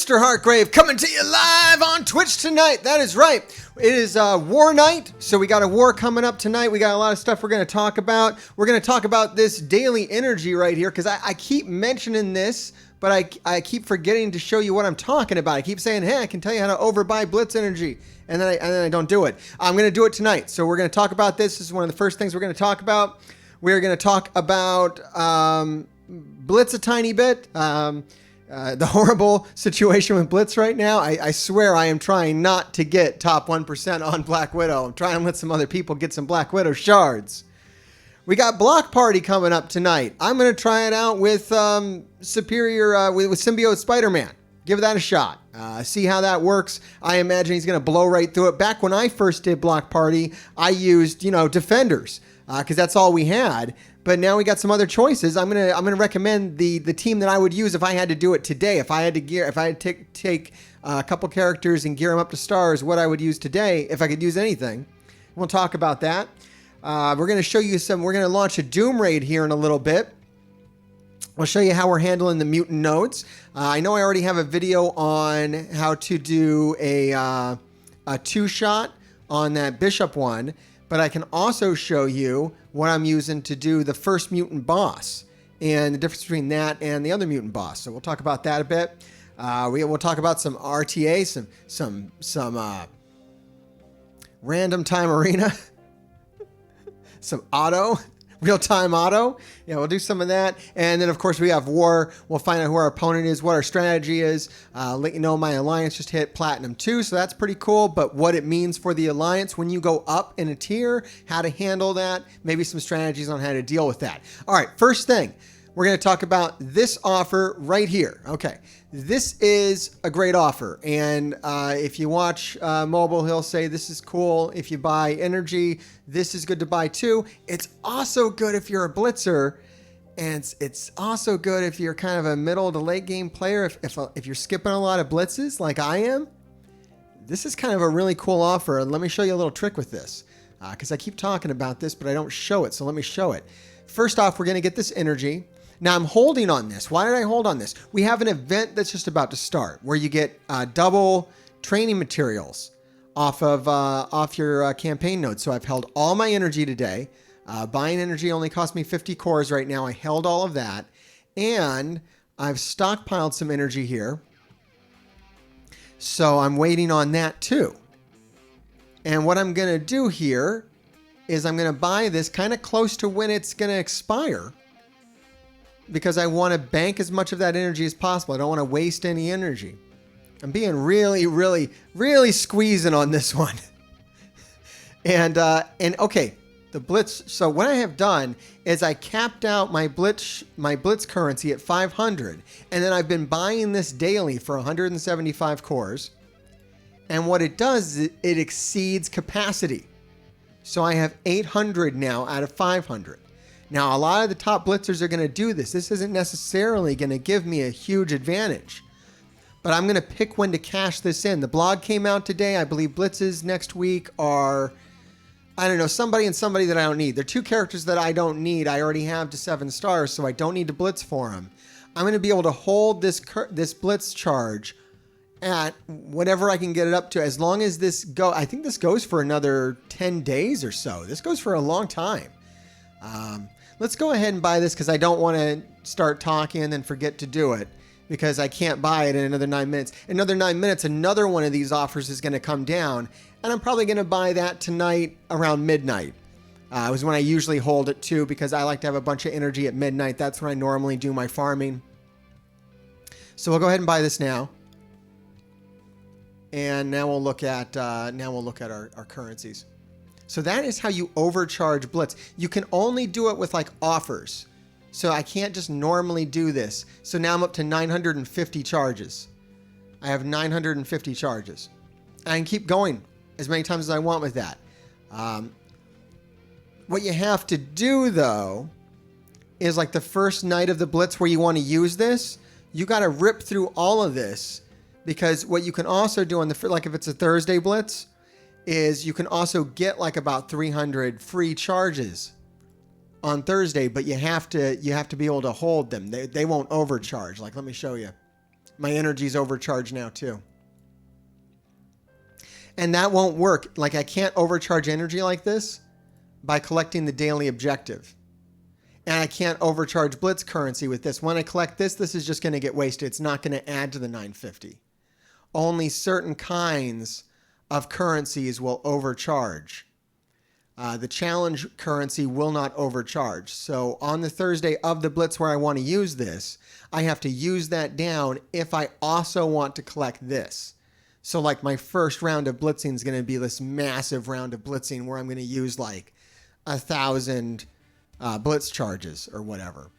Mr. Hartgrave coming to you live on Twitch tonight. That is right. It is war night, so we got a war coming up tonight. We got a lot of stuff we're going to talk about. We're going to talk about this daily energy right here because I keep mentioning this, but I keep forgetting to show you what I'm talking about. I keep saying, hey, I can tell you how to overbuy Blitz energy, and then I don't do it. I'm going to do it tonight, so we're going to talk about this. This is one of the first things we're going to talk about. We're going to talk about Blitz a tiny bit. The horrible situation with Blitz right now. I swear I am trying not to get top 1% on Black Widow. I'm trying to let some other people get some Black Widow shards. We got Block Party coming up tonight. I'm going to try it out with Superior, with Symbiote Spider-Man. Give that a shot. See how that works. I imagine he's going to blow right through it. Back when I first did Block Party, I used, Defenders, because that's all we had. But now we got some other choices. I'm gonna recommend the team that I would use if I had to do it today. If I had to take a couple characters and gear them up to stars, what I would use today if I could use anything. We'll talk about that. We're gonna show you some. We're gonna launch a Doom raid here in a little bit. I'll show you how we're handling the mutant nodes. I know I already have a video on how to do a two-shot on that Bishop one, but I can also show you what I'm using to do the first mutant boss and the difference between that and the other mutant boss. So we'll talk about that a bit. We'll talk about some RTA, some random time arena, some auto. Real-time auto. Yeah, we'll do some of that. And then, of course, we have war. We'll find out who our opponent is, what our strategy is. Let you know my alliance just hit Platinum 2, so that's pretty cool. But what it means for the alliance when you go up in a tier, how to handle that, maybe some strategies on how to deal with that. All right, first thing, we're going to talk about this offer right here. Okay, this is a great offer. And if you watch Mobile, he'll say this is cool. If you buy energy, this is good to buy too. It's also good if you're a blitzer. And it's also good if you're kind of a middle to late game player. If you're skipping a lot of blitzes like I am, this is kind of a really cool offer. And let me show you a little trick with this. Because I keep talking about this, but I don't show it. So let me show it. First off, we're going to get this energy. Now I'm holding on this. Why did I hold on this? We have an event that's just about to start where you get double training materials off your campaign node. So I've held all my energy today. Buying energy only cost me 50 cores right now. I held all of that. And I've stockpiled some energy here. So I'm waiting on that too. And what I'm going to do here is I'm going to buy this kind of close to when it's going to expire, because I want to bank as much of that energy as possible. I don't want to waste any energy. I'm being really, really, really squeezing on this one. and okay, the Blitz. So what I have done is I capped out my Blitz currency at 500, and then I've been buying this daily for 175 cores. And what it does is it exceeds capacity. So I have 800 now out of 500. Now, a lot of the top blitzers are going to do this. This isn't necessarily going to give me a huge advantage, but I'm going to pick when to cash this in. The blog came out today. I believe blitzes next week are, I don't know, somebody and somebody that I don't need. They're two characters that I don't need. I already have to 7 stars, so I don't need to blitz for them. I'm going to be able to hold this blitz charge at whatever I can get it up to, as long as this I think this goes for another 10 days or so. This goes for a long time. Let's go ahead and buy this because I don't want to start talking and then forget to do it, because I can't buy it in another 9 minutes. Another 9 minutes, another one of these offers is going to come down, and I'm probably going to buy that tonight around midnight. It was when I usually hold it too, because I like to have a bunch of energy at midnight. That's when I normally do my farming. So we'll go ahead and buy this now. And now we'll look at our currencies. So that is how you overcharge Blitz. You can only do it with like offers. So I can't just normally do this. So now I'm up to 950 charges. I have 950 charges. I can keep going as many times as I want with that. What you have to do though is like the first night of the Blitz where you want to use this, you got to rip through all of this, because what you can also do on like if it's a Thursday Blitz, is you can also get like about 300 free charges on Thursday, but you have to be able to hold them. They won't overcharge. Like, let me show you. My energy's overcharged now too. And that won't work. Like, I can't overcharge energy like this by collecting the daily objective. And I can't overcharge Blitz currency with this. When I collect this, this is just going to get wasted. It's not going to add to the 950. Only certain kinds of currencies will overcharge. The challenge currency will not overcharge. So on the Thursday of the Blitz where I want to use this, I have to use that down if I also want to collect this. So like my first round of blitzing is going to be this massive round of blitzing where I'm going to use like 1,000 Blitz charges or whatever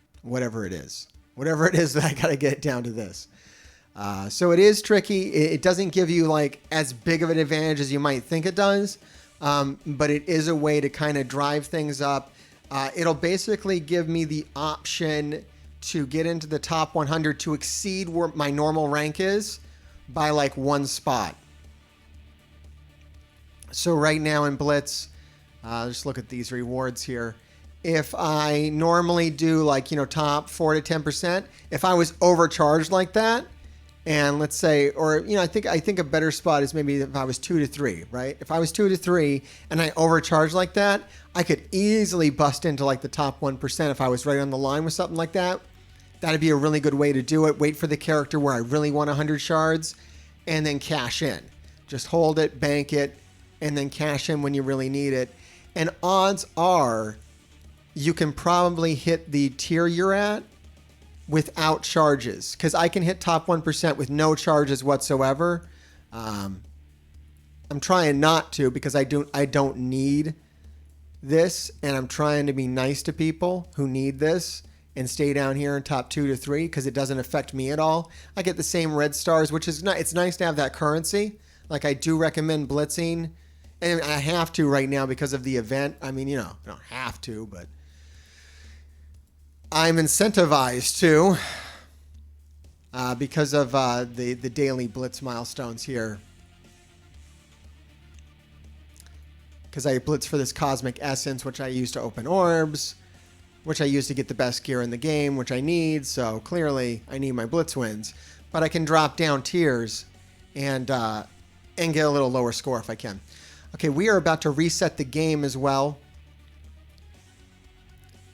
it is that I got to get down to this. So it is tricky. It doesn't give you like as big of an advantage as you might think it does. But it is a way to kind of drive things up. It'll basically give me the option to get into the top 100 to exceed where my normal rank is by like 1 spot. So right now in Blitz, just look at these rewards here. If I normally do like, top 4 to 10%, if I was overcharged like that, and let's say, or, I think a better spot is maybe if I was 2 to 3, right? If I was 2 to 3 and I overcharged like that, I could easily bust into like the top 1% if I was right on the line with something like that. That'd be a really good way to do it. Wait for the character where I really want 100 shards and then cash in. Just hold it, bank it, and then cash in when you really need it. And odds are you can probably hit the tier you're at without charges, because I can hit top 1% with no charges whatsoever. I'm trying not to because I don't need this, and I'm trying to be nice to people who need this and stay down here in top 2 to 3 because it doesn't affect me at all. I get the same red stars, which is it's nice to have that currency. Like, I do recommend blitzing, and I have to right now because of the event. I mean, I don't have to, but I'm incentivized to because of the daily Blitz milestones here. Because I blitz for this Cosmic Essence, which I use to open orbs, which I use to get the best gear in the game, which I need. So clearly I need my Blitz wins. But I can drop down tiers and get a little lower score if I can. Okay, we are about to reset the game as well,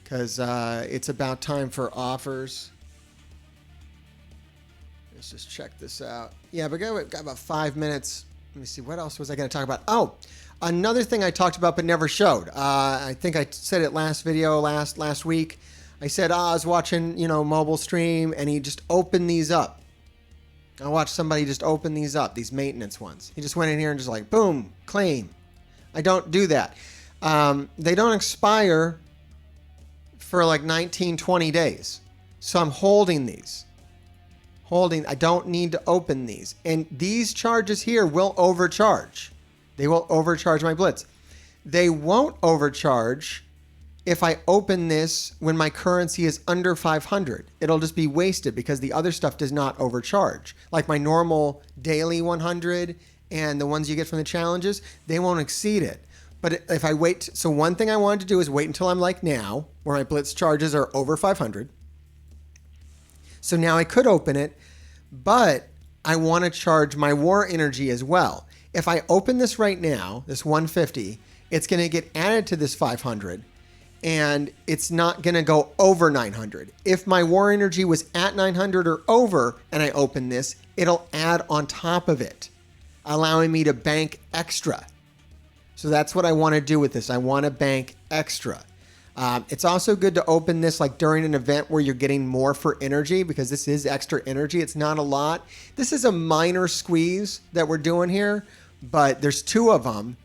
because it's about time for offers. Let's just check this out. Yeah, but we've got about 5 minutes. Let me see. What else was I going to talk about? Oh, another thing I talked about but never showed. I think I said it last video, last week. I said, I was watching, mobile stream, and he just opened these up. I watched somebody just open these up, these maintenance ones. He just went in here and just like, boom, claim. I don't do that. They don't expire for like 19, 20 days. So I'm holding these. I don't need to open these. And these charges here will overcharge. They will overcharge my Blitz. They won't overcharge if I open this when my currency is under 500. It'll just be wasted because the other stuff does not overcharge. Like my normal daily 100 and the ones you get from the challenges, they won't exceed it. But if I wait, so one thing I wanted to do is wait until I'm like now, where my Blitz charges are over 500. So now I could open it, but I want to charge my war energy as well. If I open this right now, this 150, it's going to get added to this 500, and it's not going to go over 900. If my war energy was at 900 or over, and I open this, it'll add on top of it, allowing me to bank extra. So that's what I want to do with this. I want to bank extra. It's also good to open this like during an event where you're getting more for energy, because this is extra energy. It's not a lot. This is a minor squeeze that we're doing here, but there's 2 of them.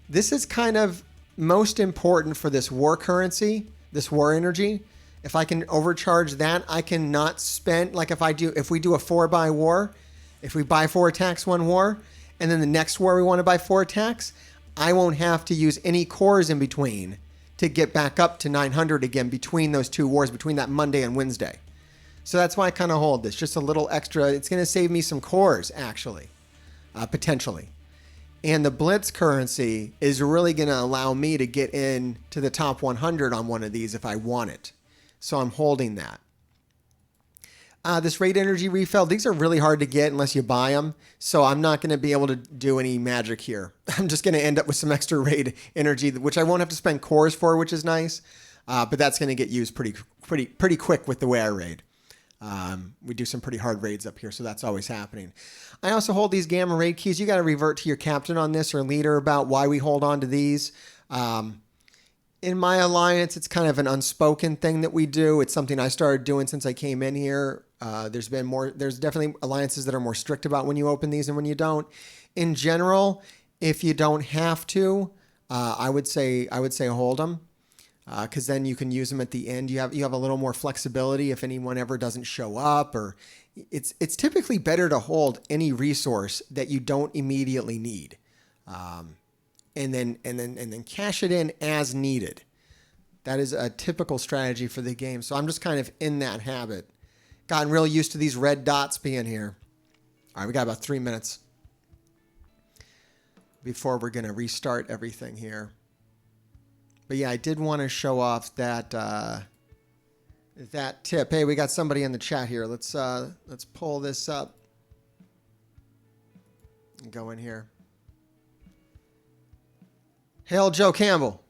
This is kind of most important for this war currency, this war energy. If I can overcharge that, I cannot spend, like if we do a 4-buy war, if we buy 4 attacks, 1 war, and then the next war we want to buy 4 attacks, I won't have to use any cores in between to get back up to 900 again between those 2 wars, between that Monday and Wednesday. So that's why I kind of hold this, just a little extra. It's going to save me some cores, actually, potentially. And the Blitz currency is really going to allow me to get in to the top 100 on one of these if I want it. So I'm holding that. This raid energy refill, these are really hard to get unless you buy them. So I'm not going to be able to do any magic here. I'm just going to end up with some extra raid energy, which I won't have to spend cores for, which is nice. But that's going to get used pretty quick with the way I raid. We do some pretty hard raids up here, so that's always happening. I also hold these gamma raid keys. You got to revert to your captain on this or leader about why we hold on to these. In my alliance, it's kind of an unspoken thing that we do. It's something I started doing since I came in here. There's definitely alliances that are more strict about when you open these and when you don't. In general, if you don't have to, I would say hold them. Because then you can use them at the end. You have a little more flexibility if anyone ever doesn't show up, or it's typically better to hold any resource that you don't immediately need, and then cash it in as needed. That is a typical strategy for the game. So I'm just kind of in that habit. Gotten real used to these red dots being here. All right, we got about 3 minutes before we're gonna restart everything here. But yeah, I did want to show off that that tip. Hey, we got somebody in the chat here. Let's pull this up and go in here. Hail Joe Campbell.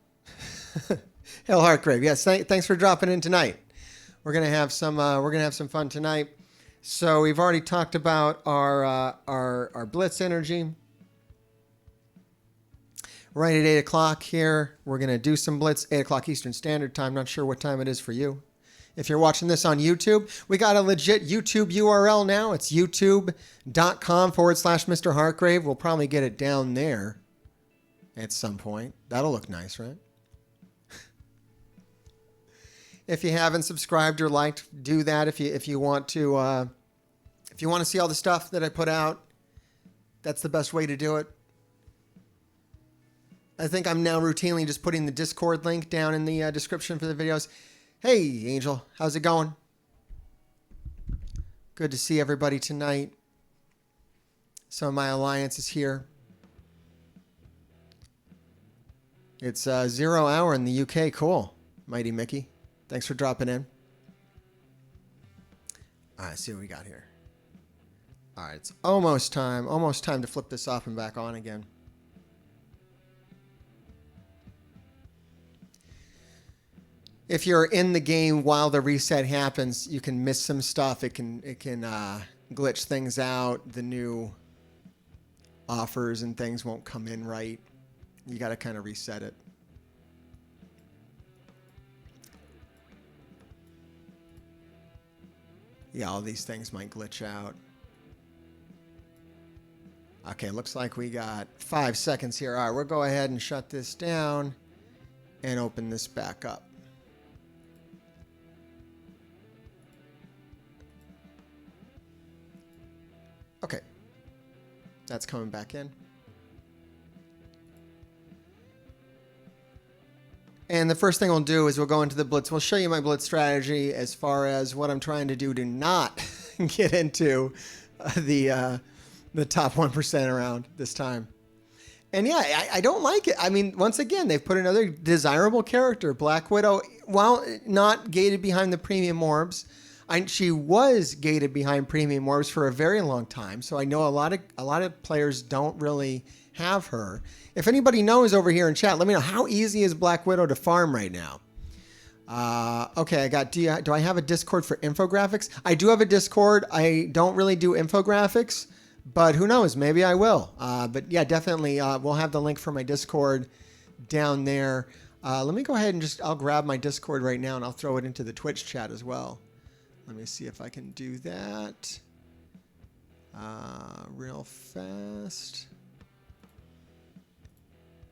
Hail Hartgrave. Yes, thanks for dropping in tonight. We're gonna have some fun tonight. So we've already talked about our Blitz energy. Right at 8 o'clock here, we're going to do some Blitz, 8 o'clock Eastern Standard Time. Not sure what time it is for you. If you're watching this on YouTube, we got a legit YouTube URL now. It's youtube.com/Mr. Hartgrave. We'll probably get it down there at some point. That'll look nice, right? If you haven't subscribed or liked, do that. If you want to see all the stuff that I put out, that's the best way to do it. I think I'm now routinely just putting the Discord link down in the description for the videos. Hey, Angel, how's it going? Good to see everybody tonight. Some of my alliance is here. It's 0 hour in the UK. Cool. Mighty Mickey. Thanks for dropping in. All right, let's see what we got here. All right, it's almost time to flip this off and back on again. If you're in the game while the reset happens, you can miss some stuff. It can glitch things out. The new offers and things won't come in right. You got to kind of reset it. Yeah, all these things might glitch out. Okay, looks like we got 5 seconds here. All right, we'll go ahead and shut this down and open this back up. Okay, that's coming back in. And the first thing we'll do is we'll go into the Blitz. We'll show you my Blitz strategy as far as what I'm trying to do to not get into the top 1% around this time. And yeah, I don't like it. I mean, once again, they've put another desirable character, Black Widow, while not gated behind the premium orbs. She was gated behind premium orbs for a very long time, so I know a lot of players don't really have her. If anybody knows over here in chat, let me know, how easy is Black Widow to farm right now? Okay, I got. Do I have a Discord for infographics? I do have a Discord. I don't really do infographics, but who knows? Maybe I will. But yeah, definitely, we'll have the link for my Discord down there. Let me go ahead and I'll grab my Discord right now and I'll throw it into the Twitch chat as well. Let me see if I can do that real fast.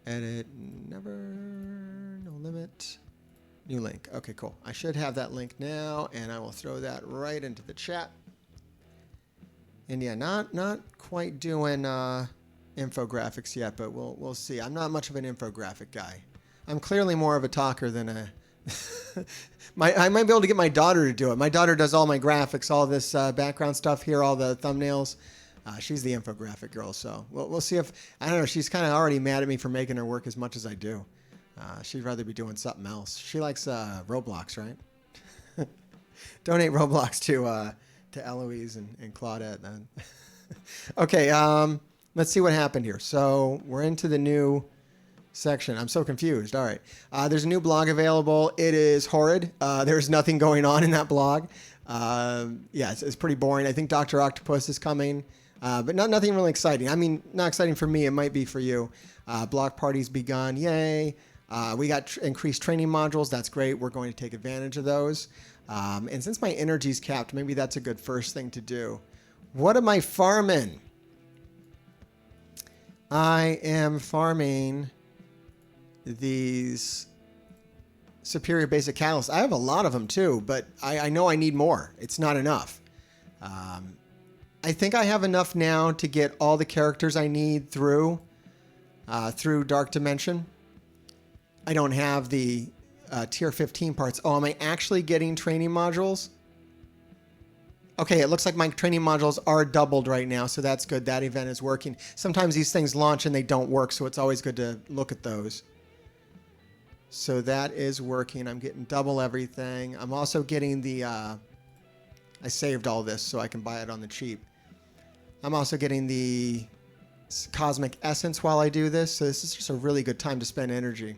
Edit, never, no limit, new link. Okay, cool. I should have that link now, and I will throw that right into the chat. And yeah, not quite doing infographics yet, but we'll see. I'm not much of an infographic guy. I'm clearly more of a talker than a. I might be able to get my daughter to do it. My daughter does all my graphics, all this background stuff here, all the thumbnails. She's the infographic girl, so we'll see if, I don't know, she's kind of already mad at me for making her work as much as I do. She'd rather be doing something else. She likes Roblox, right? Donate Roblox to Eloise and Claudette then. Okay, let's see what happened here. So we're into the new section. I'm so confused. All right. There's a new blog available. It is horrid. There's nothing going on in that blog. Yeah, it's pretty boring. I think Dr. Octopus is coming, but nothing really exciting. I mean, not exciting for me. It might be for you. Block party's begun. Yay. We got increased training modules. That's great. We're going to take advantage of those. And since my energy's capped, maybe that's a good first thing to do. What am I farming? I am farming these superior basic catalysts. I have a lot of them too, but I know I need more. It's not enough. I think I have enough now to get all the characters I need through Dark Dimension. I don't have the tier 15 parts. Oh, am I actually getting training modules? Okay, it looks like my training modules are doubled right now, so that's good. That event is working. Sometimes these things launch and they don't work, so it's always good to look at those. So that is working. I'm getting double everything. I'm also getting the... I saved all this so I can buy it on the cheap. I'm also getting the Cosmic Essence while I do this, so this is just a really good time to spend energy.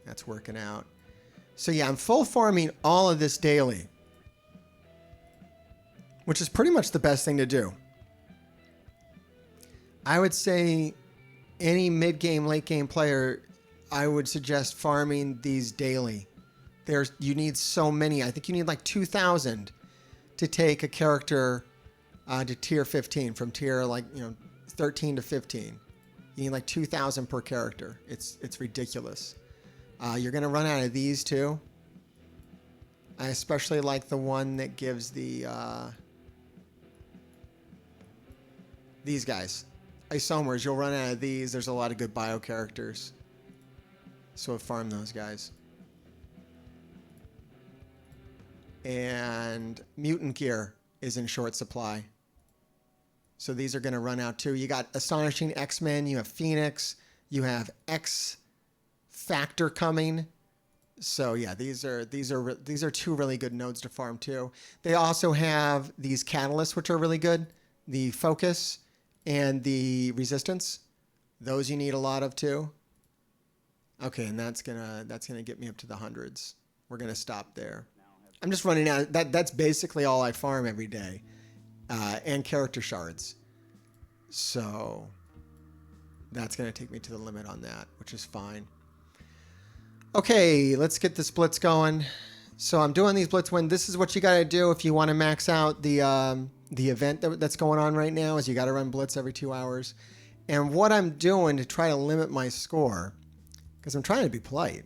That's working out. So yeah, I'm full farming all of this daily, which is pretty much the best thing to do. I would say any mid-game, late-game player, I would suggest farming these daily. You need so many. I think you need like 2,000 to take a character to tier 15, from tier 13 to 15. You need like 2,000 per character. It's ridiculous. You're going to run out of these too. I especially like the one that gives the these guys. Isomers, you'll run out of these. There's a lot of good bio characters. So farm those guys. And mutant gear is in short supply. So these are going to run out too. You got Astonishing X-Men, you have Phoenix, you have X Factor coming. So yeah, these are two really good nodes to farm too. They also have these catalysts, which are really good. The focus and the resistance. Those you need a lot of too. Okay, and that's gonna get me up to the hundreds. We're gonna stop there. I'm just running out. That's basically all I farm every day, and character shards. So that's gonna take me to the limit on that, which is fine. Okay, let's get this blitz going. So I'm doing these blitz when this is what you got to do if you want to max out the event that's going on right now. Is you got to run blitz every 2 hours. And what I'm doing to try to limit my score, because I'm trying to be polite,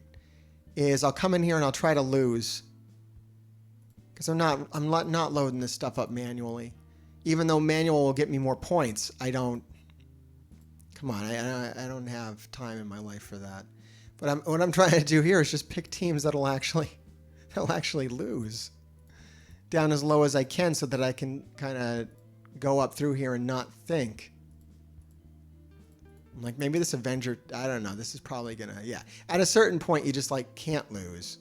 is I'll come in here and I'll try to lose, because I'm not loading this stuff up manually. Even though manual will get me more points, I don't. Come on, I don't have time in my life for that. But what I'm trying to do here is just pick teams that'll actually lose down as low as I can, so that I can kind of go up through here and not think. I'm like, maybe this Avenger, I don't know, this is probably gonna, yeah. At a certain point, you just like can't lose.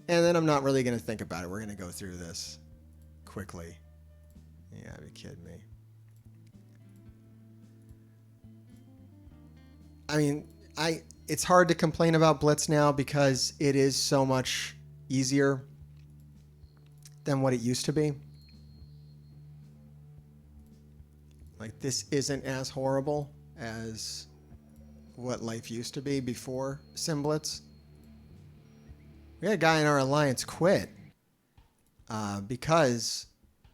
And then I'm not really gonna think about it. We're gonna go through this quickly. Yeah, be kidding me. I mean, it's hard to complain about Blitz now because it is so much easier than what it used to be. Like, this isn't as horrible as what life used to be before SimBlitz. We had a guy in our alliance quit because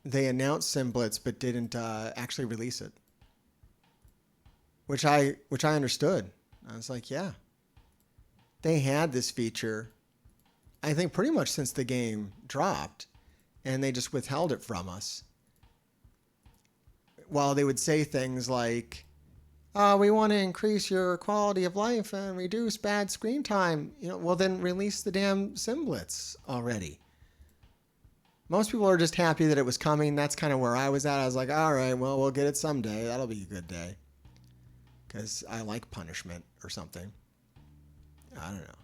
they announced SimBlitz but didn't actually release it, which I understood. I was like, yeah, they had this feature, I think pretty much since the game dropped, and they just withheld it from us. While they would say things like, we want to increase your quality of life and reduce bad screen time. Well, then release the damn SimBlitz already. Most people are just happy that it was coming. That's kind of where I was at. I was like, all right, well, we'll get it someday. That'll be a good day. Because I like punishment or something. I don't know.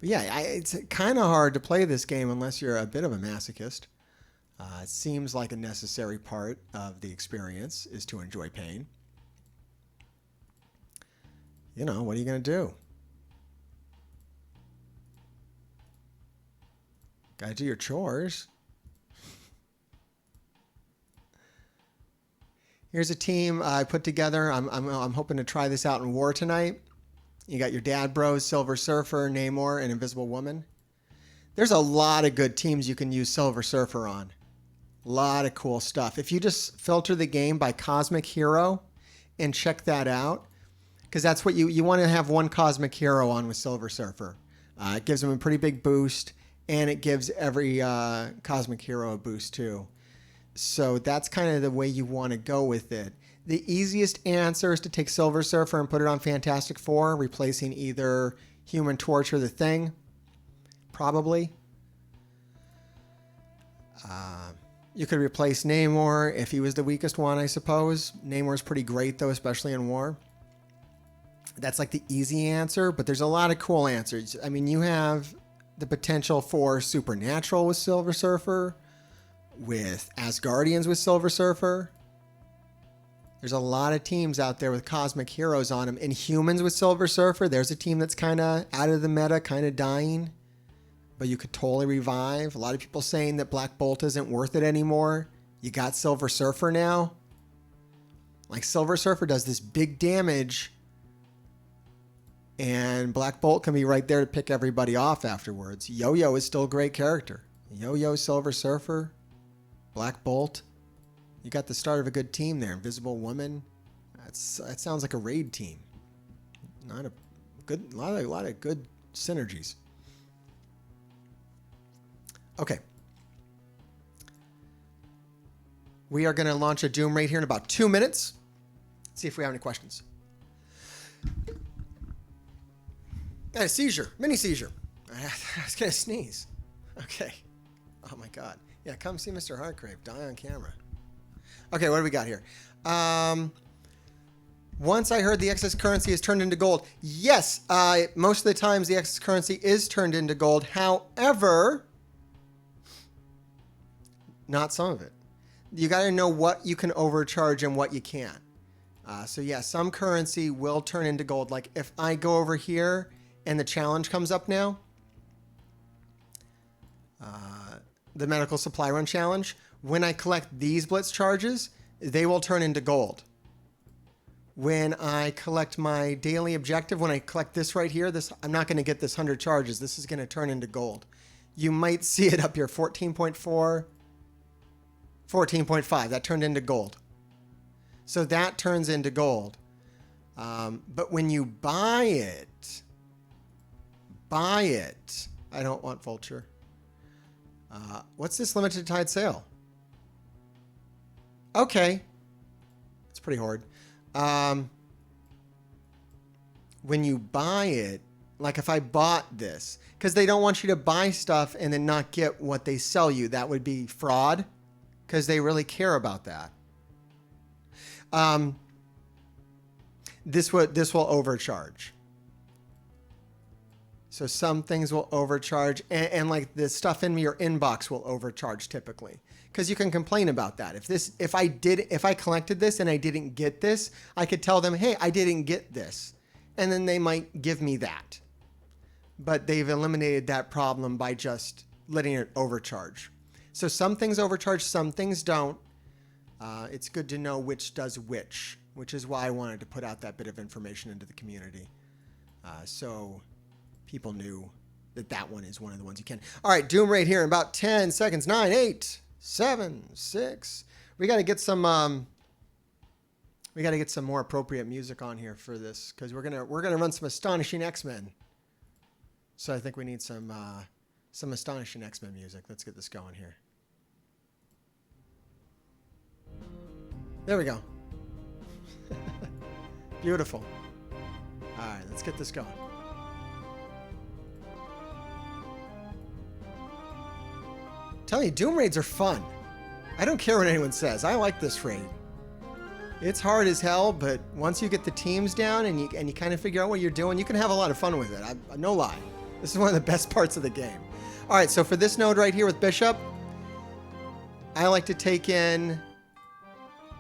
But yeah, it's kind of hard to play this game unless you're a bit of a masochist. It seems like a necessary part of the experience is to enjoy pain. You know, what are you going to do? Got to do your chores. Here's a team I put together. I'm hoping to try this out in war tonight. You got your Dad Bros, Silver Surfer, Namor, and Invisible Woman. There's a lot of good teams you can use Silver Surfer on. A lot of cool stuff. If you just filter the game by Cosmic Hero and check that out, because that's what you want to have one Cosmic Hero on with Silver Surfer. It gives them a pretty big boost, and it gives every Cosmic Hero a boost too. So that's kind of the way you want to go with it. The easiest answer is to take Silver Surfer and put it on Fantastic Four, replacing either Human Torch or the Thing. Probably. You could replace Namor if he was the weakest one, I suppose. Namor's pretty great, though, especially in war. That's like the easy answer, but there's a lot of cool answers. I mean, you have the potential for Supernatural with Silver Surfer, with Asgardians with Silver Surfer. There's a lot of teams out there with Cosmic Heroes on them. Inhumans with Silver Surfer, there's a team that's kind of out of the meta, kind of dying, but you could totally revive. A lot of people saying that Black Bolt isn't worth it anymore. You got Silver Surfer now. Like, Silver Surfer does this big damage, and Black Bolt can be right there to pick everybody off afterwards. Yo-Yo is still a great character. Yo-Yo, Silver Surfer, Black Bolt. You got the start of a good team there. Invisible Woman. That sounds like a raid team. A lot of good synergies. Okay. We are going to launch a Doom raid here in about 2 minutes. Let's see if we have any questions. I had a seizure. Mini seizure. I was going to sneeze. Okay. Oh my God. Yeah, come see Mr. Hardcrave. Die on camera. Okay, what do we got here? Once I heard the excess currency is turned into gold. Yes, most of the times the excess currency is turned into gold. However, not some of it. You got to know what you can overcharge and what you can't. So yeah, some currency will turn into gold. Like if I go over here and the challenge comes up now, the medical supply run challenge, when I collect these Blitz charges, they will turn into gold. When I collect my daily objective, when I collect this right here, I'm not going to get this 100 charges. This is going to turn into gold. You might see it up here, 14.4, 14.5. That turned into gold. So that turns into gold. But when you buy it, I don't want Vulture. What's this limited tide sale? Okay. It's pretty hard. When you buy it, like if I bought this, because they don't want you to buy stuff and then not get what they sell you. That would be fraud, because they really care about that. This will overcharge. So some things will overcharge, and like the stuff in your inbox will overcharge typically, because you can complain about that. If I collected this and I didn't get this, I could tell them, hey, I didn't get this, and then they might give me that. But they've eliminated that problem by just letting it overcharge. So some things overcharge, some things don't. It's good to know which does which is why I wanted to put out that bit of information into the community. So people knew that one is one of the ones you can. All right, Doom raid here in about 10 seconds. 9, 8, 7, 6. We got to get some more appropriate music on here for this, because we're gonna run some Astonishing X-Men. So I think we need some Astonishing X-Men music. Let's get this going here. There we go. Beautiful. All right, let's get this going. Tell you, Doom raids are fun. I don't care what anyone says. I like this raid. It's hard as hell, but once you get the teams down and you kind of figure out what you're doing, you can have a lot of fun with it. No lie. This is one of the best parts of the game. All right, so for this node right here with Bishop, I like to take in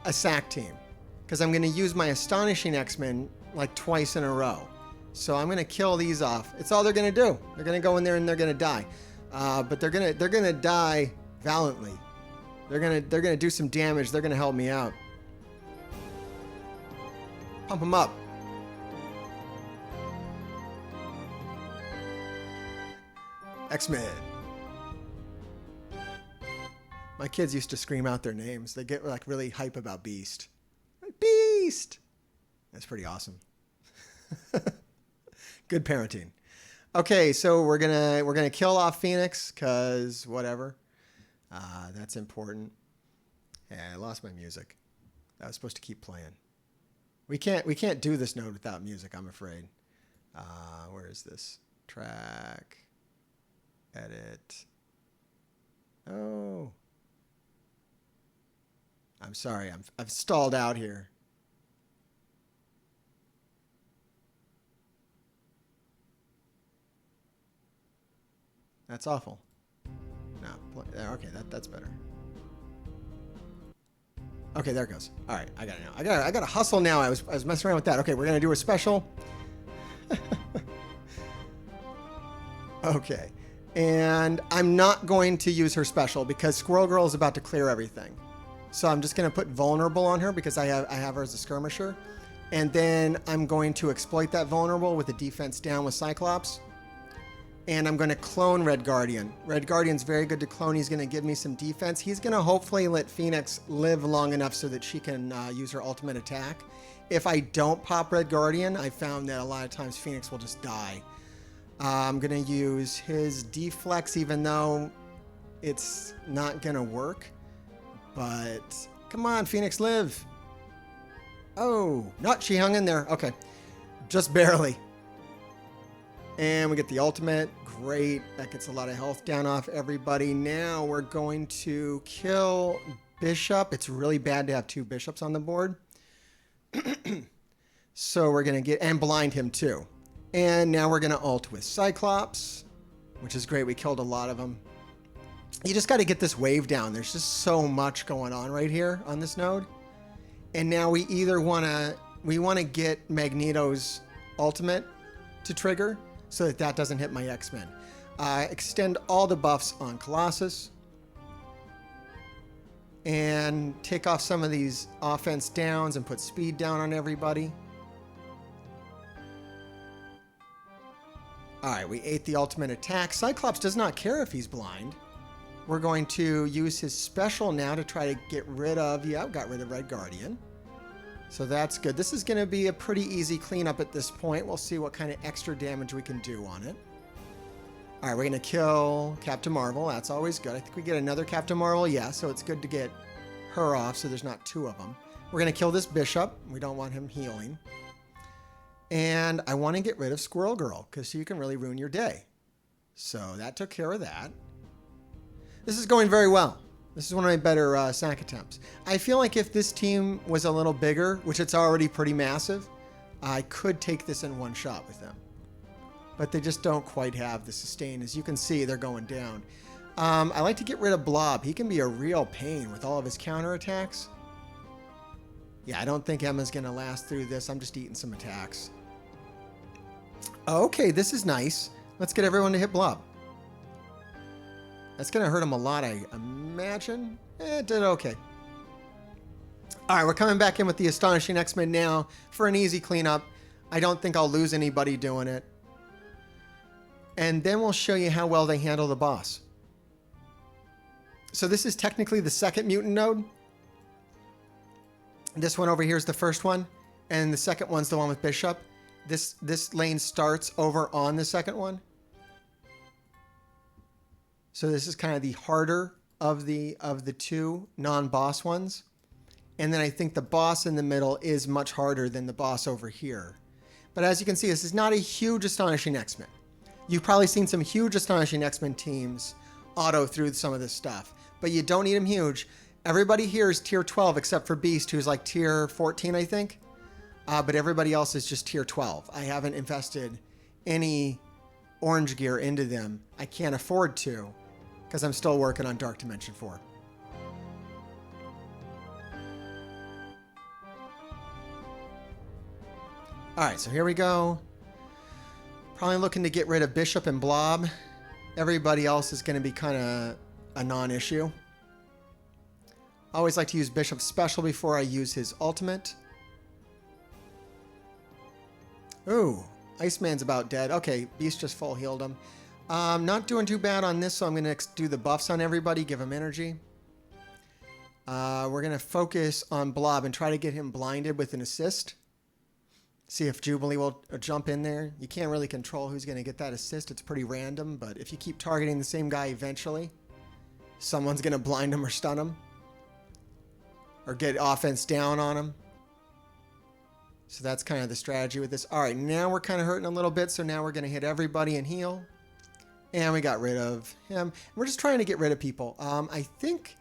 a sack team because I'm going to use my Astonishing X-Men like twice in a row. So I'm going to kill these off. It's all they're going to do. They're going to go in there and they're going to die. But they're going to die valiantly. They're going to do some damage. They're going to help me out. Pump them up. X-Men. My kids used to scream out their names. They get like really hype about Beast. Beast! That's pretty awesome. Good parenting. Okay, so we're gonna kill off Phoenix because whatever. That's important. Yeah, I lost my music. I was supposed to keep playing. We can't do this node without music, I'm afraid. Where is this? Track. Edit. Oh. I'm sorry. I've stalled out here. That's awful. No. Okay, that's better. Okay, there it goes. All right, I got it now. I got to hustle now. I was messing around with that. Okay, we're gonna do a special. Okay, and I'm not going to use her special because Squirrel Girl is about to clear everything. So I'm just gonna put vulnerable on her because I have her as a skirmisher, and then I'm going to exploit that vulnerable with a defense down with Cyclops. And I'm going to clone Red Guardian. Red Guardian's very good to clone. He's going to give me some defense. He's going to hopefully let Phoenix live long enough so that she can use her ultimate attack. If I don't pop Red Guardian, I found that a lot of times Phoenix will just die. I'm going to use his deflex even though it's not going to work. But come on, Phoenix, live. Oh, not she hung in there. Okay, just barely. And we get the ultimate. Great. That gets a lot of health down off everybody. Now we're going to kill Bishop. It's really bad to have two Bishops on the board. So we're going to get... And blind him too. And now we're going to ult with Cyclops, which is great. We killed a lot of them. You just got to get this wave down. There's just so much going on right here on this node. And now we either want to... We want to get Magneto's ultimate to trigger, so that doesn't hit my X-Men. Extend all the buffs on Colossus. And take off some of these offense downs and put speed down on everybody. Alright, we ate the ultimate attack. Cyclops does not care if he's blind. We're going to use his special now to try to get rid of... Yeah, got rid of Red Guardian. So that's good. This is going to be a pretty easy cleanup at this point. We'll see what kind of extra damage we can do on it. All right, we're going to kill Captain Marvel. That's always good. I think we get another Captain Marvel. Yeah, so it's good to get her off so there's not two of them. We're going to kill this Bishop. We don't want him healing. And I want to get rid of Squirrel Girl because she can really ruin your day. So that took care of that. This is going very well. This is one of my better sack attempts. I feel like if this team was a little bigger, which it's already pretty massive, I could take this in one shot with them. But they just don't quite have the sustain. As you can see, they're going down. I like to get rid of Blob. He can be a real pain with all of his counterattacks. Yeah, I don't think Emma's going to last through this. I'm just eating some attacks. Okay, this is nice. Let's get everyone to hit Blob. That's going to hurt him a lot, I imagine. It did okay. All right, we're coming back in with the Astonishing X-Men now for an easy cleanup. I don't think I'll lose anybody doing it. And then we'll show you how well they handle the boss. So this is technically the second mutant node. This one over here is the first one. And the second one's the one with Bishop. This lane starts over on the second one. So this is kind of the harder of the two non-boss ones. And then I think the boss in the middle is much harder than the boss over here. But as you can see, this is not a huge Astonishing X-Men. You've probably seen some huge Astonishing X-Men teams auto through some of this stuff. But you don't need them huge. Everybody here is tier 12 except for Beast, who's like tier 14, I think. But everybody else is just tier 12. I haven't invested any orange gear into them. I can't afford to because I'm still working on Dark Dimension 4. All right, so here we go. Probably looking to get rid of Bishop and Blob. Everybody else is going to be kind of a non-issue. I always like to use Bishop's special before I use his ultimate. Ooh, Iceman's about dead. Okay, Beast just full healed him. Not doing too bad on this, so I'm going to do the buffs on everybody, give him energy. We're going to focus on Blob and try to get him blinded with an assist. See if Jubilee will jump in there. You can't really control who's going to get that assist. It's pretty random, but if you keep targeting the same guy eventually, someone's going to blind him or stun him. Or get offense down on him. So that's kind of the strategy with this. All right, now we're kind of hurting a little bit, so now we're going to hit everybody and heal. And we got rid of him. We're just trying to get rid of people. I think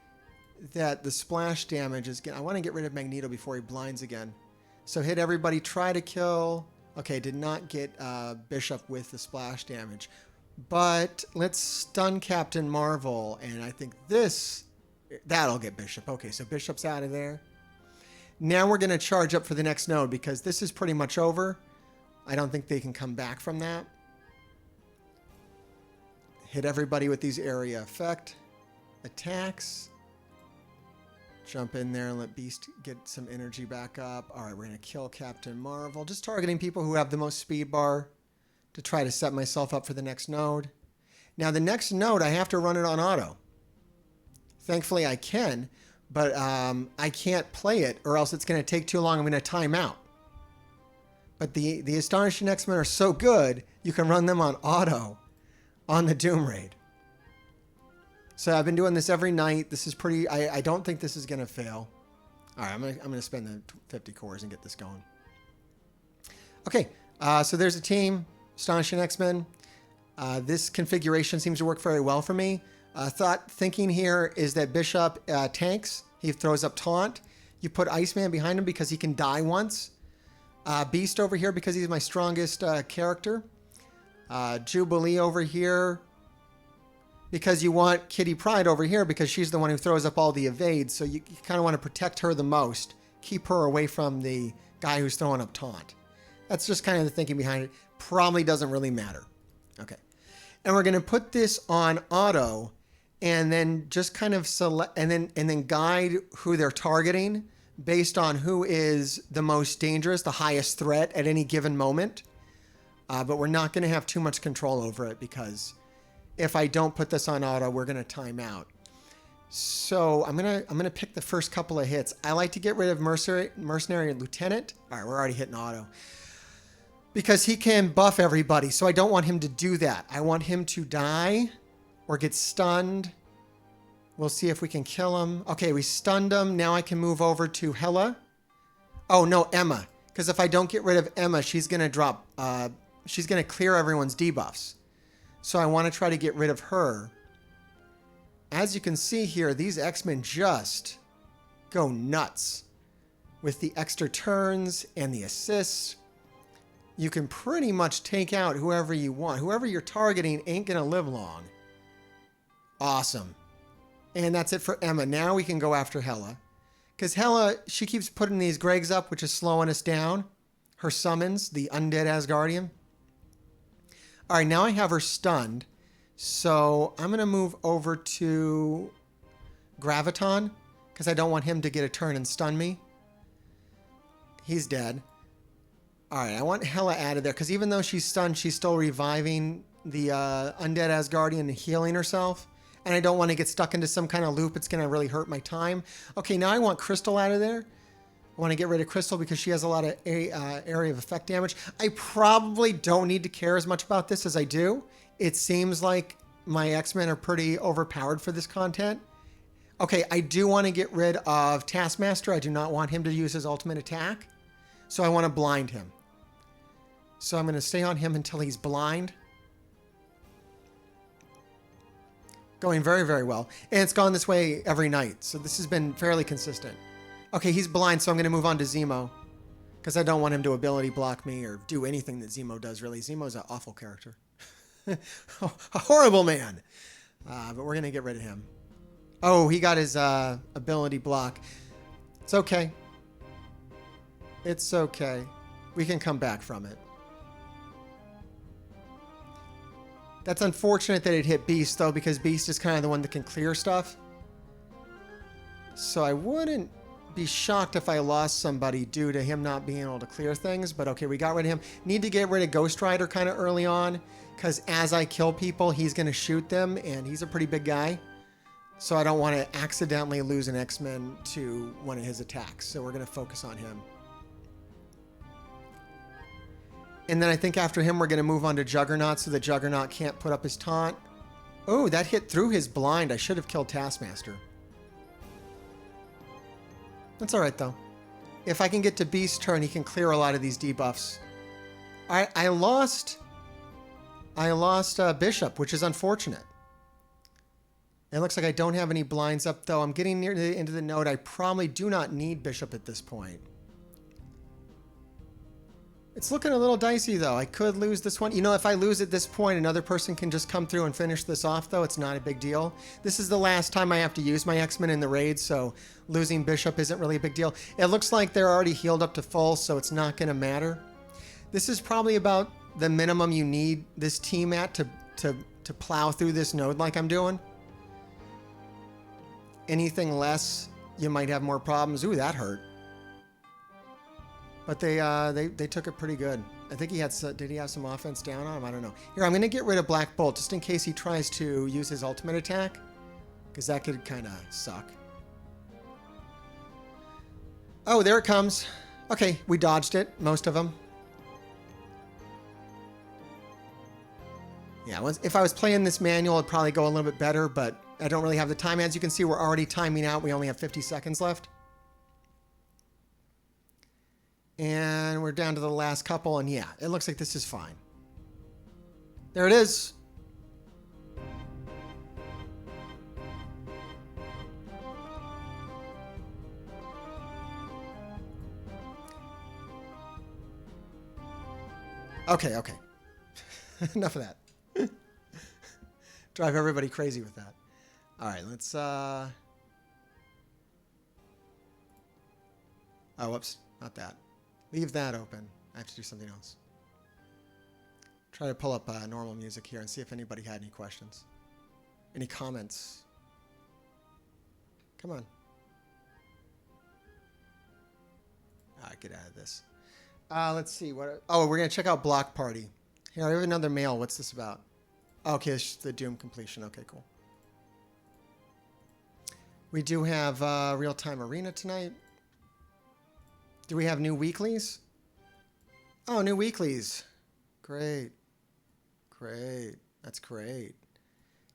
that the splash damage is... I want to get rid of Magneto before he blinds again. So hit everybody, try to kill. Okay, did not get Bishop with the splash damage. But let's stun Captain Marvel. And I think that'll get Bishop. Okay, so Bishop's out of there. Now we're going to charge up for the next node because this is pretty much over. I don't think they can come back from that. Hit everybody with these area effect attacks. Jump in there and let Beast get some energy back up. All right, we're going to kill Captain Marvel. Just targeting people who have the most speed bar to try to set myself up for the next node. Now, the next node, I have to run it on auto. Thankfully, I can, but I can't play it or else it's going to take too long. I'm going to time out. But the Astonishing X-Men are so good, you can run them on auto on the Doom Raid. So I've been doing this every night. This is pretty... I don't think this is going to fail. All right, I'm gonna spend the 50 cores and get this going. Okay, so there's a team. Astonishing X-Men. This configuration seems to work very well for me. Thinking here is that Bishop tanks. He throws up taunt. You put Iceman behind him because he can die once. Beast over here because he's my strongest character. Jubilee over here because you want Kitty Pryde over here because she's the one who throws up all the evades. So you kind of want to protect her the most. Keep her away from the guy who's throwing up taunt. That's just kind of the thinking behind it. Probably doesn't really matter. Okay. And we're going to put this on auto and then just kind of select and then guide who they're targeting based on who is the most dangerous, the highest threat at any given moment. But we're not going to have too much control over it because if I don't put this on auto, we're going to time out. So I'm gonna pick the first couple of hits. I like to get rid of Mercenary Lieutenant. All right, we're already hitting auto. Because he can buff everybody, so I don't want him to do that. I want him to die or get stunned. We'll see if we can kill him. Okay, we stunned him. Now I can move over to Hela. Oh, no, Emma. Because if I don't get rid of Emma, she's going to drop... she's going to clear everyone's debuffs. So I want to try to get rid of her. As you can see here, these X-Men just go nuts. With the extra turns and the assists, you can pretty much take out whoever you want. Whoever you're targeting ain't going to live long. Awesome. And that's it for Emma. Now we can go after Hela. Because Hela, she keeps putting these Gregs up, which is slowing us down. Her summons, the undead Asgardian. All right, now I have her stunned. So I'm going to move over to Graviton. Because I don't want him to get a turn and stun me. He's dead. All right, I want Hela added there. Because even though she's stunned, she's still reviving the undead Asgardian and healing herself. And I don't want to get stuck into some kind of loop. It's going to really hurt my time. Okay, now I want Crystal out of there. I want to get rid of Crystal because she has a lot of area of effect damage. I probably don't need to care as much about this as I do. It seems like my X-Men are pretty overpowered for this content. Okay, I do want to get rid of Taskmaster. I do not want him to use his ultimate attack. So I want to blind him. So I'm going to stay on him until he's blind. Going very, very well. And it's gone this way every night. So this has been fairly consistent. Okay, he's blind, so I'm going to move on to Zemo. Because I don't want him to ability block me or do anything that Zemo does, really. Zemo's an awful character. A horrible man. But we're going to get rid of him. Oh, he got his ability block. It's okay. It's okay. We can come back from it. That's unfortunate that it hit Beast, though, because Beast is kind of the one that can clear stuff. So I wouldn't be shocked if I lost somebody due to him not being able to clear things. But okay, we got rid of him. Need to get rid of Ghost Rider kind of early on, because as I kill people, he's going to shoot them, and he's a pretty big guy. So I don't want to accidentally lose an X-Men to one of his attacks. So we're going to focus on him. And then I think after him, we're going to move on to Juggernaut so the Juggernaut can't put up his taunt. Oh, that hit through his blind. I should have killed Taskmaster. That's all right, though. If I can get to Beast's turn, he can clear a lot of these debuffs. I lost Bishop, which is unfortunate. It looks like I don't have any blinds up, though. I'm getting near the end of the node. I probably do not need Bishop at this point. It's looking a little dicey, though. I could lose this one. You know, if I lose at this point, another person can just come through and finish this off, though. It's not a big deal. This is the last time I have to use my X-Men in the raid, so losing Bishop isn't really a big deal. It looks like they're already healed up to full, so it's not going to matter. This is probably about the minimum you need this team at to plow through this node like I'm doing. Anything less, you might have more problems. Ooh, that hurt. But they took it pretty good. I think he had, did he have some offense down on him? I don't know. Here, I'm going to get rid of Black Bolt just in case he tries to use his ultimate attack, because that could kind of suck. Oh, there it comes. Okay, we dodged it, most of them. Yeah, if I was playing this manual, it'd probably go a little bit better, but I don't really have the time. As you can see, we're already timing out. We only have 50 seconds left. And we're down to the last couple, and yeah, it looks like this is fine. There it is. Okay, okay. Enough of that. Drive everybody crazy with that. All right, let's... Oh, whoops, not that. Leave that open. I have to do something else. Try to pull up normal music here and see if anybody had any questions. Any comments? Come on. All right, get out of this. Let's see. Oh, we're going to check out Block Party. Here, I have another mail. What's this about? Okay, it's the Doom completion. Okay, cool. We do have Real-Time Arena tonight. Do we have new weeklies? Oh, new weeklies. Great. Great. That's great.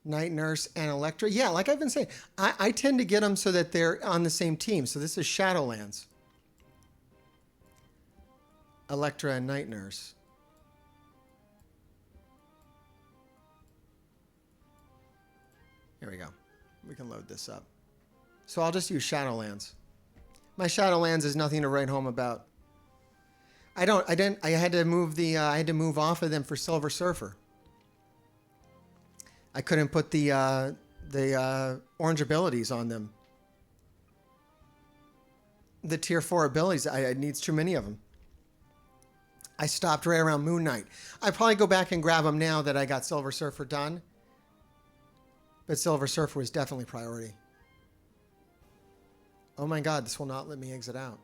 Night Nurse and Elektra. Yeah, like I've been saying, I tend to get them so that they're on the same team. So this is Shadowlands. Elektra and Night Nurse. Here we go. We can load this up. So I'll just use Shadowlands. My Shadowlands is nothing to write home about. I had to move off of them for Silver Surfer. I couldn't put the orange abilities on them. The tier 4 abilities, I needs too many of them. I stopped right around Moon Knight. I'd probably go back and grab them now that I got Silver Surfer done. But Silver Surfer was definitely priority. Oh my god, this will not let me exit out.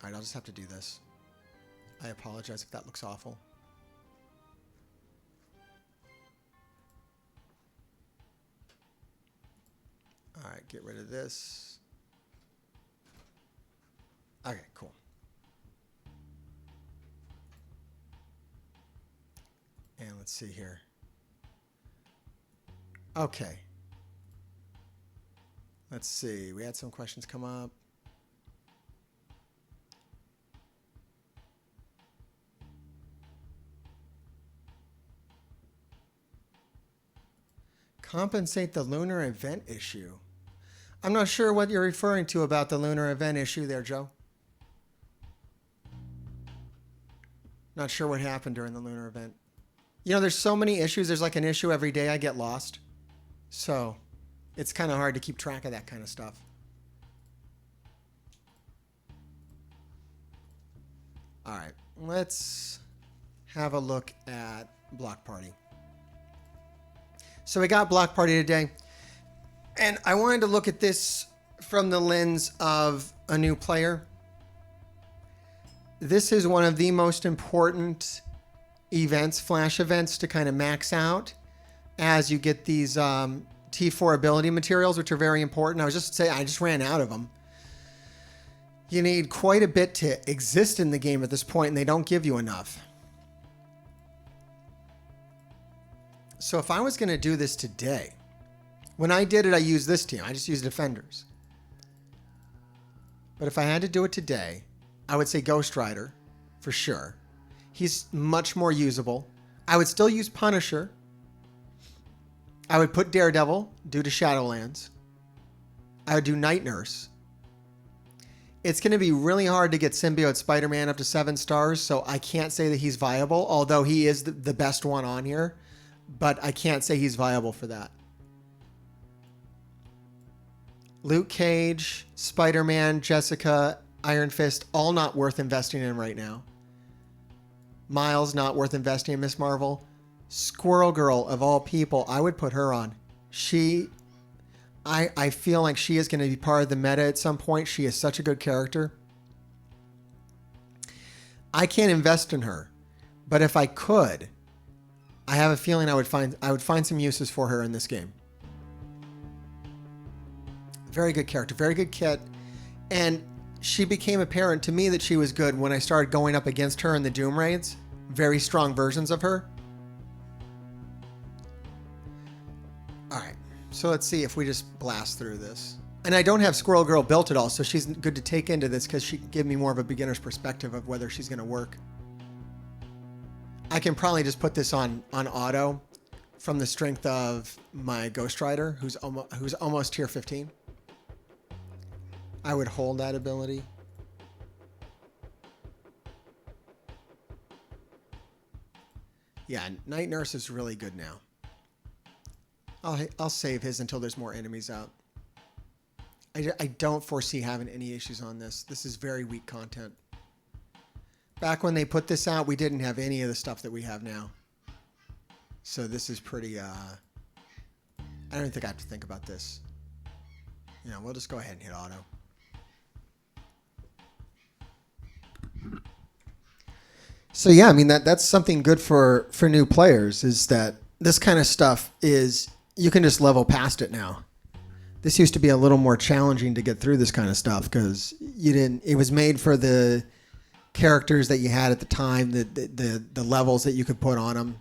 Alright, I'll just have to do this. I apologize if that looks awful. Alright, get rid of this. Okay, cool. And let's see here. Okay. Let's see. We had some questions come up. Compensate the lunar event issue. I'm not sure what you're referring to about the lunar event issue there, Joe. Not sure what happened during the lunar event. You know, there's so many issues. There's like an issue every day I get lost. So it's kind of hard to keep track of that kind of stuff. All right, let's have a look at Block Party. So we got Block Party today. And I wanted to look at this from the lens of a new player. This is one of the most important events, flash events, to kind of max out as you get these T4 ability materials, which are very important. I just ran out of them. You need quite a bit to exist in the game at this point, and they don't give you enough. So if I was going to do this today, when I did it, I used this team. I just used defenders. But if I had to do it today, I would say Ghost Rider for sure. He's much more usable. I would still use Punisher. I would put Daredevil due to Shadowlands. I would do Night Nurse. It's going to be really hard to get Symbiote Spider-Man up to 7 stars, so I can't say that he's viable, although he is the best one on here. But I can't say he's viable for that. Luke Cage, Spider-Man, Jessica, Iron Fist, all not worth investing in right now. Miles, not worth investing in. Miss Marvel. Squirrel Girl, of all people, I would put her on. I feel like she is going to be part of the meta at some point. She is such a good character. I can't invest in her, but if I could, I have a feeling I would find some uses for her in this game. Very good character, very good kit, and she became apparent to me that she was good when I started going up against her in the Doom raids. Very strong versions of her. All right, so let's see if we just blast through this. And I don't have Squirrel Girl built at all, so she's good to take into this because she can give me more of a beginner's perspective of whether she's going to work. I can probably just put this on auto from the strength of my Ghost Rider, who's almost tier 15. I would hold that ability. Yeah, Night Nurse is really good now. I'll save his until there's more enemies out. I don't foresee having any issues on this. This is very weak content. Back when they put this out, we didn't have any of the stuff that we have now. So this is pretty... I don't even think I have to think about this. You know, we'll just go ahead and hit auto. So yeah, I mean that's something good for new players, is that this kind of stuff is you can just level past it now. This used to be a little more challenging to get through this kind of stuff because it was made for the characters that you had at the time, the levels that you could put on them.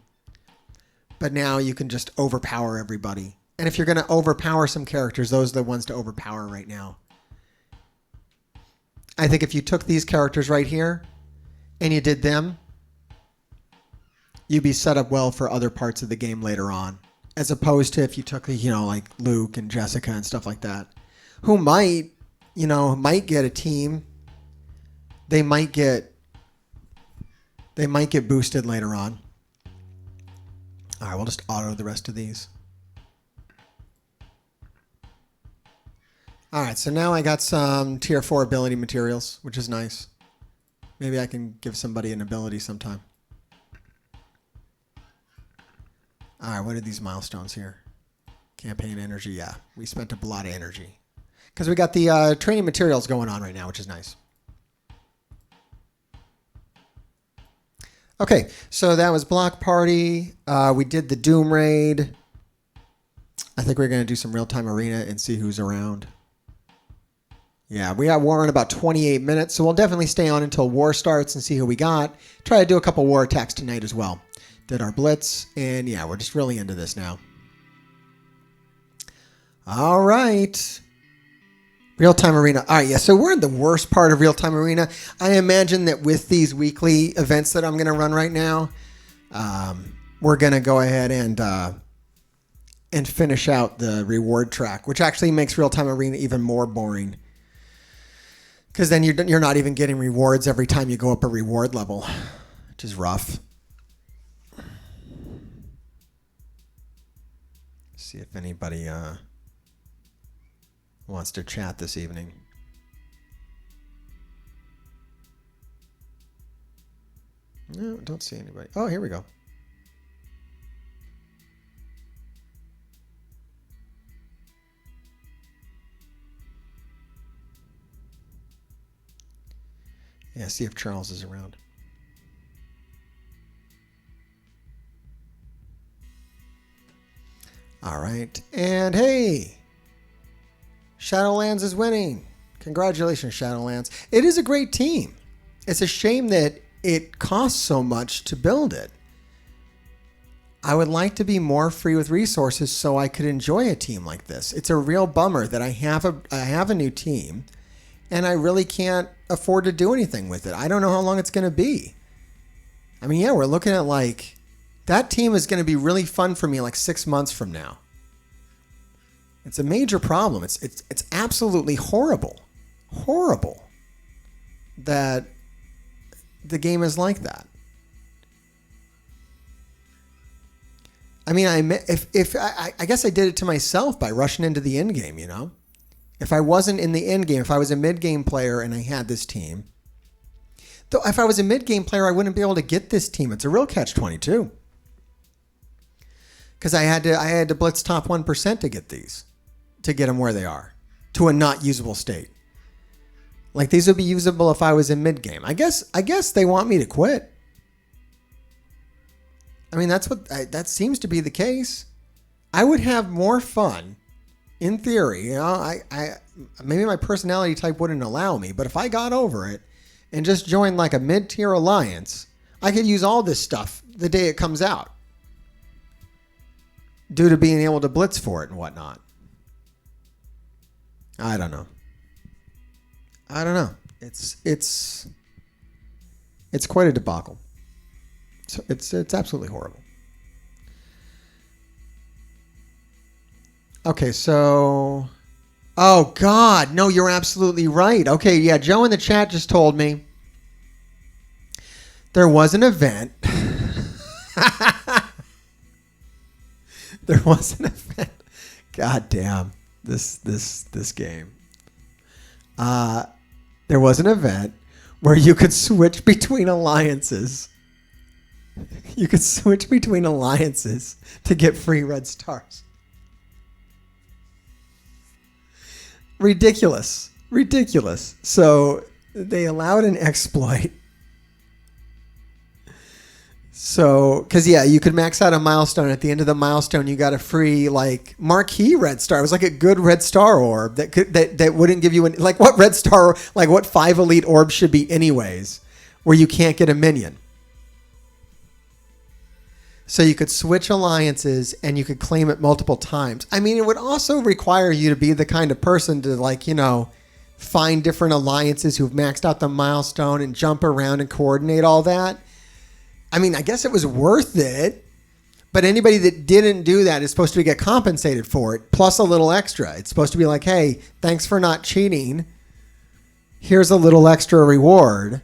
But now you can just overpower everybody. And if you're going to overpower some characters, those are the ones to overpower right now. I think if you took these characters right here and you did them, you'd be set up well for other parts of the game later on. As opposed to if you took, like Luke and Jessica and stuff like that, who might get a team. They might get boosted later on. All right, we'll just auto the rest of these. All right, so now I got some tier 4 ability materials, which is nice. Maybe I can give somebody an ability sometime. All right, what are these milestones here? Campaign energy, yeah. We spent a lot of energy. Because we got the training materials going on right now, which is nice. Okay, so that was Block Party. We did the Doom Raid. I think we're going to do some real-time arena and see who's around. Yeah, we got war in about 28 minutes, so we'll definitely stay on until war starts and see who we got. Try to do a couple war attacks tonight as well. Did our Blitz, and yeah, we're just really into this now. All right. Real-time arena. All right, yeah, so we're in the worst part of real-time arena. I imagine that with these weekly events that I'm going to run right now, we're going to go ahead and finish out the reward track, which actually makes real-time arena even more boring. Because then you're not even getting rewards every time you go up a reward level, which is rough. See if anybody wants to chat this evening. No, don't see anybody. Oh, here we go. Yeah, see if Charles is around. All right. And hey, Shadowlands is winning. Congratulations, Shadowlands. It is a great team. It's a shame that it costs so much to build it. I would like to be more free with resources so I could enjoy a team like this. It's a real bummer that I have a new team and I really can't afford to do anything with it. I don't know how long it's going to be. I mean, yeah, we're looking at like that team is going to be really fun for me like 6 months from now. It's a major problem. It's absolutely horrible that the game is like that. I mean, I guess I did it to myself by rushing into the end game, you know? If I wasn't in the end game, if I was a mid-game player and I had this team, though if I was a mid-game player, I wouldn't be able to get this team. It's a real catch-22. Because I had to blitz top 1% to get these, to get them where they are, to a not usable state. Like these would be usable if I was in mid-game. I guess they want me to quit. I mean, that seems to be the case. I would have more fun, in theory. You know, I maybe my personality type wouldn't allow me, but if I got over it and just joined like a mid-tier alliance, I could use all this stuff the day it comes out, due to being able to blitz for it and whatnot. I don't know. It's quite a debacle. So it's absolutely horrible. Okay, so oh God, no, you're absolutely right. Okay, yeah, Joe in the chat just told me there was an event. There was an event. God damn, this game. There was an event where you could switch between alliances. You could switch between alliances to get free red stars. Ridiculous. So they allowed an exploit. So, because yeah, you could max out a milestone. At the end of the milestone, you got a free like marquee red star. It was like a good red star orb that wouldn't give you like what red star, like what 5 elite orbs should be anyways, where you can't get a minion. So you could switch alliances and you could claim it multiple times. I mean, it would also require you to be the kind of person to like, you know, find different alliances who've maxed out the milestone and jump around and coordinate all that. I mean, I guess it was worth it, but anybody that didn't do that is supposed to get compensated for it, plus a little extra. It's supposed to be like, hey, thanks for not cheating. Here's a little extra reward,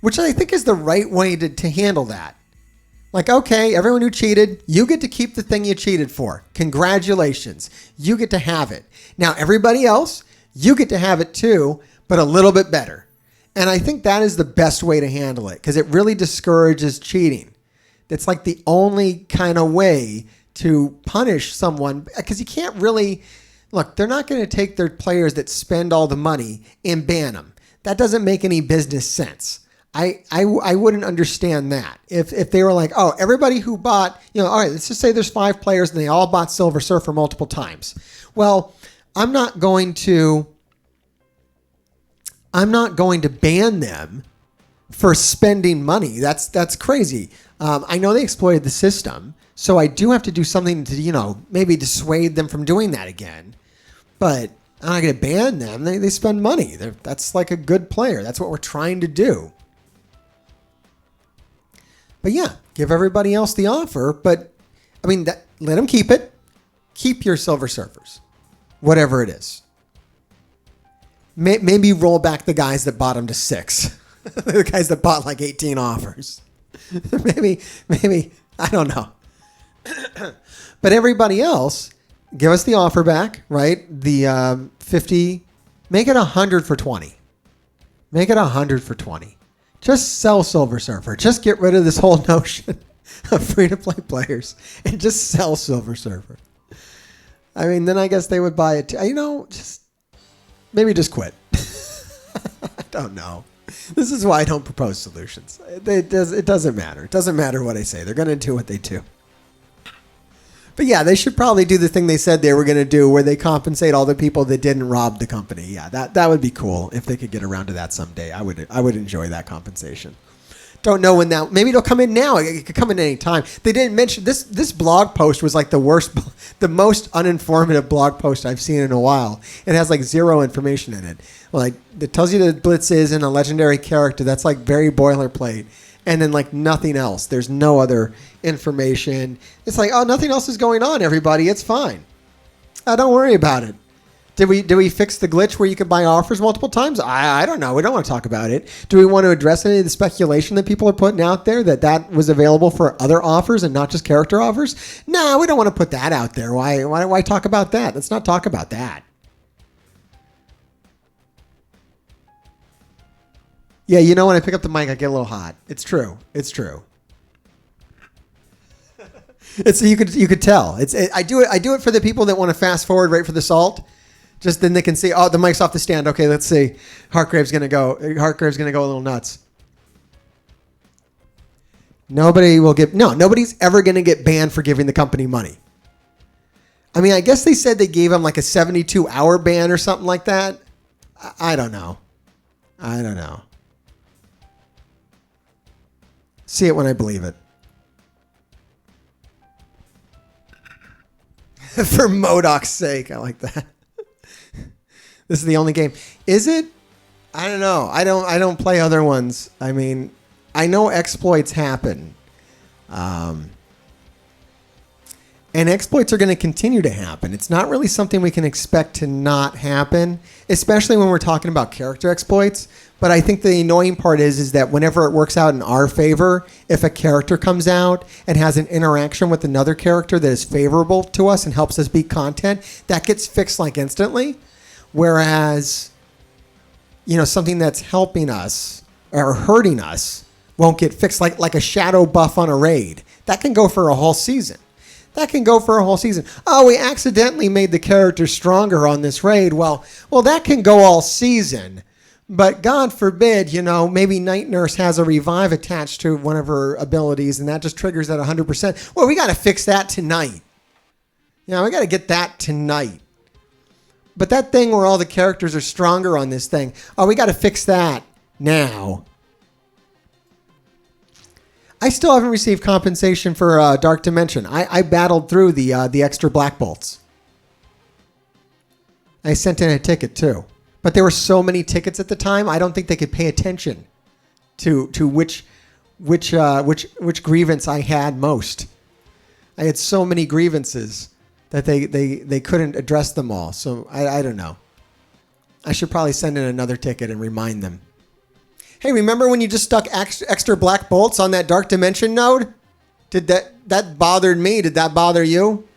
which I think is the right way to handle that. Like, okay, everyone who cheated, you get to keep the thing you cheated for. Congratulations. You get to have it. Now, everybody else, you get to have it too, but a little bit better. And I think that is the best way to handle it because it really discourages cheating. It's like the only kind of way to punish someone because you can't really... Look, they're not going to take their players that spend all the money and ban them. That doesn't make any business sense. I wouldn't understand that. If they were like, oh, everybody who bought... You know, all right, let's just say there's 5 players and they all bought Silver Surfer multiple times. Well, I'm not going to ban them for spending money. That's crazy. I know they exploited the system, so I do have to do something to, you know, maybe dissuade them from doing that again. But I'm not going to ban them. They spend money. That's like a good player. That's what we're trying to do. But yeah, give everybody else the offer. But I mean, let them keep it. Keep your Silver Surfers, whatever it is. Maybe roll back the guys that bought them to 6. The guys that bought like 18 offers. maybe, I don't know. But everybody else, give us the offer back, right? The 50, make it 100 for 20. Make it 100 for 20. Just sell Silver Surfer. Just get rid of this whole notion of free-to-play players and just sell Silver Surfer. I mean, then I guess they would buy it too. Maybe just quit. I don't know. This is why I don't propose solutions. It doesn't matter. It doesn't matter what I say. They're going to do what they do. But yeah, they should probably do the thing they said they were going to do where they compensate all the people that didn't rob the company. Yeah, that would be cool if they could get around to that someday. I would enjoy that compensation. Don't know when that. Maybe it'll come in now. It could come in any time. They didn't mention this. This blog post was like the most uninformative blog post I've seen in a while. It has like zero information in it. Like it tells you that Blitz is in a legendary character. That's like very boilerplate. And then like nothing else. There's no other information. It's like, oh, nothing else is going on, everybody. It's fine. Don't worry about it. Did we fix the glitch where you can buy offers multiple times? I don't know. We don't want to talk about it. Do we want to address any of the speculation that people are putting out there that was available for other offers and not just character offers? No, we don't want to put that out there. Why talk about that? Let's not talk about that. Yeah, you know when I pick up the mic, I get a little hot. It's true. It's true. You could tell. I do it for the people that want to fast forward right for the salt. Just then they can see, oh, the mic's off the stand. Okay, let's see. Hargrave's gonna go a little nuts. Nobody's ever gonna get banned for giving the company money. I mean, I guess they said they gave him like a 72-hour ban or something like that. I don't know. See it when I believe it. For MODOK's sake, I like that. This is the only game. Is it? I don't know. I don't play other ones. I mean, I know exploits happen. And exploits are going to continue to happen. It's not really something we can expect to not happen, especially when we're talking about character exploits. But I think the annoying part is that whenever it works out in our favor, if a character comes out and has an interaction with another character that is favorable to us and helps us beat content, that gets fixed like instantly. Whereas, something that's helping us or hurting us won't get fixed, like a shadow buff on a raid. That can go for a whole season. Oh, we accidentally made the character stronger on this raid. Well, that can go all season. But God forbid, maybe Night Nurse has a revive attached to one of her abilities, and that just triggers at 100%. Well, we got to fix that tonight. We got to get that tonight. But that thing where all the characters are stronger on this thing, we got to fix that now. I still haven't received compensation for Dark Dimension. I battled through the extra Black Bolts. I sent in a ticket too. But there were so many tickets at the time, I don't think they could pay attention to which grievance I had most. I had so many grievances that they couldn't address them all. So I don't know. I should probably send in another ticket and remind them. Hey, remember when you just stuck extra black bolts on that Dark Dimension node? Did that bothered me? Did that bother you?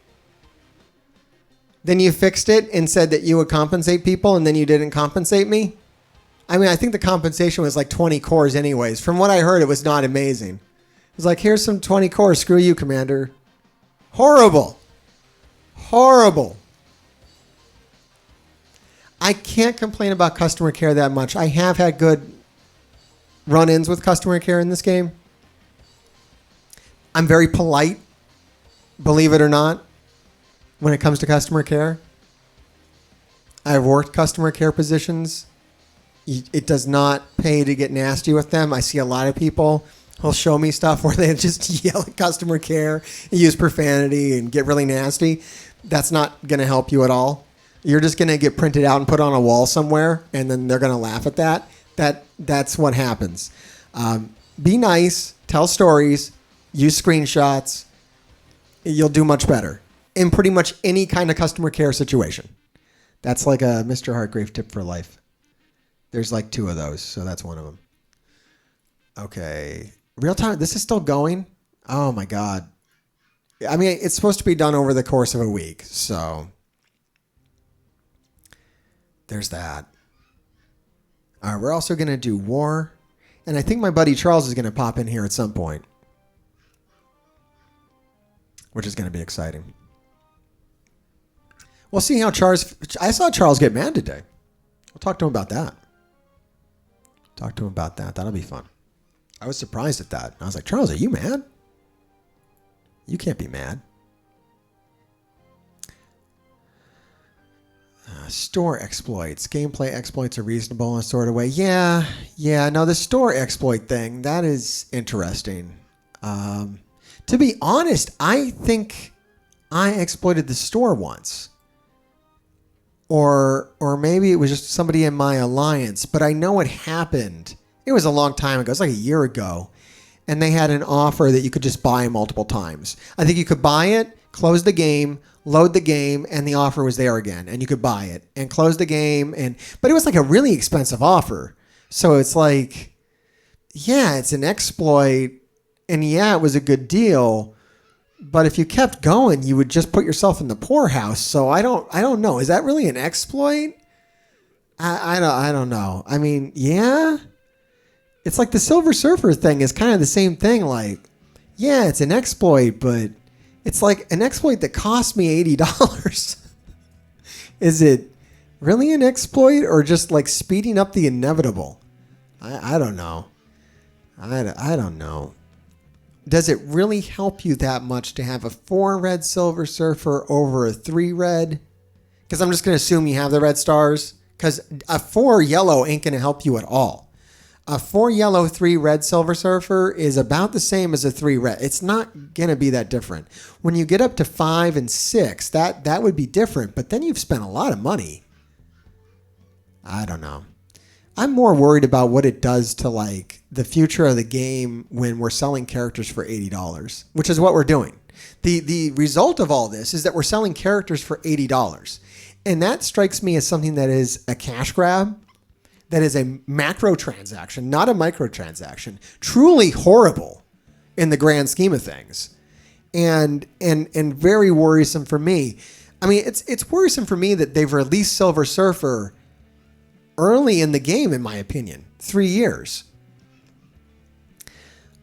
Then you fixed it and said that you would compensate people, and then you didn't compensate me? I mean, I think the compensation was like 20 cores anyways. From what I heard, it was not amazing. It was like, here's some 20 cores. Screw you, Commander. Horrible. I can't complain about customer care that much. I have had good run-ins with customer care in this game. I'm very polite, believe it or not, when it comes to customer care. I've worked customer care positions. It does not pay to get nasty with them. I see a lot of people who'll show me stuff where they just yell at customer care, and use profanity, and get really nasty. That's not going to help you at all. You're just going to get printed out and put on a wall somewhere, and then they're going to laugh at that. That's what happens. Be nice, tell stories, use screenshots. You'll do much better in pretty much any kind of customer care situation. That's like a Mr. Hargrave tip for life. There's like 2 of those, so that's one of them. Okay. Real time. This is still going? Oh, my God. I mean, it's supposed to be done over the course of a week. So there's that. All right, we're also going to do War. And I think my buddy Charles is going to pop in here at some point, which is going to be exciting. We'll see how Charles... I saw Charles get mad today. We'll talk to him about that. That'll be fun. I was surprised at that. I was like, Charles, are you mad? You can't be mad. Store exploits. Gameplay exploits are reasonable in a sort of way. Yeah. No, the store exploit thing, that is interesting. To be honest, I think I exploited the store once. Or maybe it was just somebody in my alliance, but I know it happened. It was a long time ago. It was like a year ago. And they had an offer that you could just buy multiple times. I think you could buy it, close the game, load the game, and the offer was there again. And you could buy it and close the game. But it was like a really expensive offer. So it's like, yeah, it's an exploit. And yeah, it was a good deal. But if you kept going, you would just put yourself in the poorhouse. So I don't know. Is that really an exploit? I don't know. I mean, yeah. It's like the Silver Surfer thing is kind of the same thing. Like, yeah, it's an exploit, but it's like an exploit that cost me $80. Is it really an exploit or just like speeding up the inevitable? I don't know. I don't know. Does it really help you that much to have a 4 red Silver Surfer over a 3 red? Because I'm just going to assume you have the red stars. Because a 4 yellow ain't going to help you at all. A 4 yellow, 3 red Silver Surfer is about the same as a 3 red. It's not going to be that different. When you get up to 5 and 6, that would be different. But then you've spent a lot of money. I don't know. I'm more worried about what it does to like the future of the game when we're selling characters for $80, which is what we're doing. The result of all this is that we're selling characters for $80. And that strikes me as something that is a cash grab. That is a macro transaction, not a microtransaction. Truly horrible in the grand scheme of things. And very worrisome for me. I mean, it's worrisome for me that they've released Silver Surfer early in the game, in my opinion. 3 years.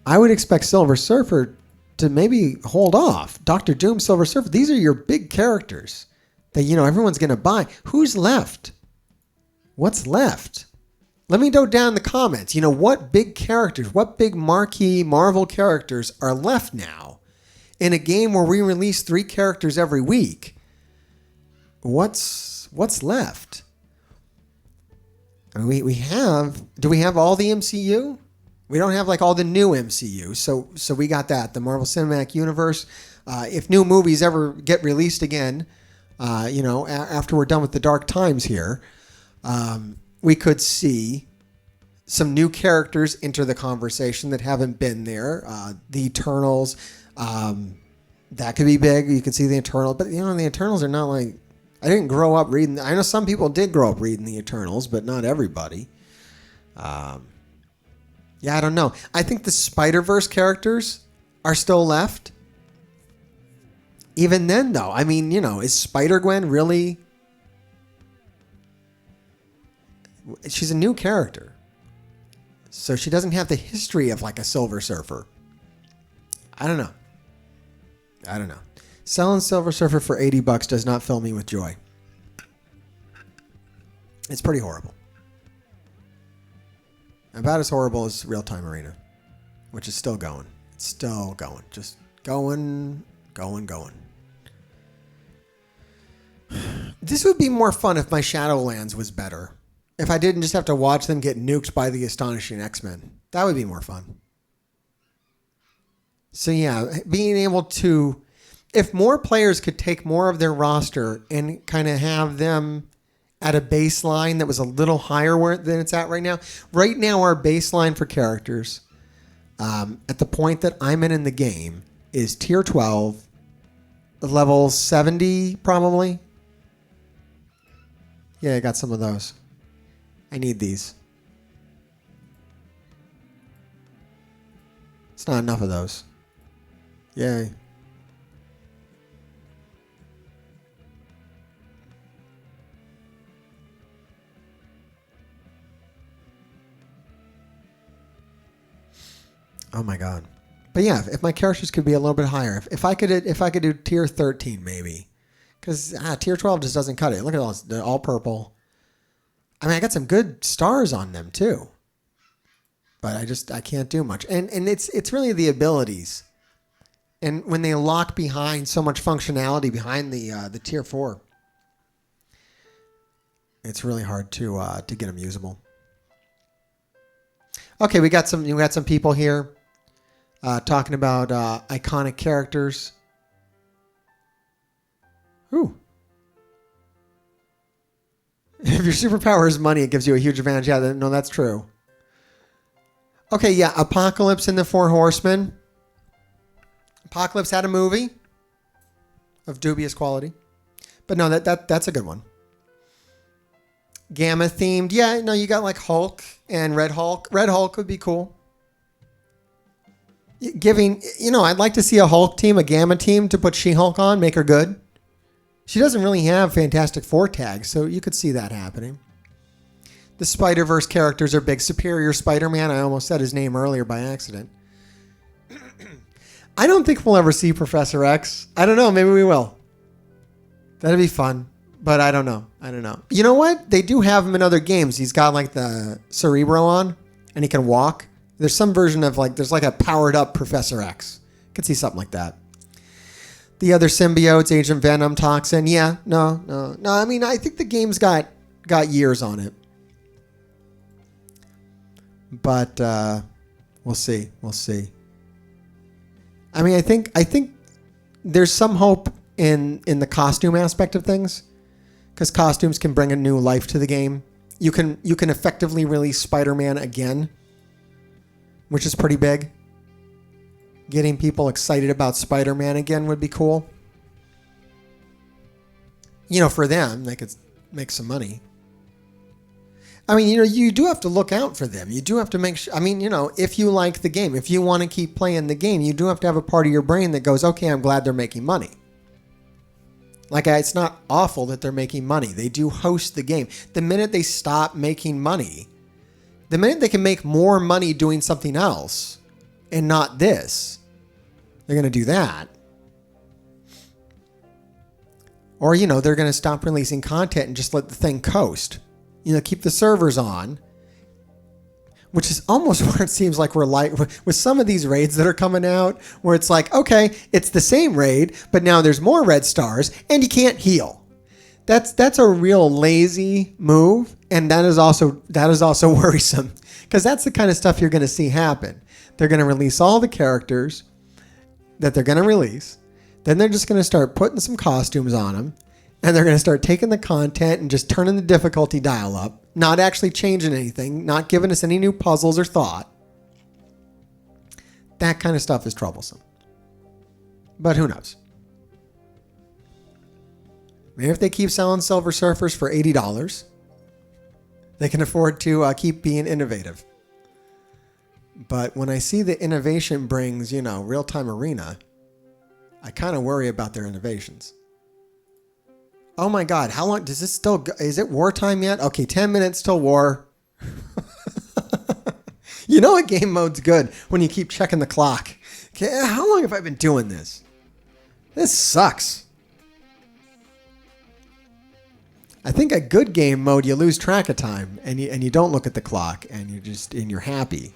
I would expect Silver Surfer to maybe hold off. Dr. Doom, Silver Surfer, these are your big characters that, everyone's going to buy. Who's left? What's left? Let me know down in the comments. What big characters, what big marquee Marvel characters are left now in a game where we release 3 characters every week? What's left? I mean, do we have all the MCU? We don't have like all the new MCU. So we got that, the Marvel Cinematic Universe. If new movies ever get released again, after we're done with the dark times here, we could see some new characters enter the conversation that haven't been there. The Eternals, that could be big. You could see the Eternals, but the Eternals are not like, I didn't grow up reading. I know some people did grow up reading the Eternals, but not everybody. I don't know. I think the Spider-Verse characters are still left. Even then, though, I mean, is Spider-Gwen really... She's a new character. So she doesn't have the history of like a Silver Surfer. I don't know. Selling Silver Surfer for $80 does not fill me with joy. It's pretty horrible. About as horrible as Real Time Arena, which is still going. It's still going. Just going. This would be more fun if my Shadowlands was better. If I didn't just have to watch them get nuked by the Astonishing X-Men. That would be more fun. So yeah, being able to... If more players could take more of their roster and kind of have them at a baseline that was a little higher than it's at right now. Right now, our baseline for characters at the point that I'm in the game is tier 12, level 70 probably. Yeah, I got some of those. I need these. It's not enough of those. Yay. Oh my god. But yeah, if my characters could be a little bit higher, if I could do tier 13 maybe, because tier 12 just doesn't cut it. Look at all this, they're all purple. I mean, I got some good stars on them too, but I can't do much. And it's really the abilities, and when they lock behind so much functionality behind the tier 4, it's really hard to get them usable. Okay, we got some people here. Talking about iconic characters. Ooh. If your superpower is money, it gives you a huge advantage. Yeah, no, that's true. Okay, yeah, Apocalypse and the Four Horsemen. Apocalypse had a movie of dubious quality. But no, that's a good one. Gamma themed. Yeah, no, you got like Hulk and Red Hulk. Red Hulk would be cool. I'd like to see a Hulk team, a Gamma team to put She-Hulk on, make her good. She doesn't really have Fantastic Four tags, so you could see that happening. The Spider-Verse characters are big. Superior Spider-Man, I almost said his name earlier by accident. I don't think we'll ever see Professor X. I don't know, maybe we will. That'd be fun, but I don't know. You know what? They do have him in other games. He's got like the Cerebro on, and he can walk. There's some version of there's like a powered up Professor X. Could see something like that. The other symbiotes, Agent Venom, Toxin. Yeah, no. I mean, I think the game's got years on it. But we'll see. I mean, I think there's some hope in the costume aspect of things, because costumes can bring a new life to the game. You can effectively release Spider-Man again, which is pretty big. Getting people excited about Spider-Man again would be cool. For them, they could make some money. I mean, you do have to look out for them. You do have to make sure. I mean, if you like the game, if you want to keep playing the game, you do have to have a part of your brain that goes, okay, I'm glad they're making money. It's not awful that they're making money. They do host the game. The minute they stop making money, the minute they can make more money doing something else and not this, they're going to do that. Or, they're going to stop releasing content and just let the thing coast. Keep the servers on. Which is almost where it seems like we're like with some of these raids that are coming out, where it's like, okay, it's the same raid, but now there's more red stars and you can't heal. That's a real lazy move, and that is also worrisome, because that's the kind of stuff you're going to see happen. They're going to release all the characters that they're going to release, then they're just going to start putting some costumes on them, and they're going to start taking the content and just turning the difficulty dial up, not actually changing anything, not giving us any new puzzles or thought. That kind of stuff is troublesome. But who knows? Maybe if they keep selling Silver Surfers for $80, they can afford to keep being innovative. But when I see the innovation brings, real-time arena, I kind of worry about their innovations. Oh my God, how long does this still go? Is it wartime yet? Okay, 10 minutes till war. A game mode's good when you keep checking the clock. Okay, how long have I been doing this? This sucks. I think a good game mode, you lose track of time and you don't look at the clock and you're happy.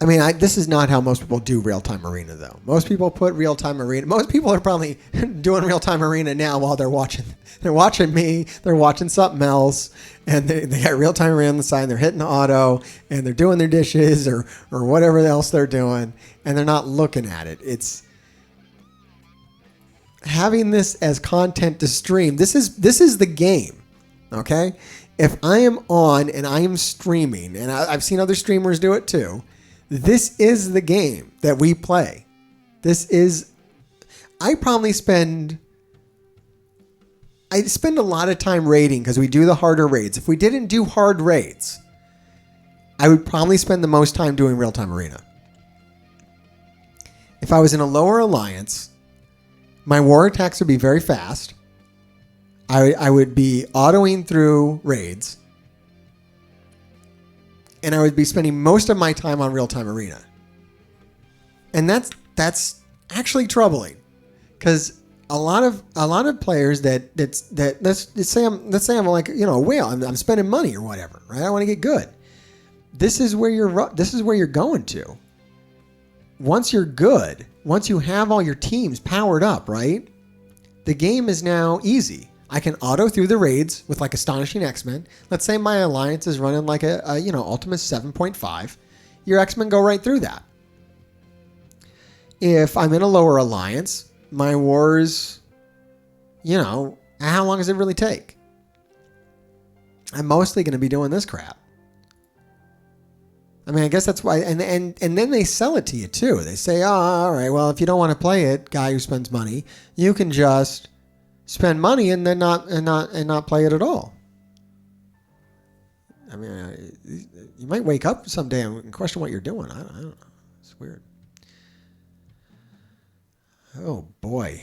I mean, this is not how most people do real-time arena, though. Most people put real-time arena. Most people are probably doing real-time arena now while they're watching. They're watching me. They're watching something else, and they got real-time arena on the side. And they're hitting auto, and they're doing their dishes or whatever else they're doing, and they're not looking at it. It's having this as content to stream. This is the game, okay? If I am on and I am streaming, and I've seen other streamers do it too. This is the game that we play. I spend a lot of time raiding because we do the harder raids. If we didn't do hard raids, I would probably spend the most time doing real-time arena. If I was in a lower alliance My war attacks would be very fast. I would be autoing through raids. And I would be spending most of my time on real-time arena. And that's actually troubling, because a lot of players that let's say I'm like, a whale. I'm spending money or whatever, right? I want to get good. This is where you're going to. Once you're good, once you have all your teams powered up, right? The game is now easy. I can auto through the raids with like Astonishing X-Men. Let's say my alliance is running like a Ultimus 7.5. Your X-Men go right through that. If I'm in a lower alliance, my wars, how long does it really take? I'm mostly going to be doing this crap. I mean, I guess that's why, and then they sell it to you too. They say, "Oh, all right, well, if you don't want to play it, guy who spends money, you can just spend money and then not play it at all." I mean, you might wake up someday and question what you're doing. I don't know. It's weird. Oh boy.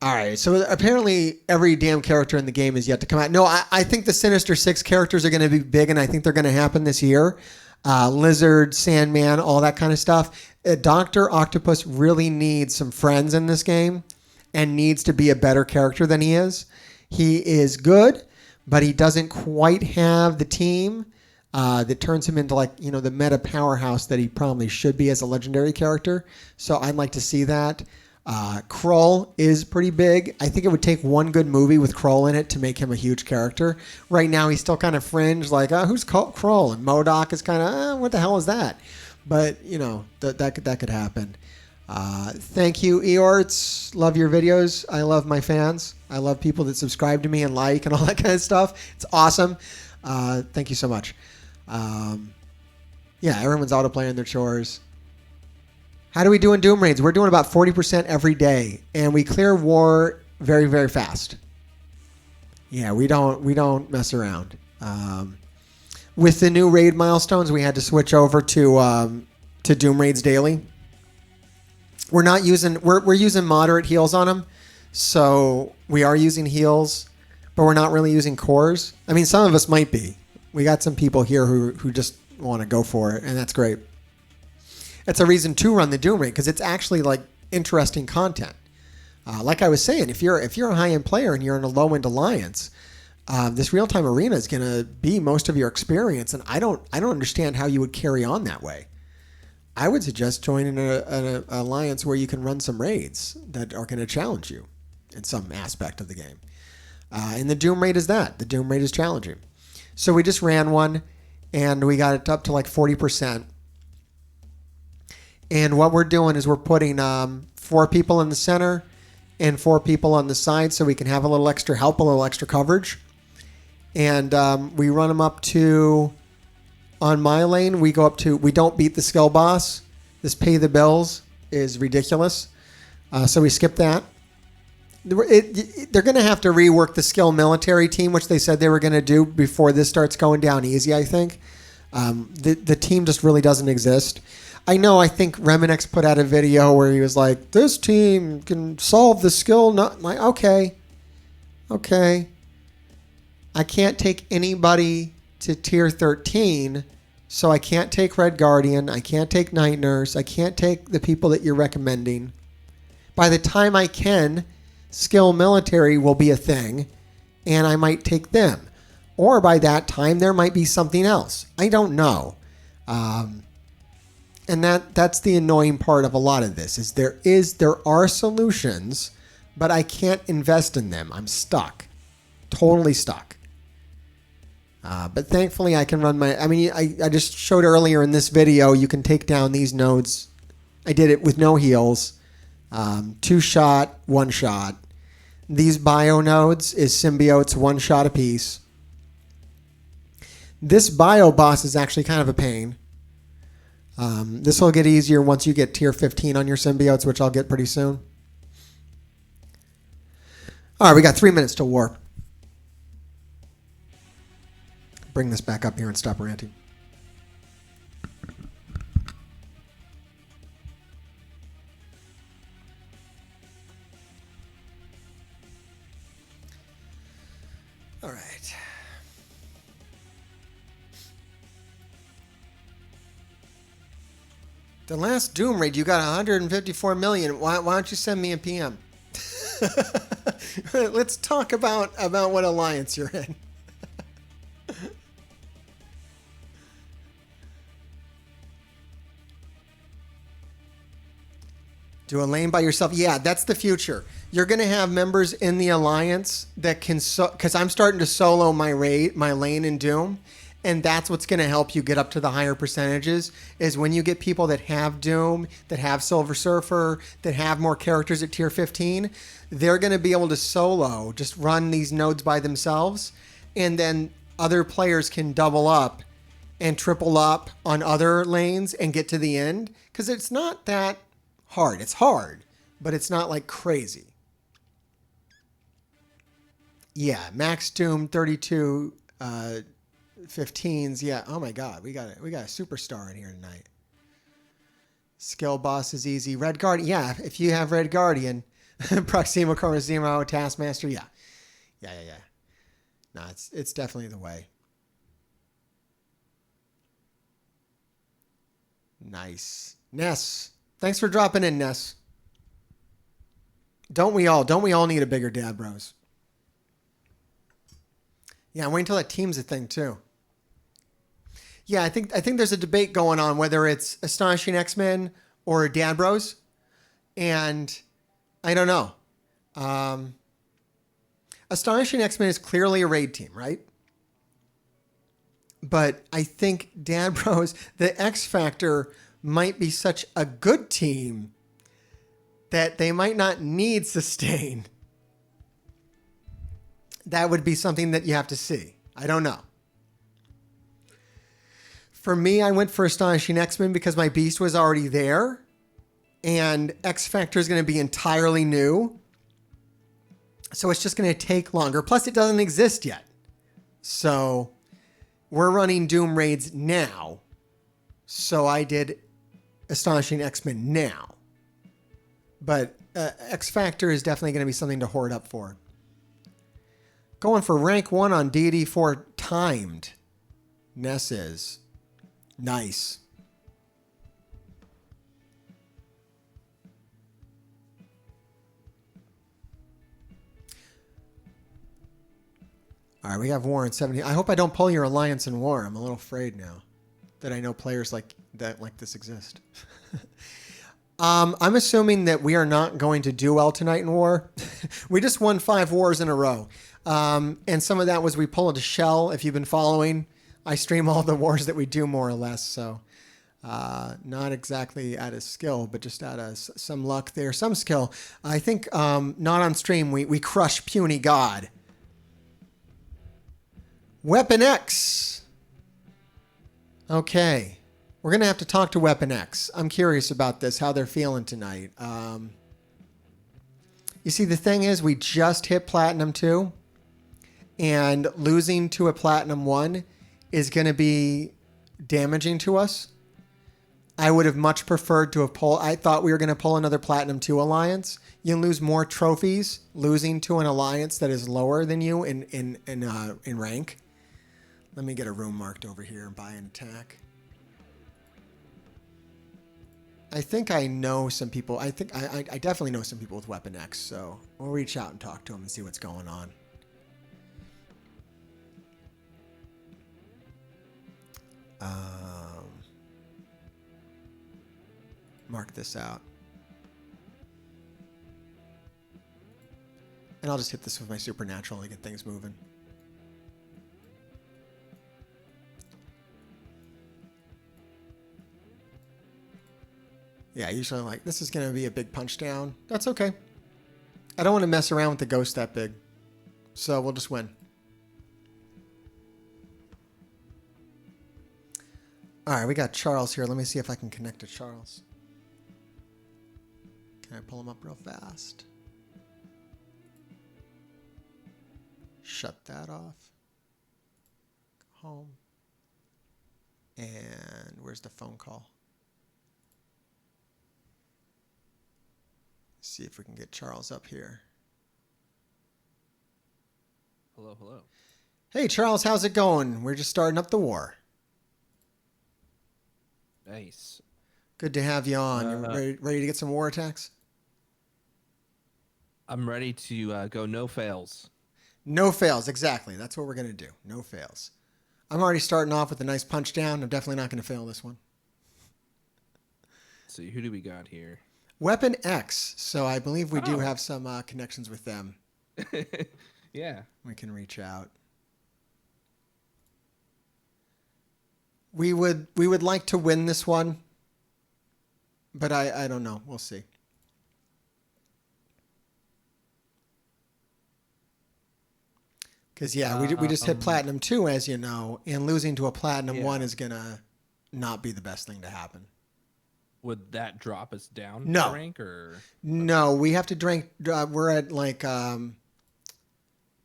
All right, so apparently every damn character in the game is yet to come out. No, I think the Sinister Six characters are going to be big, and I think they're going to happen this year. Lizard, Sandman, all that kind of stuff. Dr. Octopus really needs some friends in this game and needs to be a better character than he is. He is good, but he doesn't quite have the team that turns him into the meta powerhouse that he probably should be as a legendary character. So I'd like to see that. Krull is pretty big. I think it would take one good movie with Krull in it to make him a huge character. Right now, he's still kind of fringe, like, who's Krull? And MODOK is kind of, what the hell is that? But, that could happen. Thank you, Eorts. Love your videos. I love my fans. I love people that subscribe to me and like and all that kind of stuff. It's awesome. Thank you so much. Everyone's auto-playing their chores. How do we do in Doom raids? We're doing about 40% every day, and we clear war very, very fast. Yeah, we don't mess around. With the new raid milestones, we had to switch over to Doom raids daily. We're using moderate heals on them, so we are using heals, but we're not really using cores. I mean, some of us might be. We got some people here who just want to go for it, and that's great. It's a reason to run the Doom raid, because it's actually like interesting content. Like I was saying, if you're a high-end player and you're in a low-end alliance, this real-time arena is going to be most of your experience, and I don't understand how you would carry on that way. I would suggest joining an alliance where you can run some raids that are going to challenge you in some aspect of the game. And the Doom raid is that. The Doom raid is challenging. So we just ran one, and we got it up to like 40%. And what we're doing is we're putting 4 people in the center and 4 people on the side so we can have a little extra help, a little extra coverage. And we run them up to, on my lane, we go up to, we don't beat the skill boss. This pay the bills is ridiculous. So we skip that. They're going to have to rework the skill military team, which they said they were going to do before this starts going down easy, I think. The team just really doesn't exist. I think Reminex put out a video where he was like, this team can solve the skill. Not my okay. I can't take anybody to tier 13, so I can't take Red Guardian. I can't take Night Nurse. I can't take the people that you're recommending. By the time I can, skill military will be a thing, and I might take them. Or by that time, there might be something else. I don't know. And that's the annoying part of a lot of this, is there are solutions, but I can't invest in them. I'm stuck. Totally stuck. But thankfully I can run I just showed earlier in this video, you can take down these nodes. I did it with no heals. 2-shot, 1-shot. These bio nodes is symbiotes, 1-shot apiece. This bio boss is actually kind of a pain. This will get easier once you get tier 15 on your symbiotes, which I'll get pretty soon. All right, we got 3 minutes to war. Bring this back up here and stop ranting. All right. The last Doom raid, you got 154 million. Why don't you send me a PM? Let's talk about what alliance you're in. Do a lane by yourself. Yeah, that's the future. You're going to have members in the alliance that can, because I'm starting to solo my lane in Doom, and that's what's going to help you get up to the higher percentages. Is when you get people that have Doom, that have Silver Surfer, that have more characters at tier 15, they're going to be able to solo, just run these nodes by themselves, and then other players can double up and triple up on other lanes and get to the end, because it's not that hard. It's hard, but it's not like crazy. Yeah, Max Doom 32 15s. Yeah. Oh my God, we got a superstar in here tonight. Skill boss is easy. Red Guardian. Yeah, if you have Red Guardian, Proxima Corozimo, Taskmaster. Yeah. No, it's definitely the way. Nice. Ness. Thanks for dropping in, Ness. Don't we all need a bigger dad, bros? Yeah, wait until that team's a thing too. Yeah, I think there's a debate going on whether it's Astonishing X-Men or Dad Bros, and I don't know. Astonishing X-Men is clearly a raid team, right? But I think Dad Bros, the X Factor, might be such a good team that they might not need sustain. That would be something that you have to see. I don't know. For me, I went for Astonishing X-Men because my Beast was already there, and X Factor is going to be entirely new. So it's just going to take longer. Plus, it doesn't exist yet. So we're running Doom raids now. So I did Astonishing X-Men now. But X Factor is definitely going to be something to hoard up for. Going for rank 1 on Deity 4 timed. Ness is. Nice. All right, we have war in 70. I hope I don't pull your alliance in war. I'm a little afraid now that I know players like this exist. I'm assuming that we are not going to do well tonight in war. We just won 5 wars in a row. And some of that was we pulled a shell. If you've been following, I stream all the wars that we do more or less. So not exactly out of skill, but just out of some luck there, some skill. I think not on stream, we crush Puny God. Weapon X. Okay. We're going to have to talk to Weapon X. I'm curious about this, how they're feeling tonight. You see, the thing is, we just hit Platinum 2, and losing to a Platinum 1 is going to be damaging to us. I would have much preferred to have pulled... I thought we were going to pull another Platinum 2 alliance. You lose more trophies losing to an alliance that is lower than you in rank. Let me get a room marked over here and buy an attack. I think I know some people. I think I definitely know some people with Weapon X, so we'll reach out and talk to them and see what's going on. Mark this out. And I'll just hit this with my supernatural to get things moving. Yeah, usually I'm like, this is going to be a big punch down. That's okay. I don't want to mess around with the ghost that big. So we'll just win. All right, we got Charles here. Let me see if I can connect to Charles. Can I pull him up real fast? Shut that off. Go home. And where's the phone call? See if we can get Charles up here. Hello. hello. Hey, Charles, how's it going? We're just starting up the war. Nice. Good to have you on. You Uh, ready to get some war attacks? I'm ready to go no fails. No fails, exactly. That's what we're going to do. No fails. I'm already starting off with a nice punch down. I'm definitely not going to fail this one. Let's see, who do we got here? Weapon X. So I believe we do Oh. have some connections with them. Yeah. We can reach out. We would like to win this one, but I don't know. We'll see. Because, yeah, we just hit Platinum 2, as you know, and losing to a Platinum 1 is going to not be the best thing to happen. Would that drop us down No. a rank or? No, we have to drink. We're at like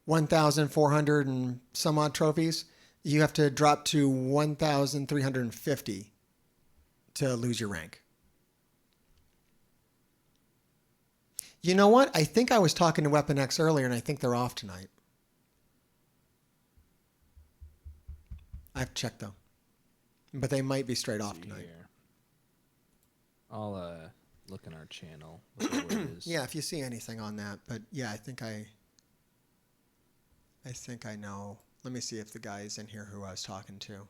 1,400 and some odd trophies. You have to drop to 1,350 to lose your rank. You know what? I think I was talking to Weapon X earlier, and I think they're off tonight. I have to check, though. But they might be straight off tonight. Here. I'll look in our channel. Look at where it is. Yeah, if you see anything on that. But yeah, I think I know. Let me see if the guy is in here who I was talking to.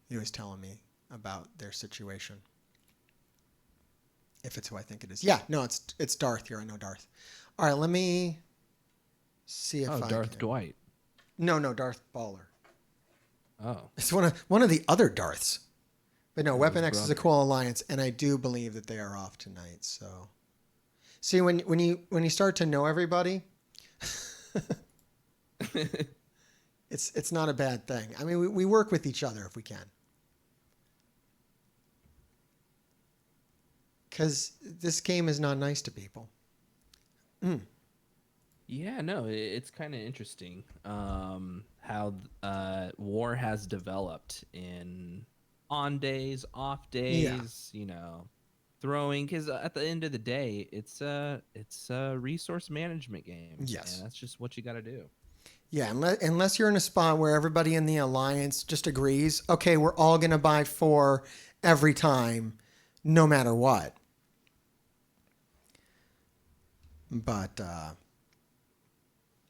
He was telling me about their situation. If it's who I think it is. Yeah, no, it's Darth here. I know Darth. All right, let me see if I Darth can. Dwight. No, Darth Baller. Oh. It's one of the other Darths. But no, Weapon X is a brother. cool alliance, and I do believe that they are off tonight. So, see, when you start to know everybody, it's not a bad thing. I mean, we work with each other if we can, because this game is not nice to people. Yeah, no, it's kind of interesting how war has developed in on days, off days, throwing. Because at the end of the day, it's a resource management game. Yes. And that's just what you got to do. Yeah, unless you're in a spot where everybody in the alliance just agrees, okay, we're all going to buy 4 every time, no matter what. But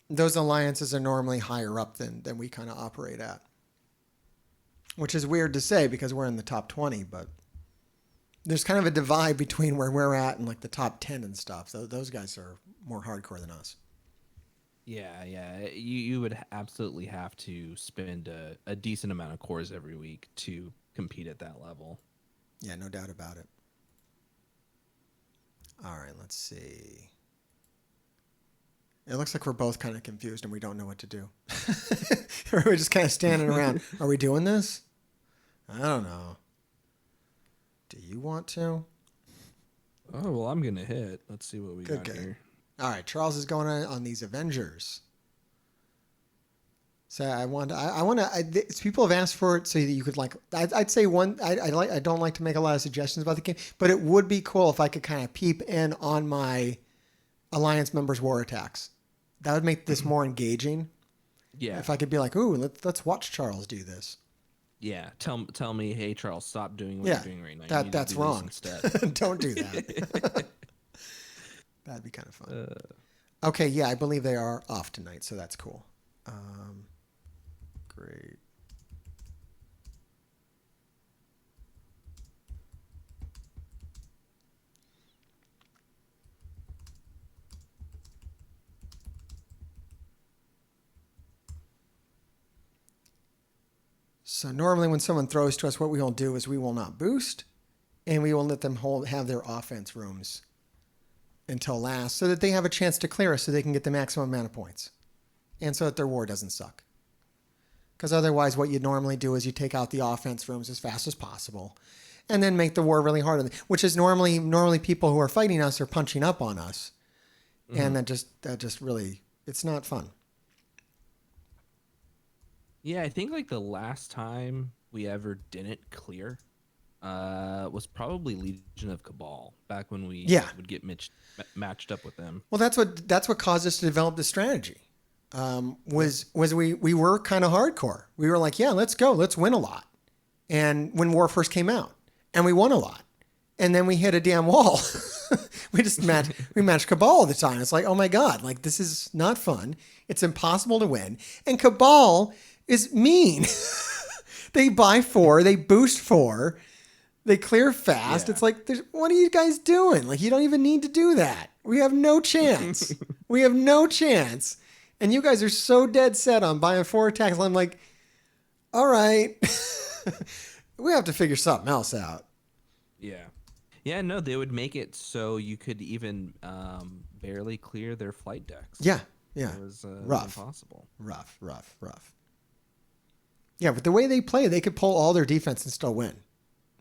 those alliances are normally higher up than we kind of operate at. Which is weird to say because we're in the top 20, but there's kind of a divide between where we're at and like the top 10 and stuff. So those guys are more hardcore than us. Yeah. You would absolutely have to spend a decent amount of cores every week to compete at that level. Yeah, no doubt about it. All right, let's see. It looks like we're both kind of confused and we don't know what to do. We're just kind of standing around. Are we doing this? I don't know. Do you want to? Oh, well, I'm going to hit. Let's see what we got here. All right, Charles is going on these Avengers. So people have asked for it so that you could I'd say one, I don't like to make a lot of suggestions about the game, but it would be cool if I could kind of peep in on my Alliance members' war attacks. That would make this more engaging. Yeah. If I could be like, ooh, let's watch Charles do this. Yeah. Tell me, hey, Charles, stop doing what you're doing right now. That's wrong. Instead. Don't do that. That'd be kind of fun. Okay, yeah, I believe they are off tonight, so that's cool. Great. So normally when someone throws to us, what we will do is we will not boost, and we will let them have their offense rooms until last so that they have a chance to clear us so they can get the maximum amount of points. And so that their war doesn't suck. Because otherwise what you normally do is you take out the offense rooms as fast as possible and then make the war really hard. Which is normally people who are fighting us are punching up on us. Mm-hmm. And that just really, it's not fun. Yeah, I think like the last time we ever didn't clear was probably Legion of Cabal, back when we would get matched up with them. Well, that's what caused us to develop the strategy. was we were kind of hardcore. We were like, yeah, let's go, let's win a lot. And when war first came out, and we won a lot, and then we hit a damn wall. we matched Cabal all the time. It's like, oh my god, like this is not fun. It's impossible to win. And Cabal is mean. They buy 4, they boost 4, they clear fast. Yeah. It's like, what are you guys doing? Like, you don't even need to do that. We have no chance. We have no chance. And you guys are so dead set on buying 4 attacks. I'm like, all right, we have to figure something else out. Yeah. Yeah, no, they would make it so you could even barely clear their flight decks. Yeah. It was Rough. impossible. Rough. Yeah, but the way they play, they could pull all their defense and still win.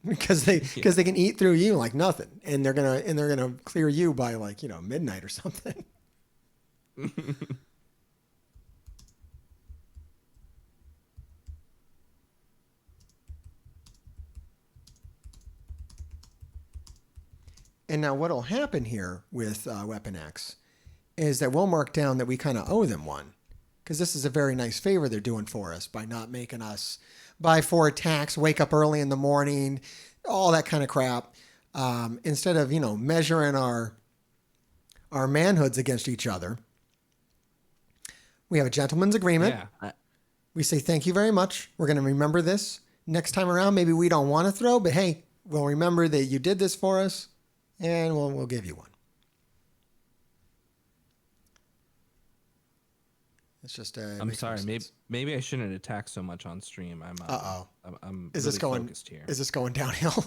Because they can eat through you like nothing. And they're gonna clear you by like, midnight or something. And now what'll happen here with Weapon X is that we'll mark down that we kind of owe them one. Because this is a very nice favor they're doing for us by not making us buy 4 attacks, wake up early in the morning, all that kind of crap. Instead of, measuring our manhoods against each other, we have a gentleman's agreement. Yeah. We say, thank you very much. We're going to remember this. Next time around, maybe we don't want to throw, but hey, we'll remember that you did this for us, and we'll give you one. It's just I'm sorry. Maybe I shouldn't attack so much on stream. I'm Is really this going focused here. Is this going downhill?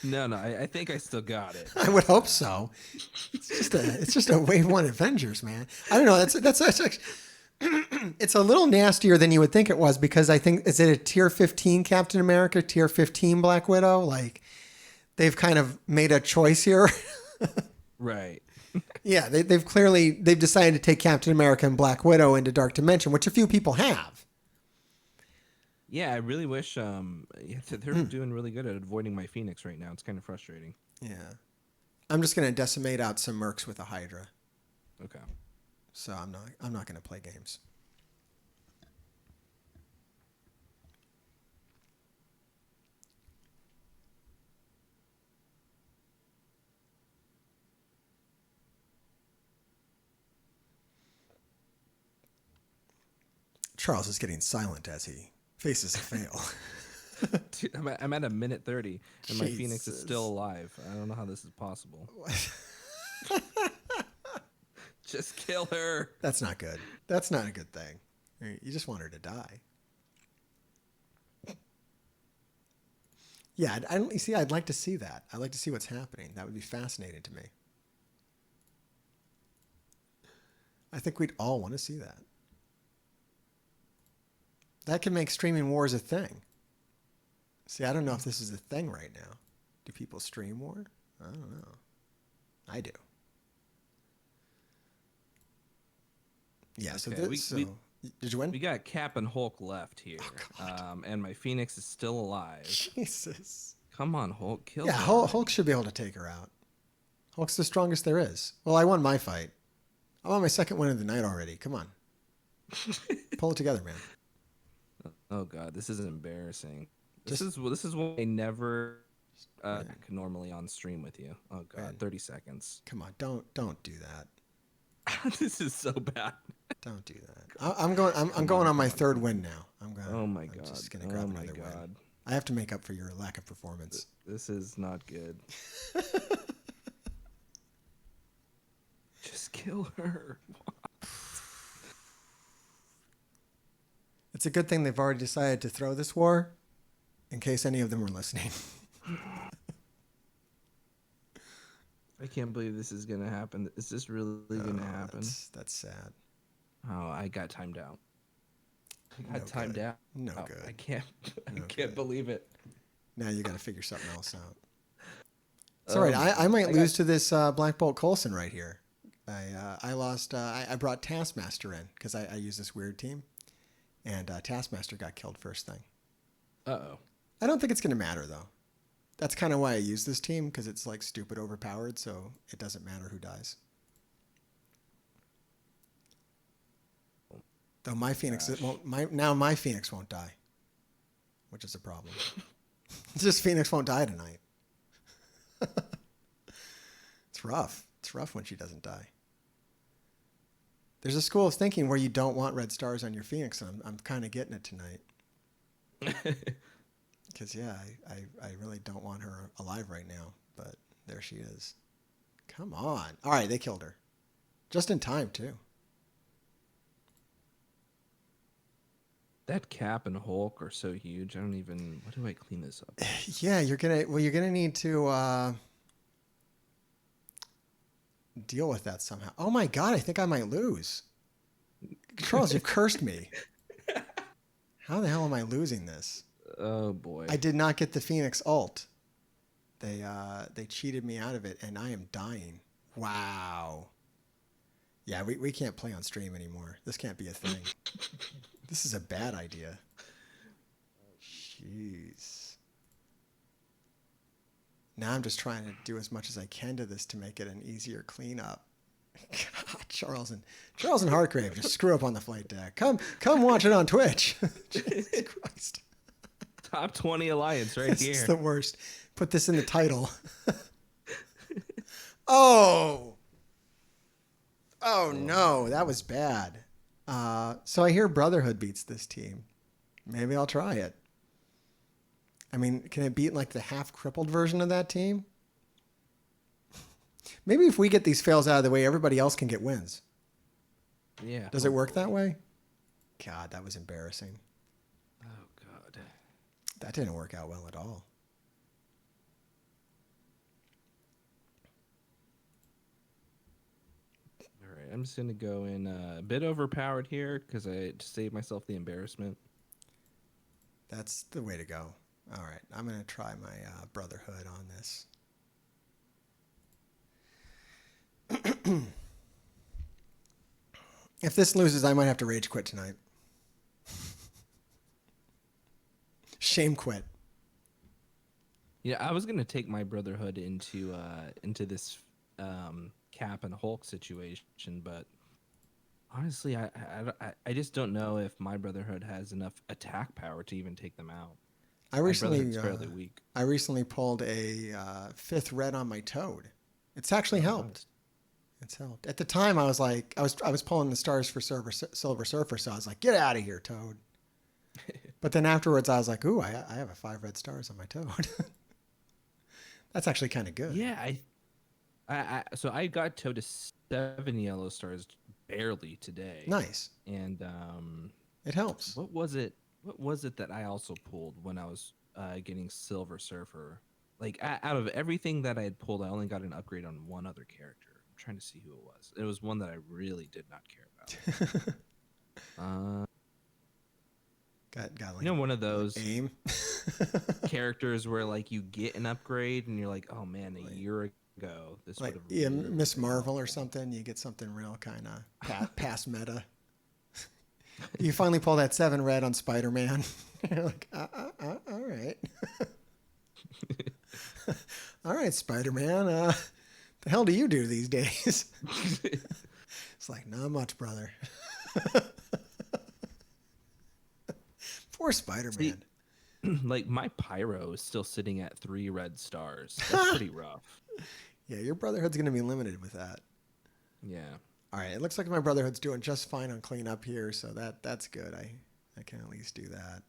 No. I think I still got it. I would hope so. It's just a Wave 1 Avengers, man. I don't know. That's actually, it's a little nastier than you would think it was, because I think, is it a tier 15 Captain America, tier 15 Black Widow? Like, they've kind of made a choice here. Right. Yeah, they've decided to take Captain America and Black Widow into Dark Dimension, which a few people have. Yeah, I really wish they're doing really good at avoiding my Phoenix right now. It's kind of frustrating. Yeah. I'm just gonna decimate out some mercs with a Hydra. Okay. So I'm not gonna play games. Charles is getting silent as he faces a fail. Dude, I'm at a minute 30, and my Phoenix is Jesus. still alive. I don't know how this is possible. Just kill her. That's not good. That's not a good thing. You just want her to die. Yeah, I'd like to see that. I'd like to see what's happening. That would be fascinating to me. I think we'd all want to see that. That can make streaming wars a thing. See, I don't know if this is a thing right now. Do people stream war? I don't know. I do. Yeah, Okay, did you win? We got Cap and Hulk left here. And my Phoenix is still alive. Jesus. Come on, Hulk. Kill Yeah, her. Hulk should be able to take her out. Hulk's the strongest there is. Well, I won my fight. I'm on my second win of the night already. Come on. Pull it together, man. Oh god, this is embarrassing. This is what I never can normally on stream with you. Oh god, Man. 30 seconds. Come on, don't do that. This is so bad. Don't do that. I'm going on my third win now. Oh my god. I'm just gonna grab another win. I have to make up for your lack of performance. This is not good. Just kill her. It's a good thing they've already decided to throw this war, in case any of them were listening. I can't believe this is gonna happen. Is this really gonna happen? That's sad. Oh, I got timed out. I got No timed good. out. No Oh, good. I can't No can't good. believe it. Now you got to figure something else out. It's all right. I might lose to this Black Bolt Coulson right here. I lost. I brought Taskmaster in because I use this weird team, and Taskmaster got killed first thing. Uh-oh. I don't think it's going to matter though. That's kind of why I use this team, because it's like stupid overpowered, so it doesn't matter who dies. Though my Phoenix won't. My Phoenix won't die, which is a problem. This Phoenix won't die tonight. It's rough. It's rough when she doesn't die. There's a school of thinking where you don't want red stars on your Phoenix, and I'm kind of getting it tonight. Because, yeah, I really don't want her alive right now, but there she is. Come on. All right, they killed her. Just in time, too. That Cap and Hulk are so huge. I don't even... What do I clean this up? Yeah, you're gonna need to deal with that somehow. Oh my God, I think I might lose. Charles, you've cursed me. How the hell am I losing this? Oh boy. I did not get the Phoenix ult. They cheated me out of it, and I am dying. Wow. Yeah, we can't play on stream anymore. This can't be a thing. This is a bad idea. Jeez. Now I'm just trying to do as much as I can to this to make it an easier cleanup. God, Charles and Hartgrave just screw up on the flight deck. Come watch it on Twitch. Jesus Christ. Top 20 alliance right This here. is the worst. Put this in the title. Oh no, that was bad. So I hear Brotherhood beats this team. Maybe I'll try it. I mean, can it beat like the half crippled version of that team? Maybe if we get these fails out of the way, everybody else can get wins. Yeah. Does it work that way? God, that was embarrassing. Oh God. That didn't work out well at all. All right, I'm just gonna go in a bit overpowered here because I to save myself the embarrassment. That's the way to go. All right, I'm going to try my Brotherhood on this. If this loses, I might have to rage quit tonight. Shame quit. Yeah, I was gonna take my Brotherhood into this Cap and Hulk situation, but honestly, I just don't know if my Brotherhood has enough attack power to even take them out. I recently My Brotherhood's fairly weak. I recently pulled a 5th red on my Toad. It's actually helped. It's helped. At the time, I was like, I was pulling the stars for Silver Surfer, so I was like, get out of here, Toad. But then afterwards, I was like, ooh, I have a 5 red stars on my Toad. That's actually kind of good. Yeah, so I got Toad to 7 yellow stars barely today. Nice. And it helps. What was it? What was it that I also pulled when I was getting Silver Surfer? Like out of everything that I had pulled, I only got an upgrade on one other character. I'm trying to see who it was. It was one that I really did not care about. Got like, you know, one of those aim characters where like you get an upgrade and you're like, oh man, a year ago this like would have really Miss Marvel or something. You get something real kind of past meta. You finally pull that 7 red on Spider-Man. You're like, all right. All right, Spider-Man. The hell do you do these days? It's like, not much, brother. Poor Spider-Man. Like my Pyro is still sitting at 3 red stars. That's pretty rough. Yeah, your Brotherhood's going to be limited with that. Yeah. All right, it looks like my Brotherhood's doing just fine on cleanup here, so that's good. I can at least do that.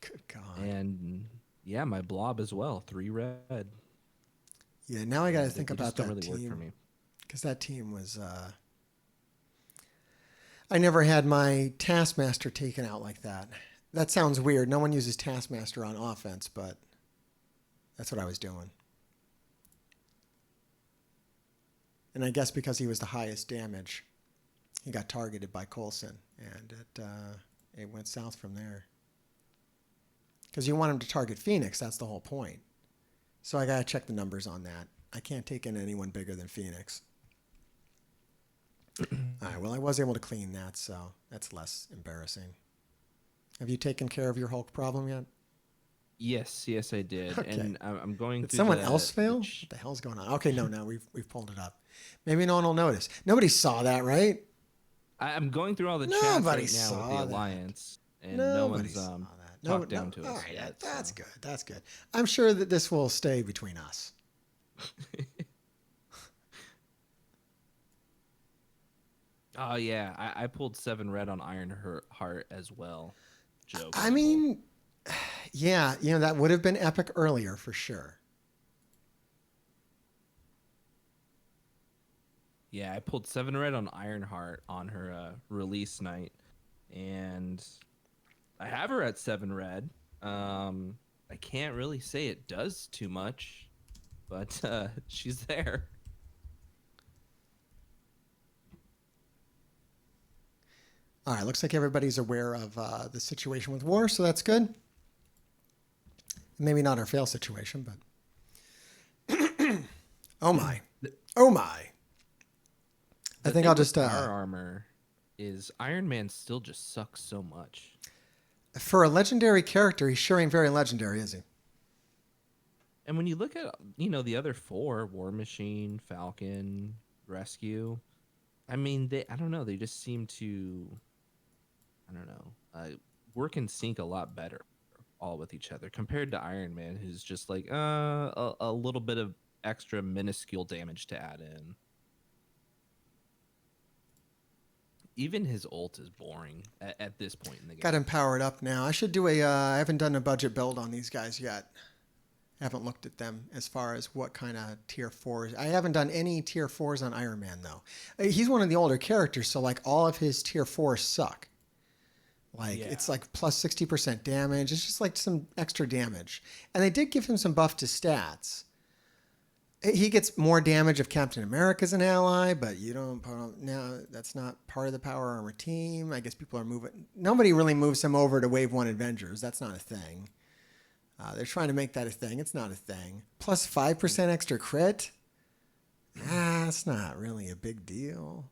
Good God. And yeah, my Blob as well, 3 red. Yeah, now I got to think about that really team. work for me. Because that team was... I never had my Taskmaster taken out like that. That sounds weird. No one uses Taskmaster on offense, but that's what I was doing. And I guess because he was the highest damage, he got targeted by Coulson, and it went south from there. Because you want him to target Phoenix, that's the whole point. So I got to check the numbers on that. I can't take in anyone bigger than Phoenix. All right, well, I was able to clean that, so that's less embarrassing. Have you taken care of your Hulk problem yet? Yes, I did. Okay. And I'm going Did through someone else fail? What the hell's going on? Okay, no, we've pulled it up. Maybe no one will notice. Nobody saw that, right? I'm going through all the chats Nobody right now with saw the that. alliance, and no Nobody one's saw that. talked down to All us right, yet. that's So. good. That's good. I'm sure that this will stay between us. Oh yeah, I pulled 7 red on Heart as well. Joke. I mean, yeah, that would have been epic earlier for sure. Yeah, I pulled 7 red on Ironheart on her release night, and I have her at 7 red. I can't really say it does too much, but she's there. All right, looks like everybody's aware of the situation with war, so that's good. Maybe not our fail situation, but oh my, oh my. I think I'll just power armor is Iron Man still just sucks so much. For a legendary character, he's sure ain't very legendary, is he? And when you look at the other 4, War Machine, Falcon, Rescue, I mean I don't know, they just seem to work in sync a lot better all with each other compared to Iron Man, who's just like a little bit of extra minuscule damage to add in. Even his ult is boring at this point in the game. Got him powered up now. I should do I haven't done a budget build on these guys yet. I haven't looked at them as far as what kind of tier 4s. I haven't done any tier 4s on Iron Man, though. He's one of the older characters, so like all of his tier 4s suck. Like it's like plus 60% damage. It's just like some extra damage. And they did give him some buff to stats. He gets more damage if Captain America's an ally, but you don't. Now that's not part of the power armor team. I guess people are moving. Nobody really moves him over to Wave 1 Avengers. That's not a thing. They're trying to make that a thing. It's not a thing. Plus 5% extra crit. It's not really a big deal.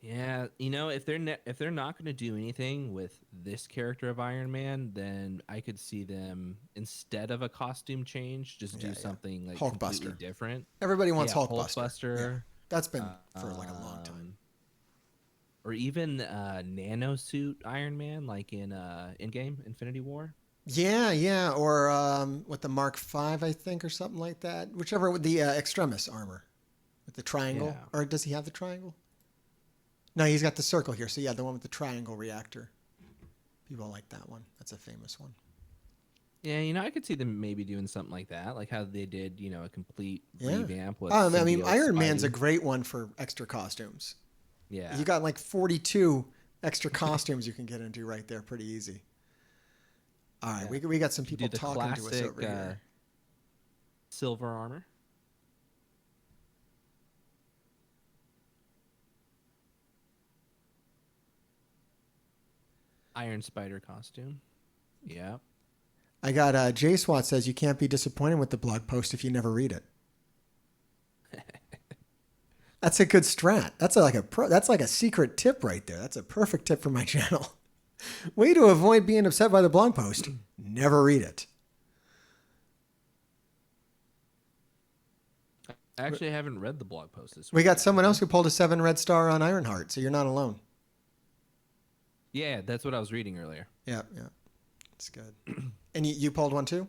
Yeah, if they're not going to do anything with this character of Iron Man, then I could see them, instead of a costume change, just do something like completely different. Everybody wants Hulkbuster. Hulkbuster. Yeah. That's been for like a long time. Or even nano suit Iron Man, like in Endgame, Infinity War. Yeah, or with the Mark V, I think, or something like that. Whichever with the Extremis armor with the triangle, or does he have the triangle? No, he's got the circle here. So yeah, the one with the triangle reactor. People like that one. That's a famous one. Yeah, I could see them maybe doing something like that, like how they did, a complete revamp with. I mean, Iron Man's a great one for extra costumes. Yeah, you got like 42 extra costumes you can get into right there, pretty easy. All right, we got some people talking to us over here. Silver armor. Iron Spider costume. Yeah. I got J Swat says you can't be disappointed with the blog post if you never read it. That's a good strat. That's like a secret tip right there. That's a perfect tip for my channel. Way to avoid being upset by the blog post. Never read it. I actually haven't read the blog post this week. We got someone else who pulled a 7 red star on Ironheart, so you're not alone. Yeah, that's what I was reading earlier. Yeah. It's good. And you pulled one too?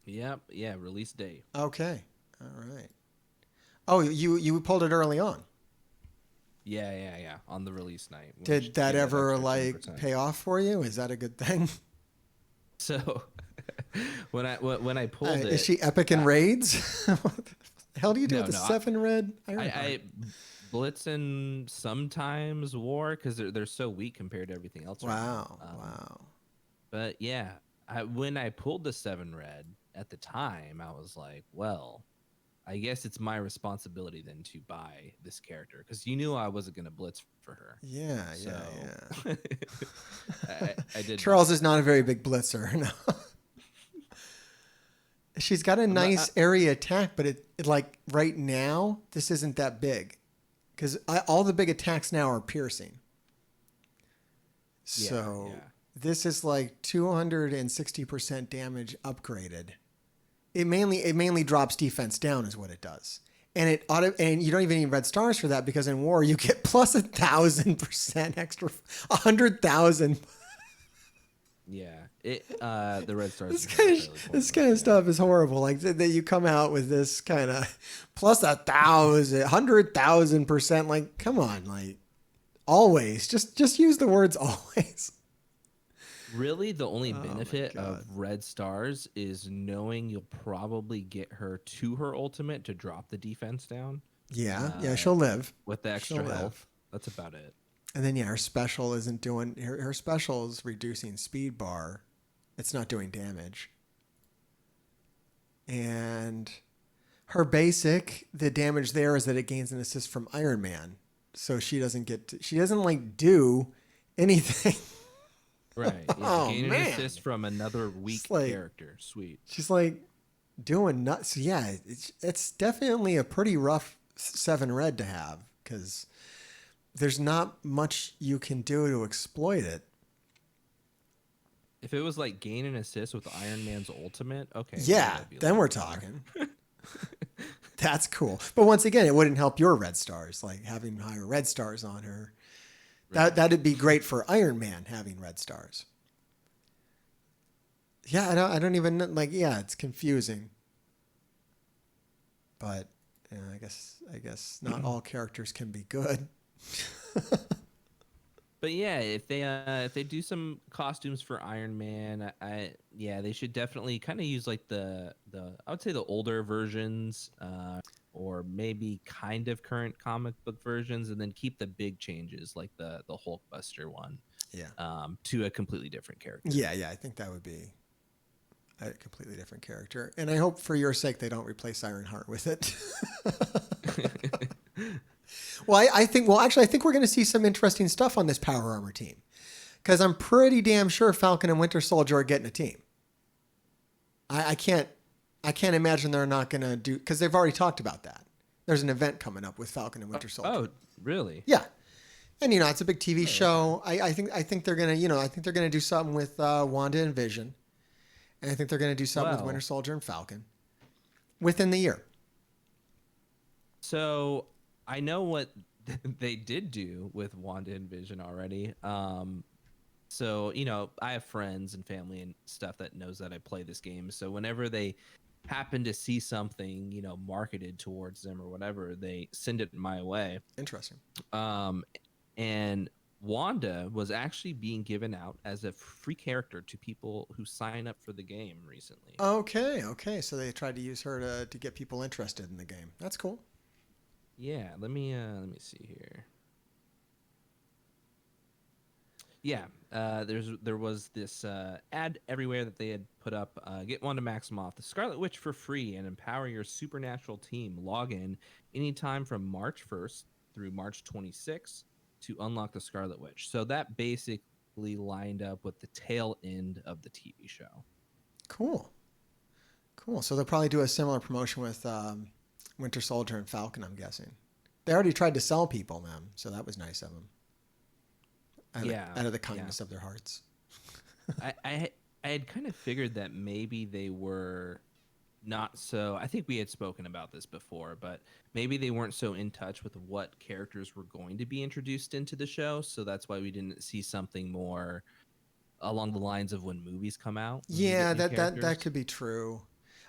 Yep. Yeah, release date. Okay. All right. Oh, you pulled it early on? Yeah. On the release night. Did that ever pay off for you? Is that a good thing? So when I pulled it, is she epic in raids? What the hell do you do with the 7 red? I Blitz and sometimes War because they're so weak compared to everything else. Wow. But yeah, when I pulled the 7 red at the time, I was like, well, I guess it's my responsibility then to buy this character because you knew I wasn't going to Blitz for her. Yeah. I did. Charles is not a very big blitzer. No. She's got a nice area attack, but it like right now, this isn't that big. Because all the big attacks now are piercing. So this is like 260% damage upgraded. It mainly drops defense down is what it does. and you don't even need red stars for that, because in war you get plus 1,000% extra, 100,000. Yeah, the red stars. This kind of stuff is horrible. Like that you come out with this kind of plus 1,000, 100,000%. Like, come on, like always. Just use the words always. Really, the only benefit of red stars is knowing you'll probably get her to her ultimate to drop the defense down. Yeah, she'll live with the extra health. That's about it. And then her special isn't doing her special is reducing speed bar. It's not doing damage. And her basic, the damage there is that it gains an assist from Iron Man. So she doesn't like do anything. Right. Yeah, gain an assist from another weak character. Sweet. She's like doing nuts. Yeah, it's definitely a pretty rough 7 red to have, because there's not much you can do to exploit it. If it was like gain an assist with Iron Man's ultimate, okay. Yeah, then we're talking. That's cool. But once again, it wouldn't help your red stars, like having higher red stars on her. Right. That'd be great for Iron Man, having red stars. Yeah, I don't even like. Yeah, it's confusing. But I guess not all characters can be good. But yeah, if they do some costumes for Iron Man, they should definitely kind of use like the I would say the older versions, or maybe kind of current comic book versions, and then keep the big changes like the Hulkbuster one, to a completely different character. Yeah, I think that would be a completely different character, and I hope for your sake they don't replace Ironheart with it. Well, I think we're going to see some interesting stuff on this Power Armor team, because I'm pretty damn sure Falcon and Winter Soldier are getting a team. I can't imagine they're not going to do, because they've already talked about that. There's an event coming up with Falcon and Winter Soldier. Oh, really? Yeah, and it's a big TV show. Okay. I think they're going to I think they're going to do something with Wanda and Vision, and I think they're going to do something with Winter Soldier and Falcon within the year. So I know what they did do with Wanda and Vision already. So, I have friends and family and stuff that knows that I play this game. So whenever they happen to see something, marketed towards them or whatever, they send it my way. Interesting. And Wanda was actually being given out as a free character to people who sign up for the game recently. Okay. So they tried to use her to get people interested in the game. That's cool. Yeah, let me see here. Yeah, there was this ad everywhere that they had put up. Get Wanda Maximoff, the Scarlet Witch, for free and empower your supernatural team. Log in anytime from March 1st through March 26th to unlock the Scarlet Witch. So that basically lined up with the tail end of the TV show. Cool. So they'll probably do a similar promotion with Winter Soldier and Falcon, I'm guessing. They already tried to sell people them, so that was nice of them. Out of the kindness of their hearts. I had kind of figured that maybe they were not so. I think we had spoken about this before, but maybe they weren't so in touch with what characters were going to be introduced into the show, so that's why we didn't see something more along the lines of when movies come out. Yeah, that could be true.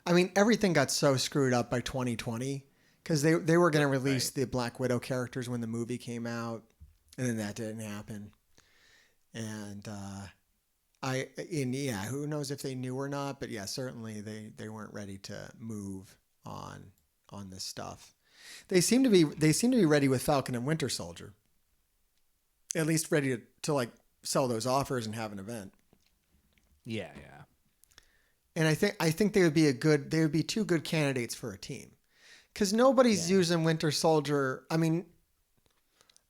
I mean, everything got so screwed up by 2020 because they were going to release the Black Widow characters when the movie came out, and then that didn't happen. And who knows if they knew or not, but yeah, certainly they weren't ready to move on this stuff. They seem to be ready with Falcon and Winter Soldier. At least ready to like sell those offers and have an event. Yeah. And I think they would be two good candidates for a team. Cuz nobody's using Winter Soldier. I mean,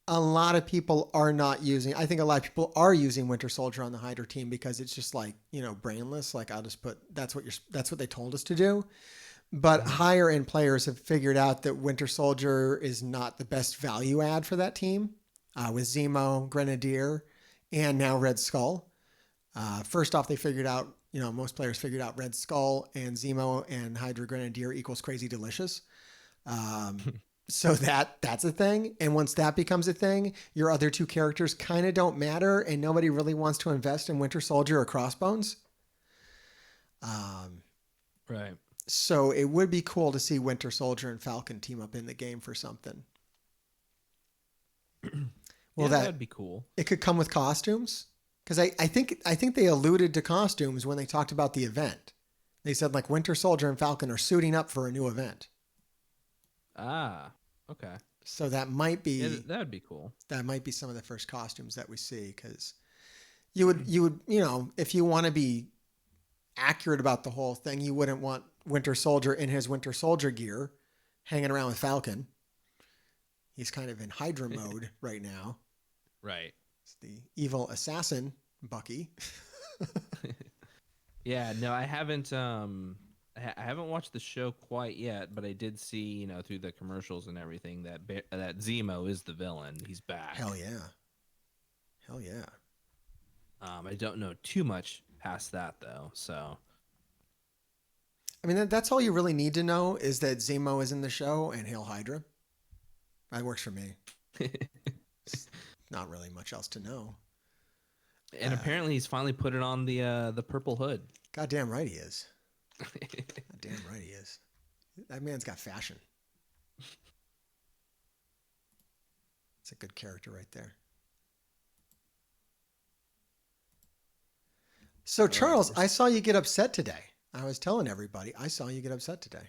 a lot of people are not using. I think a lot of people are using Winter Soldier on the Hydra team because it's just like, brainless. Like I'll just put that's what they told us to do. But higher end players have figured out that Winter Soldier is not the best value add for that team. With Zemo, Grenadier, and now Red Skull. First off, they figured out, most players figured out Red Skull and Zemo and Hydra Grenadier equals Crazy Delicious. So that's a thing. And once that becomes a thing, your other two characters kind of don't matter, and nobody really wants to invest in Winter Soldier or Crossbones. Right. So it would be cool to see Winter Soldier and Falcon team up in the game for something. Well, that would be cool. It could come with costumes, because I think they alluded to costumes when they talked about the event. They said like Winter Soldier and Falcon are suiting up for a new event. Ah, okay. So that might be that would be cool. That might be some of the first costumes that we see, because you would if you want to be accurate about the whole thing, you wouldn't want Winter Soldier in his Winter Soldier gear hanging around with Falcon. He's kind of in Hydra mode right now. Right. It's the evil assassin, Bucky. Yeah, no, I haven't I haven't watched the show quite yet, but I did see, through the commercials and everything that Zemo is the villain. He's back. Hell yeah. Hell yeah. I don't know too much past that though, so I mean, that's all you really need to know, is that Zemo is in the show and Hail Hydra. That works for me. Not really much else to know. And apparently he's finally put it on the purple hood. Goddamn right he is. Goddamn right he is. That man's got fashion. It's a good character right there. So Charles, I saw you get upset today. I was telling everybody, I saw you get upset today.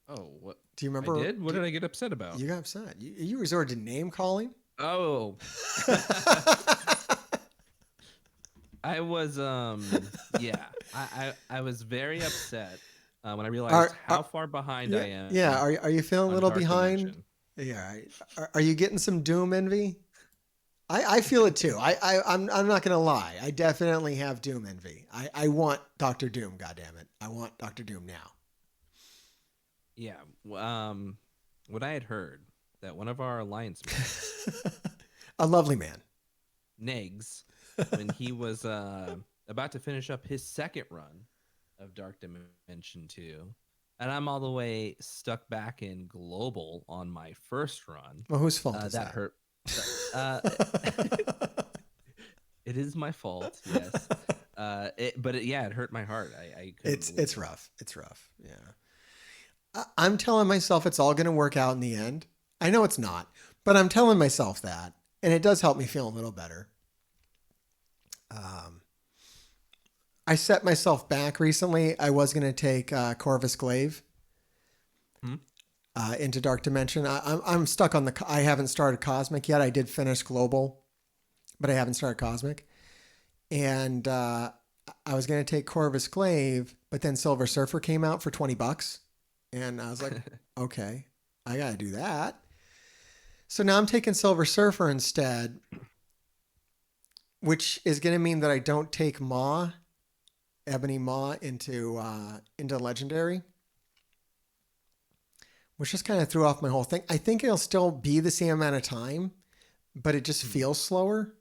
Oh, what? Do you remember? I did? What did I get upset about? You got upset. You resorted to name calling? Oh. I was yeah. I was very upset when I realized how far behind I am. Yeah, are you feeling a little behind? Dimension. Yeah. Are you getting some doom envy? I feel it too. I'm not gonna lie. I definitely have doom envy. I want Doctor Doom. Goddamn it! I want Doctor Doom now. Yeah. What I had heard that one of our alliance mates, a lovely man, Negs, when he was about to finish up his second run of Dark Dimension 2, and I'm all the way stuck back in Global on my first run. Well, whose fault is that? Hurt. It is my fault, yes. It hurt my heart. I it's rough. It's rough. Yeah. I'm telling myself it's all going to work out in the end. I know it's not, but I'm telling myself that, and it does help me feel a little better. I set myself back recently. I was going to take Corvus Glaive into Dark Dimension. I'm stuck on I haven't started Cosmic yet. I did finish Global, but I haven't started Cosmic. And I was going to take Corvus Glaive, but then Silver Surfer came out for $20. And I was like, okay, I got to do that. So now I'm taking Silver Surfer instead, which is going to mean that I don't take Ebony Maw into Legendary, which just kind of threw off my whole thing. I think it'll still be the same amount of time, but it just feels slower.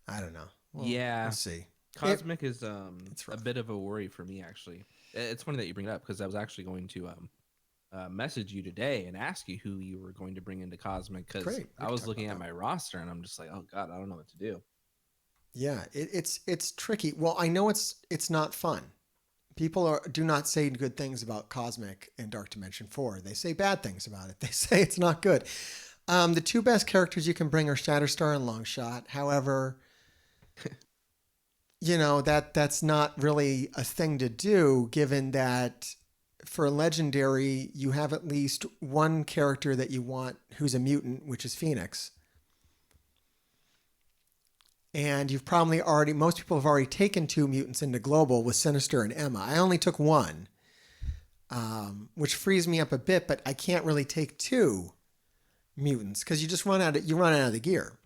I don't know. We'll see. Cosmic is a bit of a worry for me, actually. It's funny that you bring it up, because I was actually going to message you today and ask you who you were going to bring into Cosmic, because I was looking at my roster and I'm just like, oh God, I don't know what to do. Yeah, it's tricky. Well, I know it's not fun. People do not say good things about Cosmic and Dark Dimension 4. They say bad things about it. They say it's not good. The two best characters you can bring are Shatterstar and Longshot. However, that's not really a thing to do, given that for Legendary, you have at least one character that you want who's a mutant, which is Phoenix. And most people have already taken two mutants into Global with Sinister and Emma. I only took one, which frees me up a bit, but I can't really take two mutants because you just run out of the gear.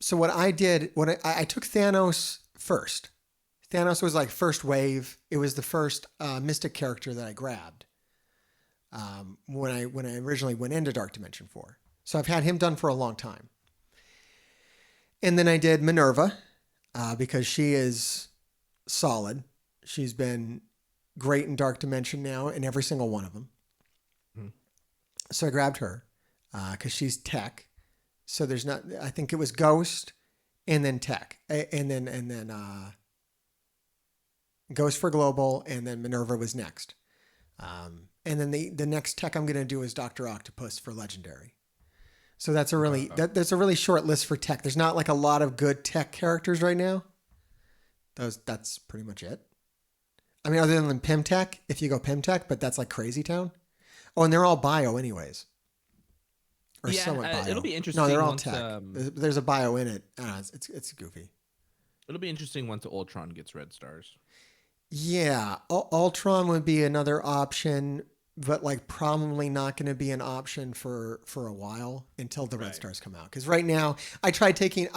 So what I did, I took Thanos first. Thanos was like first wave. It was the first Mystic character that I grabbed when I originally went into Dark Dimension 4. So I've had him done for a long time. And then I did Minerva because she is solid. She's been great in Dark Dimension now in every single one of them. Mhm. So I grabbed her because she's tech. So there's not. I think it was Ghost, and then tech, and then Ghost for global, and then Minerva was next. And then the next tech I'm going to do is Dr. Octopus for legendary. So that's a really that's a really short list for tech. There's not like a lot of good tech characters right now. That's pretty much it. I mean, other than Pim Tech, if you go Pim Tech, but that's like Crazy Town. Oh, and they're all bio anyways. Or somewhat bio. It'll be interesting. No, they're all once, tech. There's a bio in it. It's goofy. It'll be interesting once Ultron gets red stars. Yeah, Ultron would be another option, but like probably not going to be an option for a while until the red stars come out. Because right now, I tried taking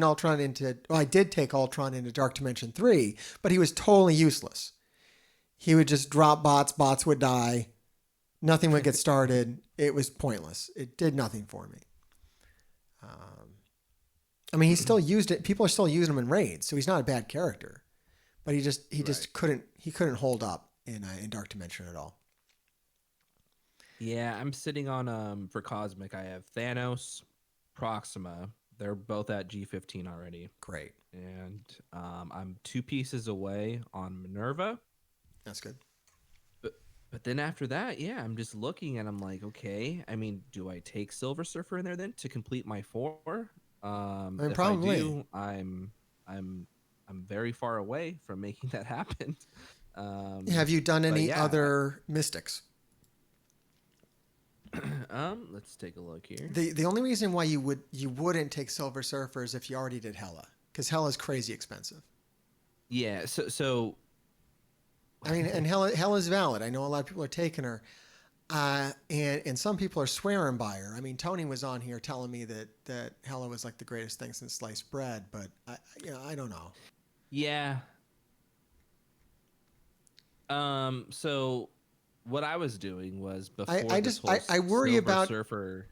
Ultron into. Well, I did take Ultron into Dark Dimension 3, but he was totally useless. He would just drop bots would die, nothing would get started. It was pointless. It did nothing for me. I mean, he still used it. People are still using him in raids, so he's not a bad character. But he just couldn't hold up in Dark Dimension at all. Yeah, I'm sitting on for Cosmic. I have Thanos, Proxima. They're both at G15 already. Great. And I'm 2 pieces away on Minerva. That's good. But then after that, yeah, I'm just looking and I'm like, okay. I mean, do I take Silver Surfer in there then to complete my 4? I mean, if probably. I do, I'm very far away from making that happen. Have you done any other Mystics? Let's take a look here. The only reason why you wouldn't take Silver Surfer is if you already did Hela, because Hela's crazy expensive. Yeah. So. I mean, and Hela's valid. I know a lot of people are taking her, and some people are swearing by her. I mean, Tony was on here telling me that Hela was like the greatest thing since sliced bread, but I don't know. Yeah. So what I was doing was before I worry about Surfer.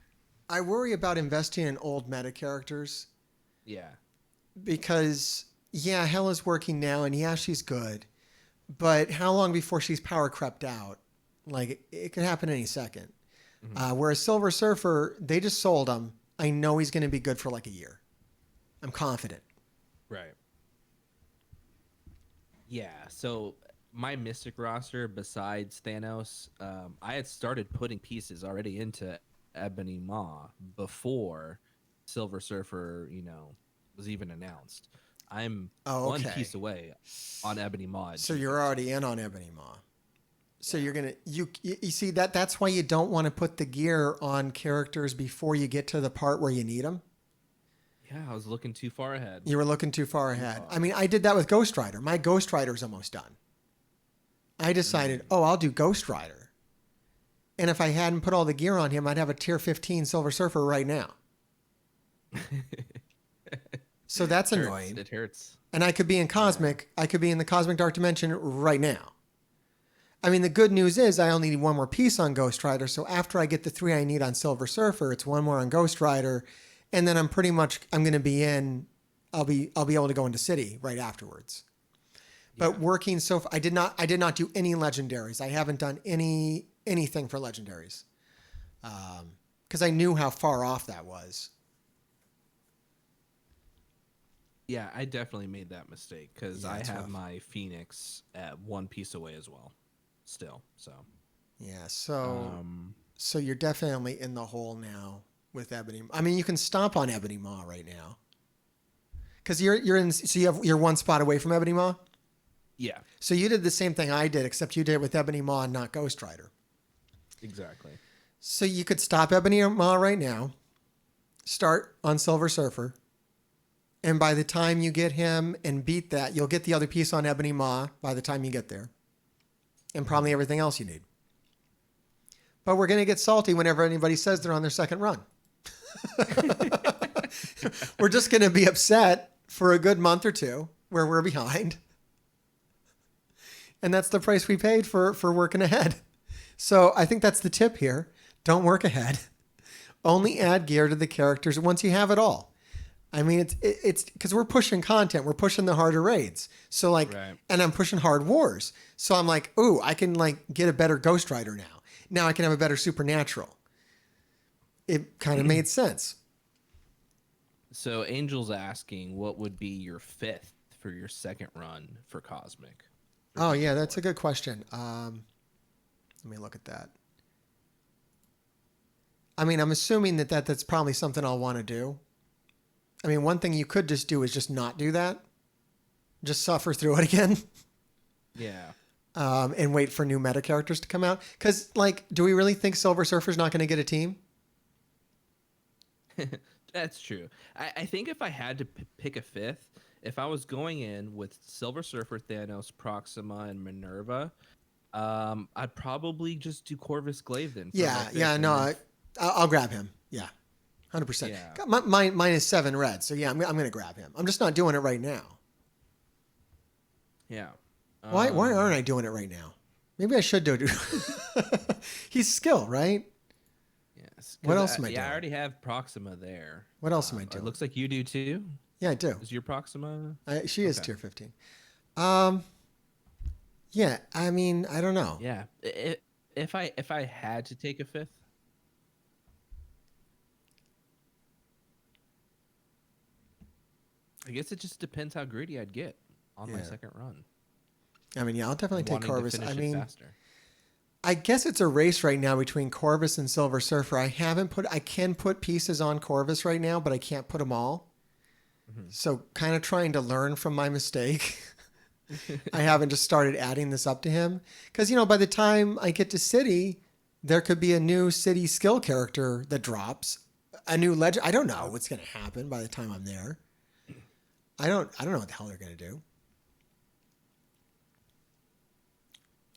I worry about investing in old meta characters. Yeah. Because Hela's working now, and she's good, but how long before she's power crept out? Like it could happen any second. Mm-hmm. Whereas Silver Surfer, they just sold him. I know he's going to be good for like a year. I'm confident. Right. Yeah. So my Mystic roster, besides Thanos, I had started putting pieces already into Ebony Maw before Silver Surfer, was even announced. I'm 1 piece away on Ebony Maw. So you're already in on Ebony Maw. So you're gonna you see that's why you don't want to put the gear on characters before you get to the part where you need them. Yeah, I was looking too far ahead. You were looking too far ahead. I mean, I did that with Ghost Rider. My Ghost Rider's almost done. I decided, I'll do Ghost Rider. And if I hadn't put all the gear on him, I'd have a tier 15 Silver Surfer right now. So that's annoying. It hurts. And I could be in Cosmic. Yeah. I could be in the Cosmic Dark Dimension right now. I mean, the good news is I only need 1 more piece on Ghost Rider. So after I get the 3 I need on Silver Surfer, it's 1 more on Ghost Rider. And then I'm going to be in, I'll be able to go into City right afterwards. But working I did not do any legendaries. I haven't done anything for legendaries. Because I knew how far off that was. Yeah, I definitely made that mistake because I have rough. My Phoenix at 1 piece away as well. Still, so. Yeah, so you're definitely in the hole now with Ebony. I mean, you can stomp on Ebony Maw right now. Because you're in. So you're 1 spot away from Ebony Maw. Yeah. So you did the same thing I did, except you did it with Ebony Maw and not Ghost Rider. Exactly. So you could stop Ebony Maw right now, start on Silver Surfer, and by the time you get him and beat that, you'll get the other piece on Ebony Maw by the time you get there. And probably everything else you need. But we're going to get salty whenever anybody says they're on their second run. We're just going to be upset for a good month or 2 where we're behind. And that's the price we paid for working ahead. So I think that's the tip here. Don't work ahead. Only add gear to the characters once you have it all. I mean, it's because we're pushing content. We're pushing the harder raids. So like, Right. and I'm pushing hard wars. So I'm like, ooh, I can like get a better Ghost Rider now. Now I can have a better Supernatural. It kind of made sense. So Angel's asking, what would be your 5th for your second run for Cosmic? For Oh yeah, DD4? that's a good question. Let me look at that. I mean, I'm assuming that's probably something I'll want to do. I mean, one thing you could just do is just not do that. Just suffer through it again. Yeah. And wait for new meta characters to come out. Because, like, do we really think Silver Surfer's not going to get a team? That's true. I think if I had to pick a 5th, if I was going in with Silver Surfer, Thanos, Proxima, and Minerva, I'd probably just do Corvus Glaive then. For my Yeah, 5th, yeah, and no, then I'll grab him. Yeah, 100%. Yeah. Mine is 7 red, so yeah, I'm going to grab him. I'm just not doing it right now. Yeah. Why aren't I doing it right now? Maybe I should do it. He's skill, right? Yes. What else am I Yeah, doing? I already have Proxima there. What else am I It doing? looks like you do too. Yeah, I do. Is your Proxima? She is Okay. tier 15. Yeah, I mean, I don't know. Yeah. If I had to take a 5th, I guess it just depends how greedy I'd get on my Yeah. second run. I mean, yeah, I'll definitely take Wanting to Corvus. finish I it mean, faster. I guess it's a race right now between Corvus and Silver Surfer. I can put pieces on Corvus right now, but I can't put them all. Mhm. So kind of trying to learn from my mistake. I haven't just started adding this up to him. Because, by the time I get to City, there could be a new City skill character that drops. A new legend. I don't know what's going to happen by the time I'm there. I don't know what the hell they're going to do.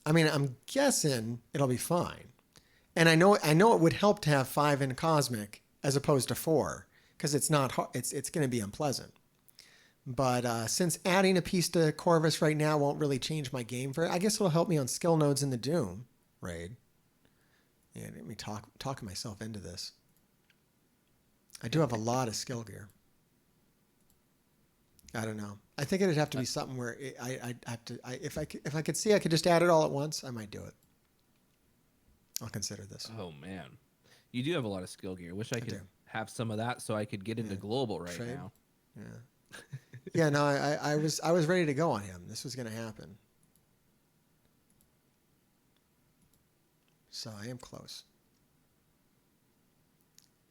I mean, I'm guessing it'll be fine. And I know it would help to have 5 in Cosmic as opposed to 4 because it's not it's going to be unpleasant. But since adding a piece to Corvus right now won't really change my game for it, I guess it'll help me on skill nodes in the Doom raid. Yeah, let me talk myself into this. I do have a lot of skill gear. I don't know. I think it'd have to be something where I'd have to. If I could see I could just add it all at once, I might do it. I'll consider this. Oh man, you do have a lot of skill gear. Wish I could do. have some of that so I could get into global right Trade. now. Yeah. Yeah. No, I was ready to go on him. This was going to happen. So I am close.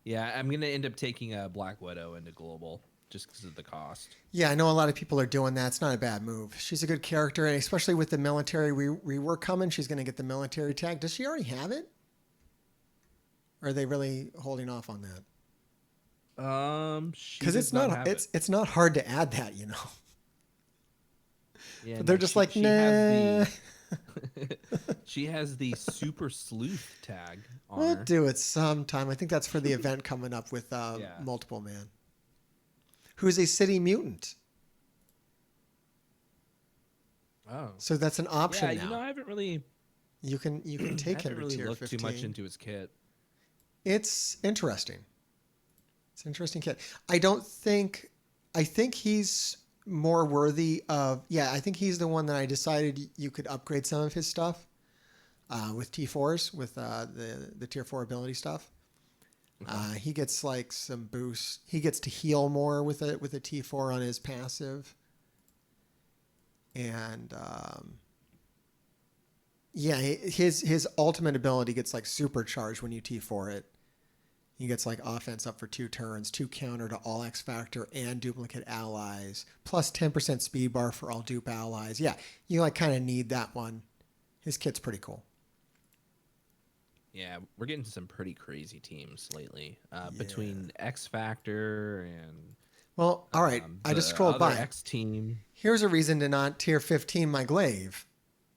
Yeah, I'm gonna end up taking a Black Widow into global just because of the cost. Yeah, I know a lot of people are doing that. It's not a bad move. She's a good character, and especially with the military rework coming, she's going to get the military tag. Does she already have it? Or are they really holding off on that? Because it's not hard to add that, Yeah, But they're just like, nah. She has the Super Sleuth tag on We'll her. do it sometime. I think that's for the event coming up with Multiple Man, who's a city mutant. Oh, So that's an option yeah. now. I haven't really, You can take him to really tier looked 15. too much into his kit. It's interesting. It's an interesting kid. I think he's more worthy of. Yeah, I think he's the one that I decided you could upgrade some of his stuff with T4s with the tier 4 ability stuff. He gets like some boosts. He gets to heal more with a T4 on his passive. And yeah, his ultimate ability gets like supercharged when you T4 it. He gets like offense up for 2 turns, 2 counter to all X Factor and duplicate allies, plus 10% speed bar for all dupe allies. Yeah, you like kind of need that one. His kit's pretty cool. Yeah, we're getting some pretty crazy teams lately between X Factor and. Well, all right. I just scrolled by. X team. Here's a reason to not tier 15 my glaive.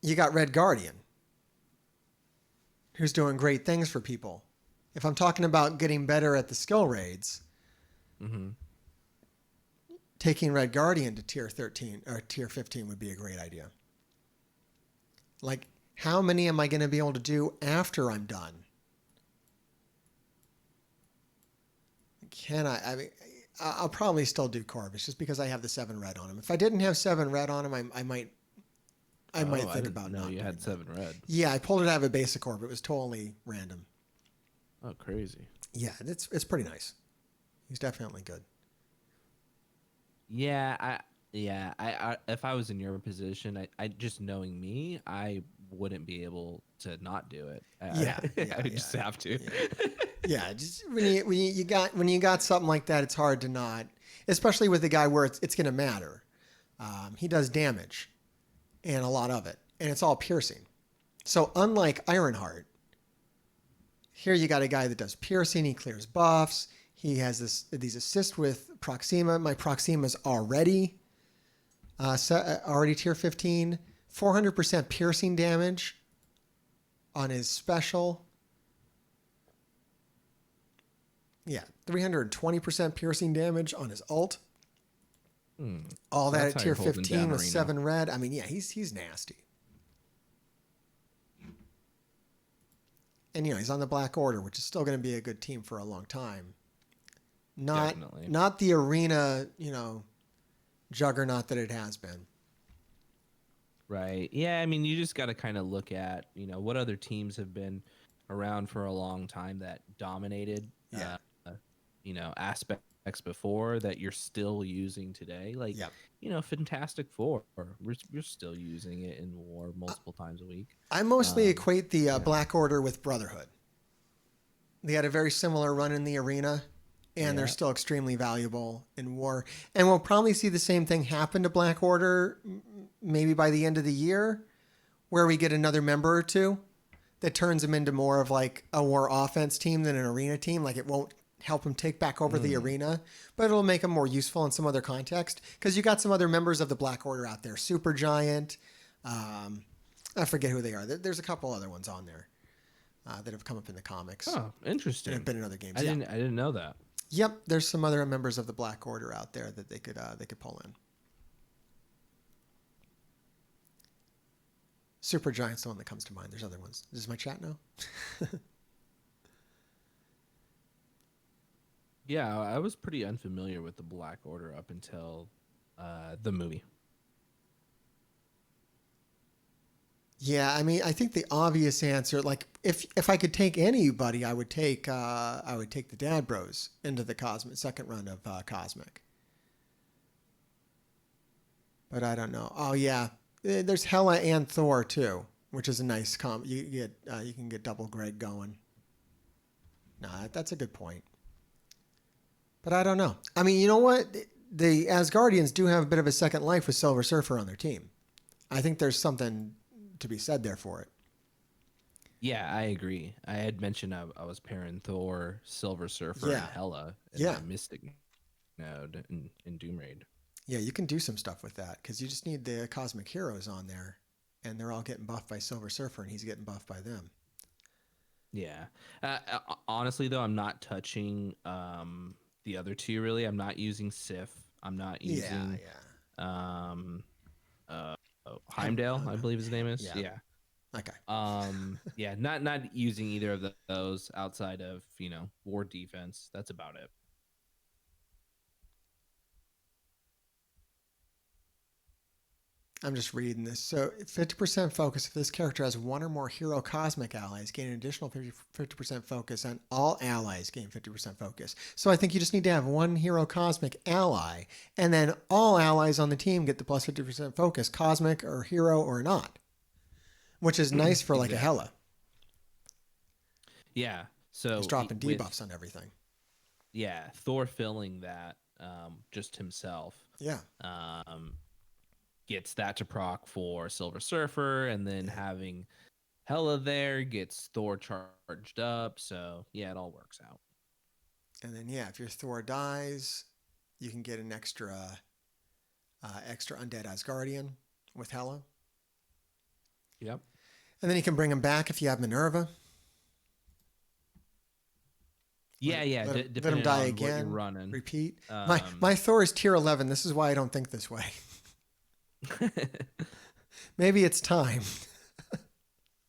You got Red Guardian, who's doing great things for people. If I'm talking about getting better at the skill raids, taking Red Guardian to tier 13 or tier 15 would be a great idea. Like, how many am I going to be able to do after I'm done? Can I mean, I'll probably still do Corvus just because I have the 7 red on him. If I didn't have 7 red on him, I might Oh, I think didn't about know not you doing had that. 7 red. Yeah, I pulled it out of a basic orb. It was totally random. Oh, crazy. Yeah, it's pretty nice. He's definitely good. Yeah, I if I was in your position, I just knowing me, I wouldn't be able to not do it. Yeah, I yeah, would yeah, just have to. yeah. Yeah, just when you got something like that, it's hard to not, especially with the guy where it's going to matter. He does damage and a lot of it, and it's all piercing. So unlike Ironheart, here you got a guy that does piercing. He clears buffs. He has these assists with Proxima. My Proxima's already tier 15, 400% piercing damage on his special. Yeah, 320% piercing damage on his ult. All So that that's at how tier you're holding 15 down with Arena. 7 red. I mean, yeah, he's nasty. And he's on the Black Order, which is still going to be a good team for a long time. Definitely. Not the arena, juggernaut that it has been. Right. Yeah, I mean, you just got to kind of look at, what other teams have been around for a long time that dominated, Yeah. aspects before that you're still using today. Like, Yep. Fantastic Four, we're still using it in war multiple times a week. I mostly Um, equate the Black Order with Brotherhood. They had a very similar run in the arena, and they're Yeah. still extremely valuable in war. And we'll probably see the same thing happen to Black Order maybe by the end of the year, where we get another member or two that turns them into more of like a war offense team than an arena team. Like it won't help them take back over the arena, but it'll make them more useful in some other context because you got some other members of the Black Order out there. Supergiant. I forget who they are. There's a couple other ones on there that have come up in the comics Oh, and interesting. have been in other games. I didn't know that. Yep, there's some other members of the Black Order out there that they could pull in. Supergiant's the one that comes to mind. There's other ones. Does my chat know? Yeah, I was pretty unfamiliar with the Black Order up until the movie. Yeah, I mean, I think the obvious answer, like if I could take anybody, I would take the Dad Bros into the second run of Cosmic. But I don't know. Oh yeah, there's Hela and Thor too, which is a nice you can get double Greg going. No, that's a good point. But I don't know. I mean, you know what? The Asgardians do have a bit of a second life with Silver Surfer on their team. I think there's something to be said there for it. Yeah, I agree. I had mentioned I was pairing Thor, Silver Surfer, Yeah. and Hela in Yeah. my Mystic node in Doom Raid. Yeah, you can do some stuff with that because you just need the Cosmic Heroes on there, and they're all getting buffed by Silver Surfer, and he's getting buffed by them. Yeah. Honestly, though, I'm not touching the other two really. I'm not using Sif. I'm not using um Heimdall, I believe his name is. Yeah. Yeah. Okay. Yeah, not using either of those outside of, war defense. That's about it. I'm just reading this. So 50% focus if this character has one or more hero cosmic allies, gain an additional 50% focus, and all allies gain 50% focus. So I think you just need to have one hero cosmic ally, and then all allies on the team get the plus 50% focus, cosmic or hero or not, which is nice for like a Hela. Yeah. So He's dropping debuffs on everything. Yeah, Thor filling that just himself. Yeah. Gets that to proc for Silver Surfer, and then having Hela there gets Thor charged up. So yeah, it all works out. And then if your Thor dies, you can get an extra undead Asgardian with Hela. Yep. And then you can bring him back if you have Minerva. Yeah, Let him die again. What you're running. Repeat. My Thor is tier 11. This is why I don't think this way. Maybe it's time.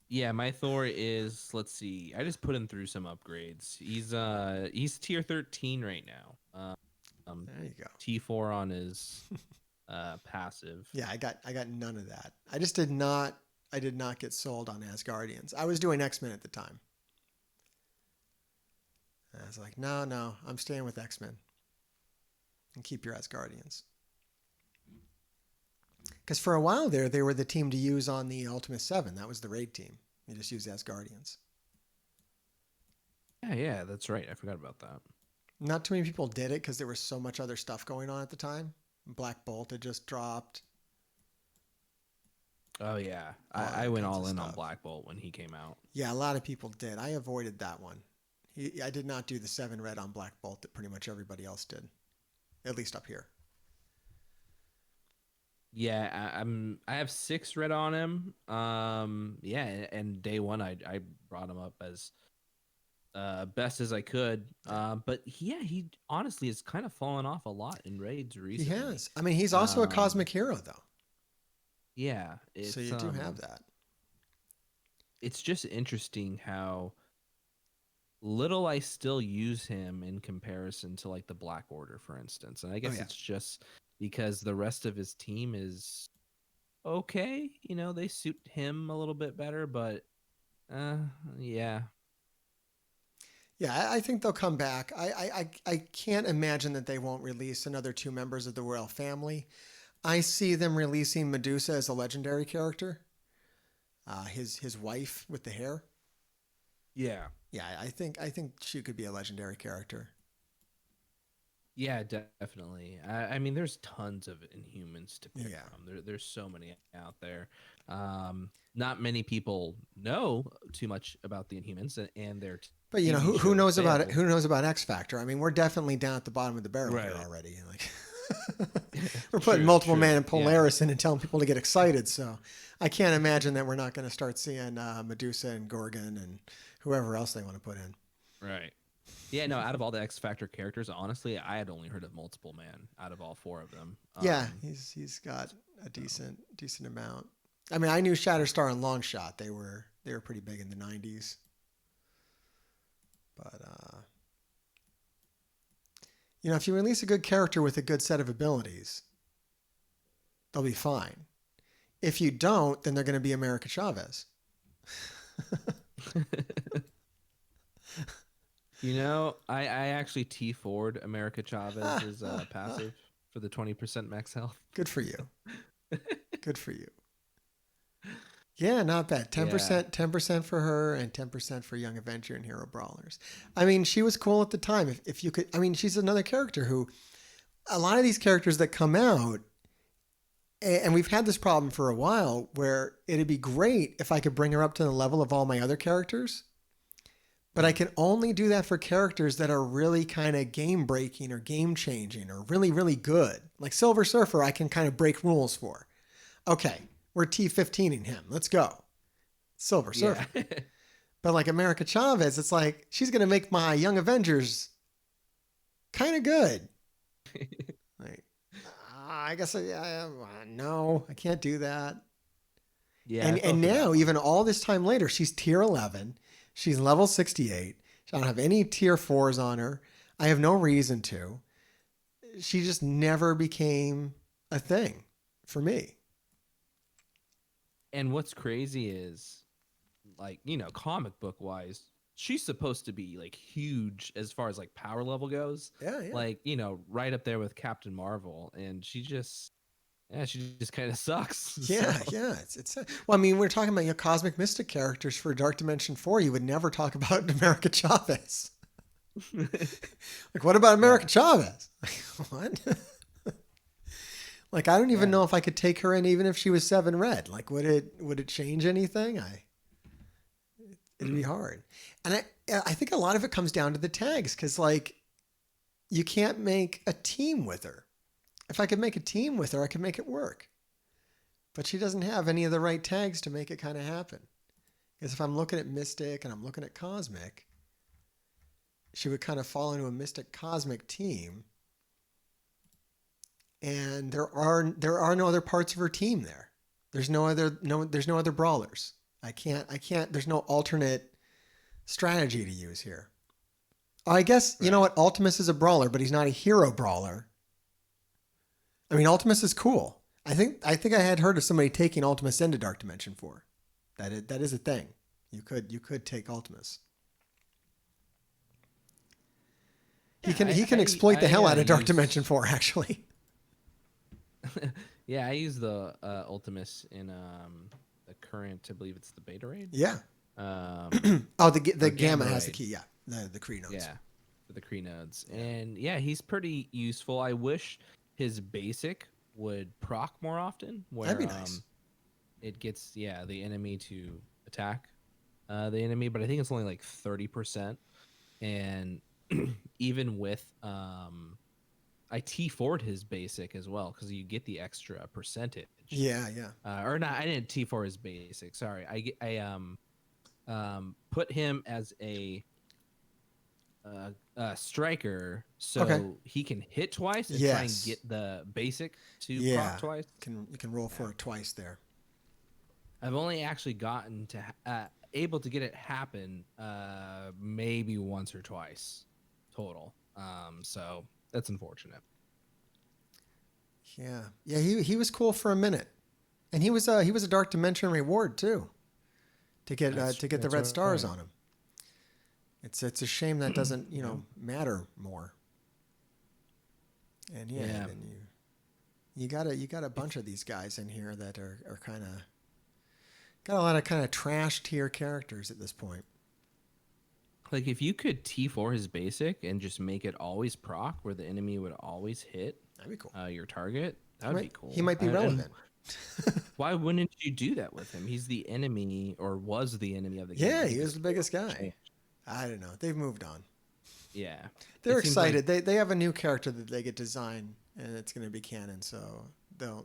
Yeah, my Thor is, let's see, I just put him through some upgrades. He's tier 13 right now. T4 on his passive. Yeah, I got none of that. I did not get sold on Asgardians. I was doing X-Men at the time. And I was like, no, I'm staying with X-Men. And keep your Asgardians. Because for a while there, they were the team to use on the Ultimate 7. That was the raid team. You just use Asgardians. Yeah, that's right. I forgot about that. Not too many people did it because there was so much other stuff going on at the time. Black Bolt had just dropped. Oh, yeah. All I that went kinds all of in on stuff. Black Bolt when he came out. Yeah, a lot of people did. I avoided that one. I did not do the 7 red on Black Bolt that pretty much everybody else did. At least up here. Yeah, I have 6 red on him. Yeah, and day one I brought him up as best as I could. But yeah, he honestly has kind of fallen off a lot in raids recently. He has. I mean, he's also a cosmic hero, though. Yeah, So you do have that. It's just interesting how little I still use him in comparison to like the Black Order, for instance. And I guess it's just because the rest of his team is okay. You know, they suit him a little bit better, but yeah. Yeah, I think they'll come back. I can't imagine that they won't release another 2 members of the royal family. I see them releasing Medusa as a legendary character. His wife with the hair. Yeah. Yeah, I think she could be a legendary character. Yeah, definitely. I mean, there's tons of Inhumans to pick from. There's so many out there. Not many people know too much about the Inhumans and their. But you know, who knows about it? Who knows about X Factor? I mean, we're definitely down at the bottom of the barrel here already. Like, we're putting multiple man and Polaris in and telling people to get excited. So I can't imagine that we're not going to start seeing Medusa and Gorgon and whoever else they want to put in. Right. Yeah, no, out of all the X Factor characters, honestly, I had only heard of Multiple Man out of all 4 of them. Yeah, he's got a decent amount. I mean, I knew Shatterstar and Longshot. They were pretty big in the 90s. But you know, if you release a good character with a good set of abilities, they'll be fine. If you don't, then they're going to be America Chavez. You know, I actually T4'd America Chavez's passive for the 20% max health. Good for you. Good for you. Yeah, not bad. 10% for her and 10% for Young Avenger and Hero Brawlers. I mean, she was cool at the time. If you could, I mean, she's another character who, a lot of these characters that come out, and we've had this problem for a while, where it'd be great if I could bring her up to the level of all my other characters. But I can only do that for characters that are really kind of game breaking or game changing or really, really good. Like Silver Surfer, I can kind of break rules for. Okay, we're T15ing him. Let's go. Silver Surfer. Yeah. But like America Chavez, it's like she's going to make my Young Avengers kind of good. Like, I guess no, I can't do that. Yeah. And now, even all this time later, she's tier 11. She's level 68. I don't have any tier 4s on her. I have no reason to. She just never became a thing for me. And what's crazy is, like, you know, comic book wise, she's supposed to be like huge as far as like power level goes. Yeah. Like, you know, right up there with Captain Marvel. And she just kind of sucks. Yeah. It's well, I mean, we're talking about your cosmic mystic characters for Dark Dimension 4. You would never talk about America Chavez. Like, what about America Chavez? What? Like, I don't even know if I could take her in, even if she was 7 red. Like, would it change anything? It'd be hard. And I think a lot of it comes down to the tags, because like, you can't make a team with her. If I could make a team with her, I could make it work. But she doesn't have any of the right tags to make it kind of happen. Because if I'm looking at Mystic and I'm looking at Cosmic, she would kind of fall into a Mystic Cosmic team. And there are no other parts of her team there. There's no other brawlers. I can't, there's no alternate strategy to use here. I guess, you know what, Ultimus is a brawler, but he's not a hero brawler. I mean, Ultimus is cool. I think I had heard of somebody taking Ultimus into Dark Dimension 4. That is a thing. You could take Ultimus. He can exploit the hell out of Dark Dimension 4 actually. Yeah, I use the Ultimus in the current. I believe it's the beta raid. Yeah. Oh, the Gamma has the key. Yeah, the Kree nodes. Yeah, for the Kree nodes, and yeah, he's pretty useful. I wish his basic would proc more often. Where, that'd be nice. It gets the enemy to attack the enemy, but I think it's only like 30%, and even with I T4'd his basic as well because you get the extra percentage. Yeah. Or not, I didn't T4 his basic. Sorry, I put him as a striker so he can hit twice and try and get the basic to proc twice. You can roll for it twice there. I've only actually gotten to able to get it happen maybe once or twice total. So that's unfortunate. Yeah. He was cool for a minute, and he was a Dark Dimension reward too, to get the red stars on him. It's a shame that doesn't matter more. And then you got a bunch of these guys in here that are kind of got a lot of kind of trash tier characters at this point. Like if you could T4 his basic and just make it always proc, where the enemy would always hit, that'd be cool. Your target. That would be cool. He might be relevant. Why wouldn't you do that with him? He's the enemy, or was the enemy of the game. Yeah, he was the biggest guy. I don't know. They've moved on. Yeah. They're excited. They have a new character that they get designed, and it's going to be canon. So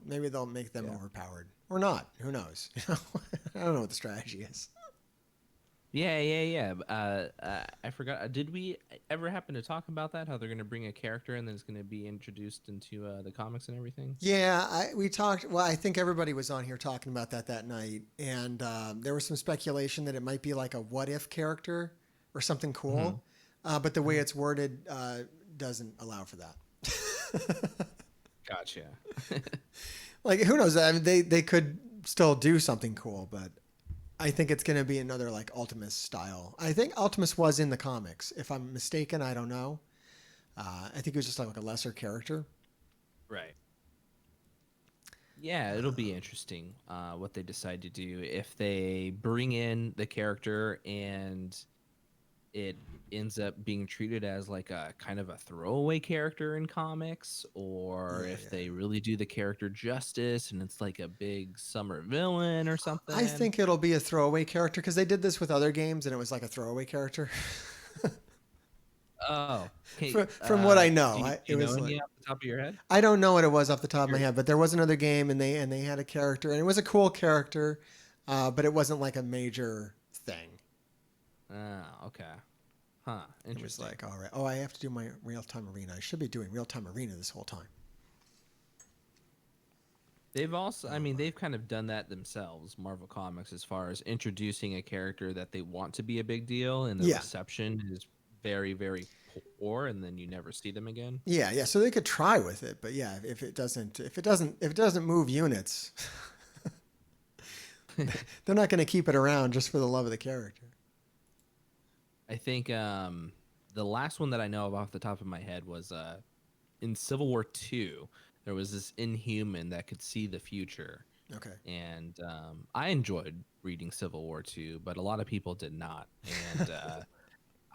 maybe they'll make them overpowered or not. Who knows? I don't know what the strategy is. Yeah. I forgot. Did we ever happen to talk about that? How they're going to bring a character and then it's going to be introduced into the comics and everything? Yeah, we talked. Well, I think everybody was on here talking about that night, and there was some speculation that it might be like a what if character or something cool, but the way it's worded doesn't allow for that. Gotcha. Like, who knows? I mean, they could still do something cool, but I think it's going to be another like Ultimus style. I think Ultimus was in the comics. If I'm mistaken, I don't know. I think it was just like a lesser character. Right. Yeah, it'll be interesting what they decide to do. If they bring in the character and it ends up being treated as like a kind of a throwaway character in comics, or if they really do the character justice and it's like a big summer villain or something. I think it'll be a throwaway character because they did this with other games and it was like a throwaway character. Oh, okay. From what I know, do you know any off the top of your head? I don't know what it was off the top of my head, but there was another game and they had a character and it was a cool character, but it wasn't like a major thing. Oh, okay. Huh. Interesting. It was like, all right. Oh, I have to do my real-time arena. I should be doing real-time arena this whole time. They've also, they've kind of done that themselves, Marvel Comics, as far as introducing a character that they want to be a big deal, and the reception is very, very poor, and then you never see them again. Yeah. So they could try with it, but yeah, if it doesn't move units, they're not going to keep it around just for the love of the character. I think the last one that I know of off the top of my head was in Civil War II. There was this Inhuman that could see the future. Okay. And I enjoyed reading Civil War II, but a lot of people did not. And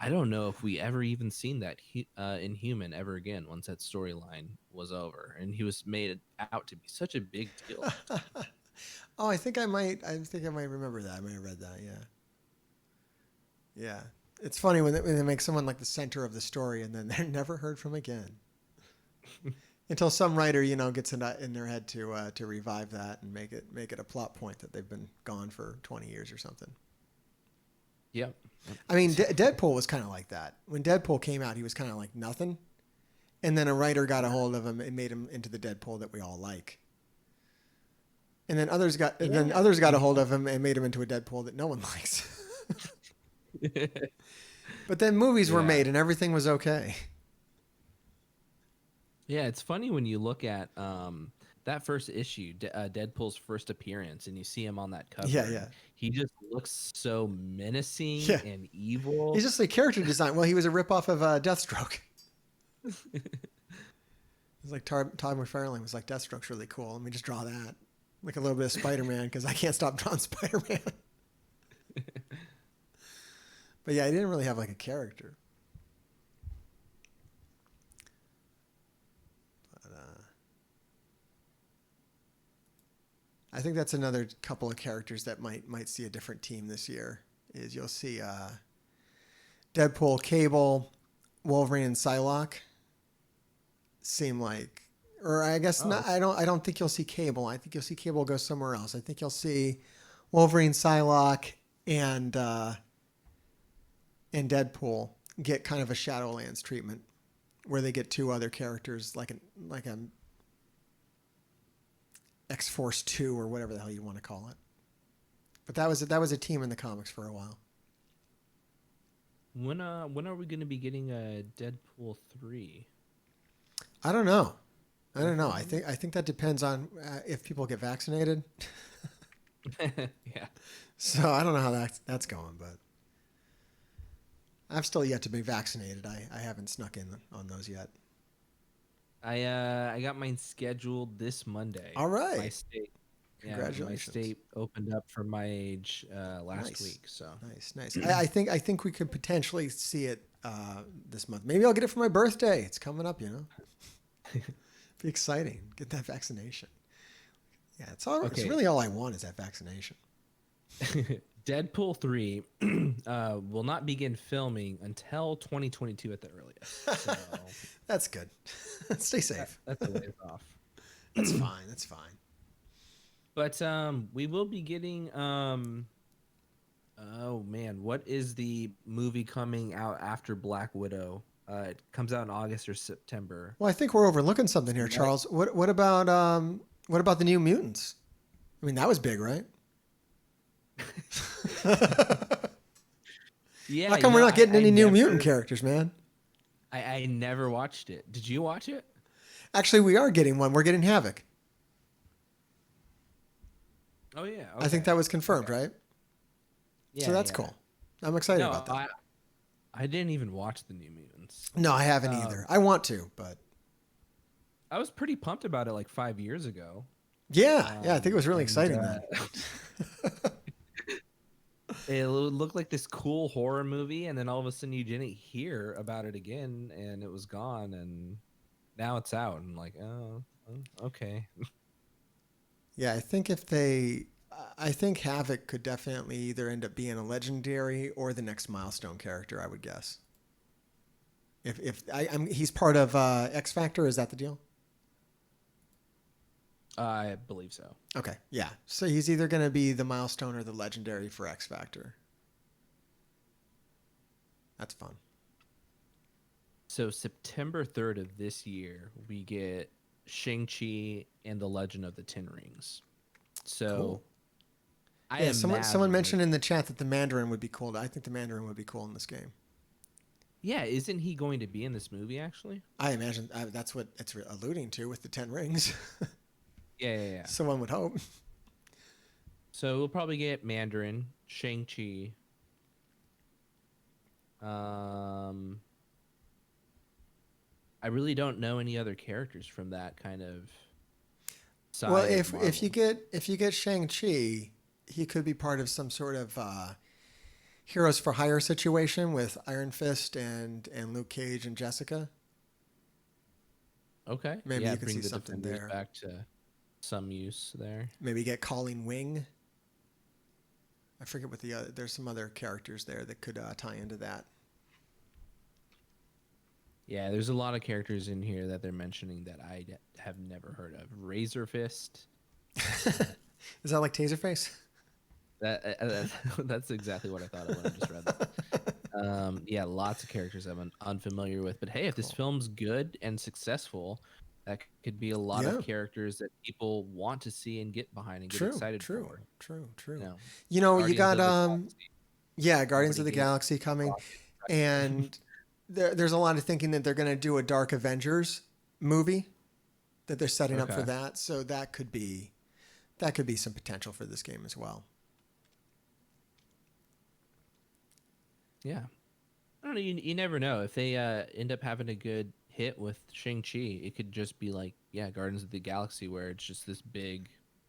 I don't know if we ever even seen that Inhuman ever again once that storyline was over. And he was made out to be such a big deal. Oh, I think I might remember that. I might have read that. Yeah. It's funny when they make someone like the center of the story and then they're never heard from again. Until some writer, gets in their head to revive that and make it a plot point that they've been gone for 20 years or something. Yep. I mean, Deadpool was kind of like that. When Deadpool came out, he was kind of like nothing. And then a writer got a hold of him and made him into the Deadpool that we all like. And then others got a hold of him and made him into a Deadpool that no one likes. But then movies were made and everything was okay. Yeah, it's funny when you look at that first issue, Deadpool's first appearance, and you see him on that cover, Yeah, and yeah, he just looks so menacing yeah. and evil. He's just a character design. Well, he was a ripoff of Deathstroke. It's like Todd McFarlane was like, Deathstroke's really cool. Let me just draw that. Like a little bit of Spider-Man because I can't stop drawing Spider-Man. But yeah, he didn't really have like a character. But I think that's another couple of characters that might see a different team this year. Is you'll see Deadpool, Cable, Wolverine, and Psylocke seem like, or I guess not. Oh, I don't think you'll see Cable. I think you'll see Cable go somewhere else. I think you'll see Wolverine, Psylocke, and Deadpool get kind of a Shadowlands treatment, where they get two other characters like a X-Force 2 or whatever the hell you want to call it. But that was a team in the comics for a while. when are we going to be getting a Deadpool 3? I don't know. I think that depends on if people get vaccinated. Yeah. So I don't know how that's going, but I've still yet to be vaccinated. I haven't snuck in on those yet. I got mine scheduled this Monday. All right. My state, yeah, my Congratulations. state opened up for my age last Nice. week. So Nice. I think we could potentially see it this month. Maybe I'll get it for my birthday. It's coming up, Be exciting. Get that vaccination. Yeah, it's Okay. really all I want is that vaccination. Deadpool 3 will not begin filming until 2022 at the earliest. So That's good. Stay safe. that's a ways off. That's fine. But we will be getting oh man, what is the movie coming out after Black Widow? It comes out in August or September. Well, I think we're overlooking something here, Charles. What about the New Mutants? I mean, that was big, right? Yeah. How come we're not getting any New Mutant characters, man? I never watched it. Did you watch it? Actually, we are getting one. We're getting Havoc. Oh yeah. I think that was confirmed, right? Yeah, So that's cool. I'm excited No, about that. I didn't even watch the New Mutants. No, I haven't either. I want to, but I was pretty pumped about it like 5 years ago. yeah, I think it was really exciting then. It looked like this cool horror movie, and then all of a sudden you didn't hear about it again, and it was gone, and now it's out. And like, oh, okay. Yeah, I think Havoc could definitely either end up being a legendary or the next milestone character, I would guess. He's part of X Factor, is that the deal? I believe so. Okay, yeah. So he's either going to be the milestone or the legendary for X Factor. That's fun. So September 3rd of this year, we get Shang-Chi and the Legend of the Ten Rings. So Cool. I Yeah, someone imagine mentioned in the chat that the Mandarin would be cool. I think the Mandarin would be cool in this game. Yeah, isn't he going to be in this movie actually? I imagine that's what it's alluding to with the 10 rings. Yeah. So one would hope. So we'll probably get Mandarin, Shang-Chi. I really don't know any other characters from that kind of side. Well, of Marvel. if you get Shang-Chi, he could be part of some sort of Heroes for Hire situation with Iron Fist and Luke Cage and Jessica. Okay, Maybe yeah, you could bring see the something Defenders there. back to some use there. Maybe get Colleen Wing. I forget what there's some other characters there that could tie into that. Yeah, there's a lot of characters in here that they're mentioning that I have never heard of. Razor Fist. Is that like Taserface? That's exactly what I thought of when I just read that. Yeah, lots of characters I'm unfamiliar with. But hey, if this film's good and successful, that could be a lot of characters that people want to see and get behind and get excited for. True. You know, You got Guardians of the Already Galaxy coming, and there's a lot of thinking that they're going to do a Dark Avengers movie that they're setting up for Okay. that. So that could be some potential for this game as well. Yeah. I don't know. You never know. If they end up having a good hit with Shang-Chi, it could just be like, yeah, Guardians of the Galaxy, where it's just this big,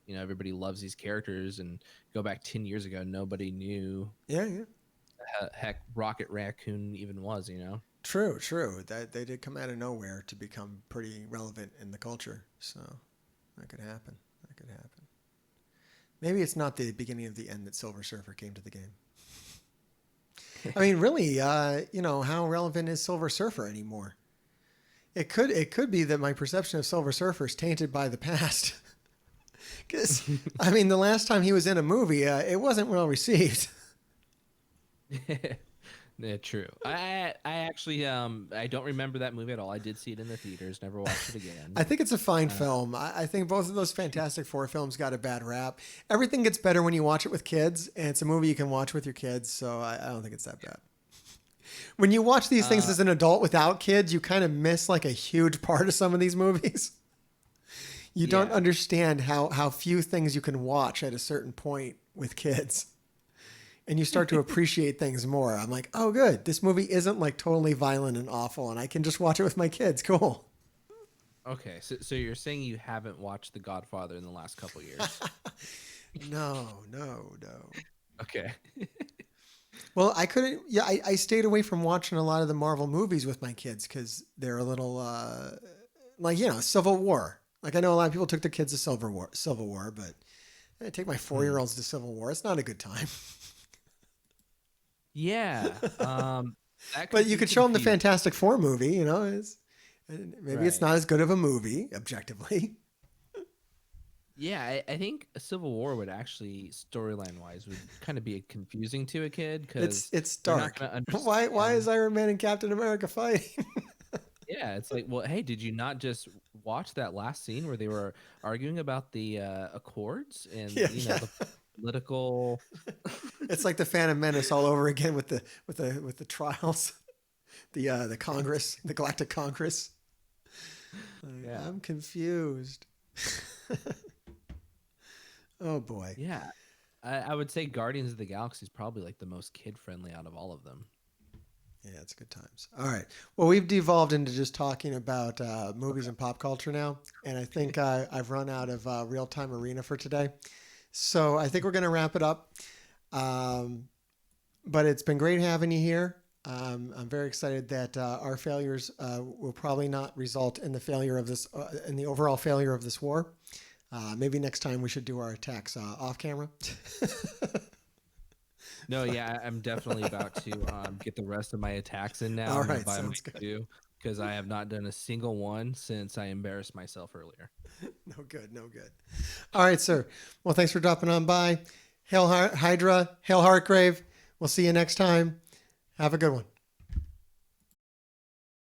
everybody loves these characters. And go back 10 years ago, nobody knew Yeah, yeah. heck Rocket Raccoon even was. True, true. That they did come out of nowhere to become pretty relevant in the culture. So that could happen. That could happen. Maybe it's not the beginning of the end that Silver Surfer came to the game. I mean, really, how relevant is Silver Surfer anymore? It could be that my perception of Silver Surfer is tainted by the past. Because, I mean, the last time he was in a movie, it wasn't well received. Yeah, true. I actually I don't remember that movie at all. I did see it in the theaters, never watched it again. I think it's a fine film. I think both of those Fantastic Four films got a bad rap. Everything gets better when you watch it with kids, and it's a movie you can watch with your kids, so I don't think it's that bad. When you watch these things as an adult without kids, you kind of miss like a huge part of some of these movies. You don't understand how few things you can watch at a certain point with kids. And you start to appreciate things more. I'm like, oh, good. This movie isn't like totally violent and awful, and I can just watch it with my kids. Cool. Okay, so you're saying you haven't watched The Godfather in the last couple years? No. Okay. Well, I couldn't. Yeah, I stayed away from watching a lot of the Marvel movies with my kids because they're a little Civil War. Like I know a lot of people took their kids to Civil War, but I take my 4-year-olds to Civil War. It's not a good time. Yeah. But you could show them the Fantastic Four movie. Maybe it's not as good of a movie objectively. Yeah, I think a Civil War would actually, storyline wise, would kind of be confusing to a kid because it's dark. Why is Iron Man and Captain America fighting? Yeah, it's like, well, hey, did you not just watch that last scene where they were arguing about the Accords and the political? It's like the Phantom Menace all over again with the trials, the Congress, the Galactic Congress. Yeah. I'm confused. Oh boy. Yeah, I would say Guardians of the Galaxy is probably like the most kid friendly out of all of them. Yeah, it's good times. All right. Well, we've devolved into just talking about movies and pop culture now, and I think I've run out of real time arena for today. So I think we're going to wrap it up. But it's been great having you here. I'm very excited that our failures will probably not result in the failure of this, in the overall failure of this war. Maybe next time we should do our attacks off camera. No, yeah, I'm definitely about to get the rest of my attacks in now. All right, sounds good. Because I have not done a single one since I embarrassed myself earlier. No good. All right, sir. Well, thanks for dropping on by. Hail Hydra, Hail Heartgrave. We'll see you next time. Have a good one.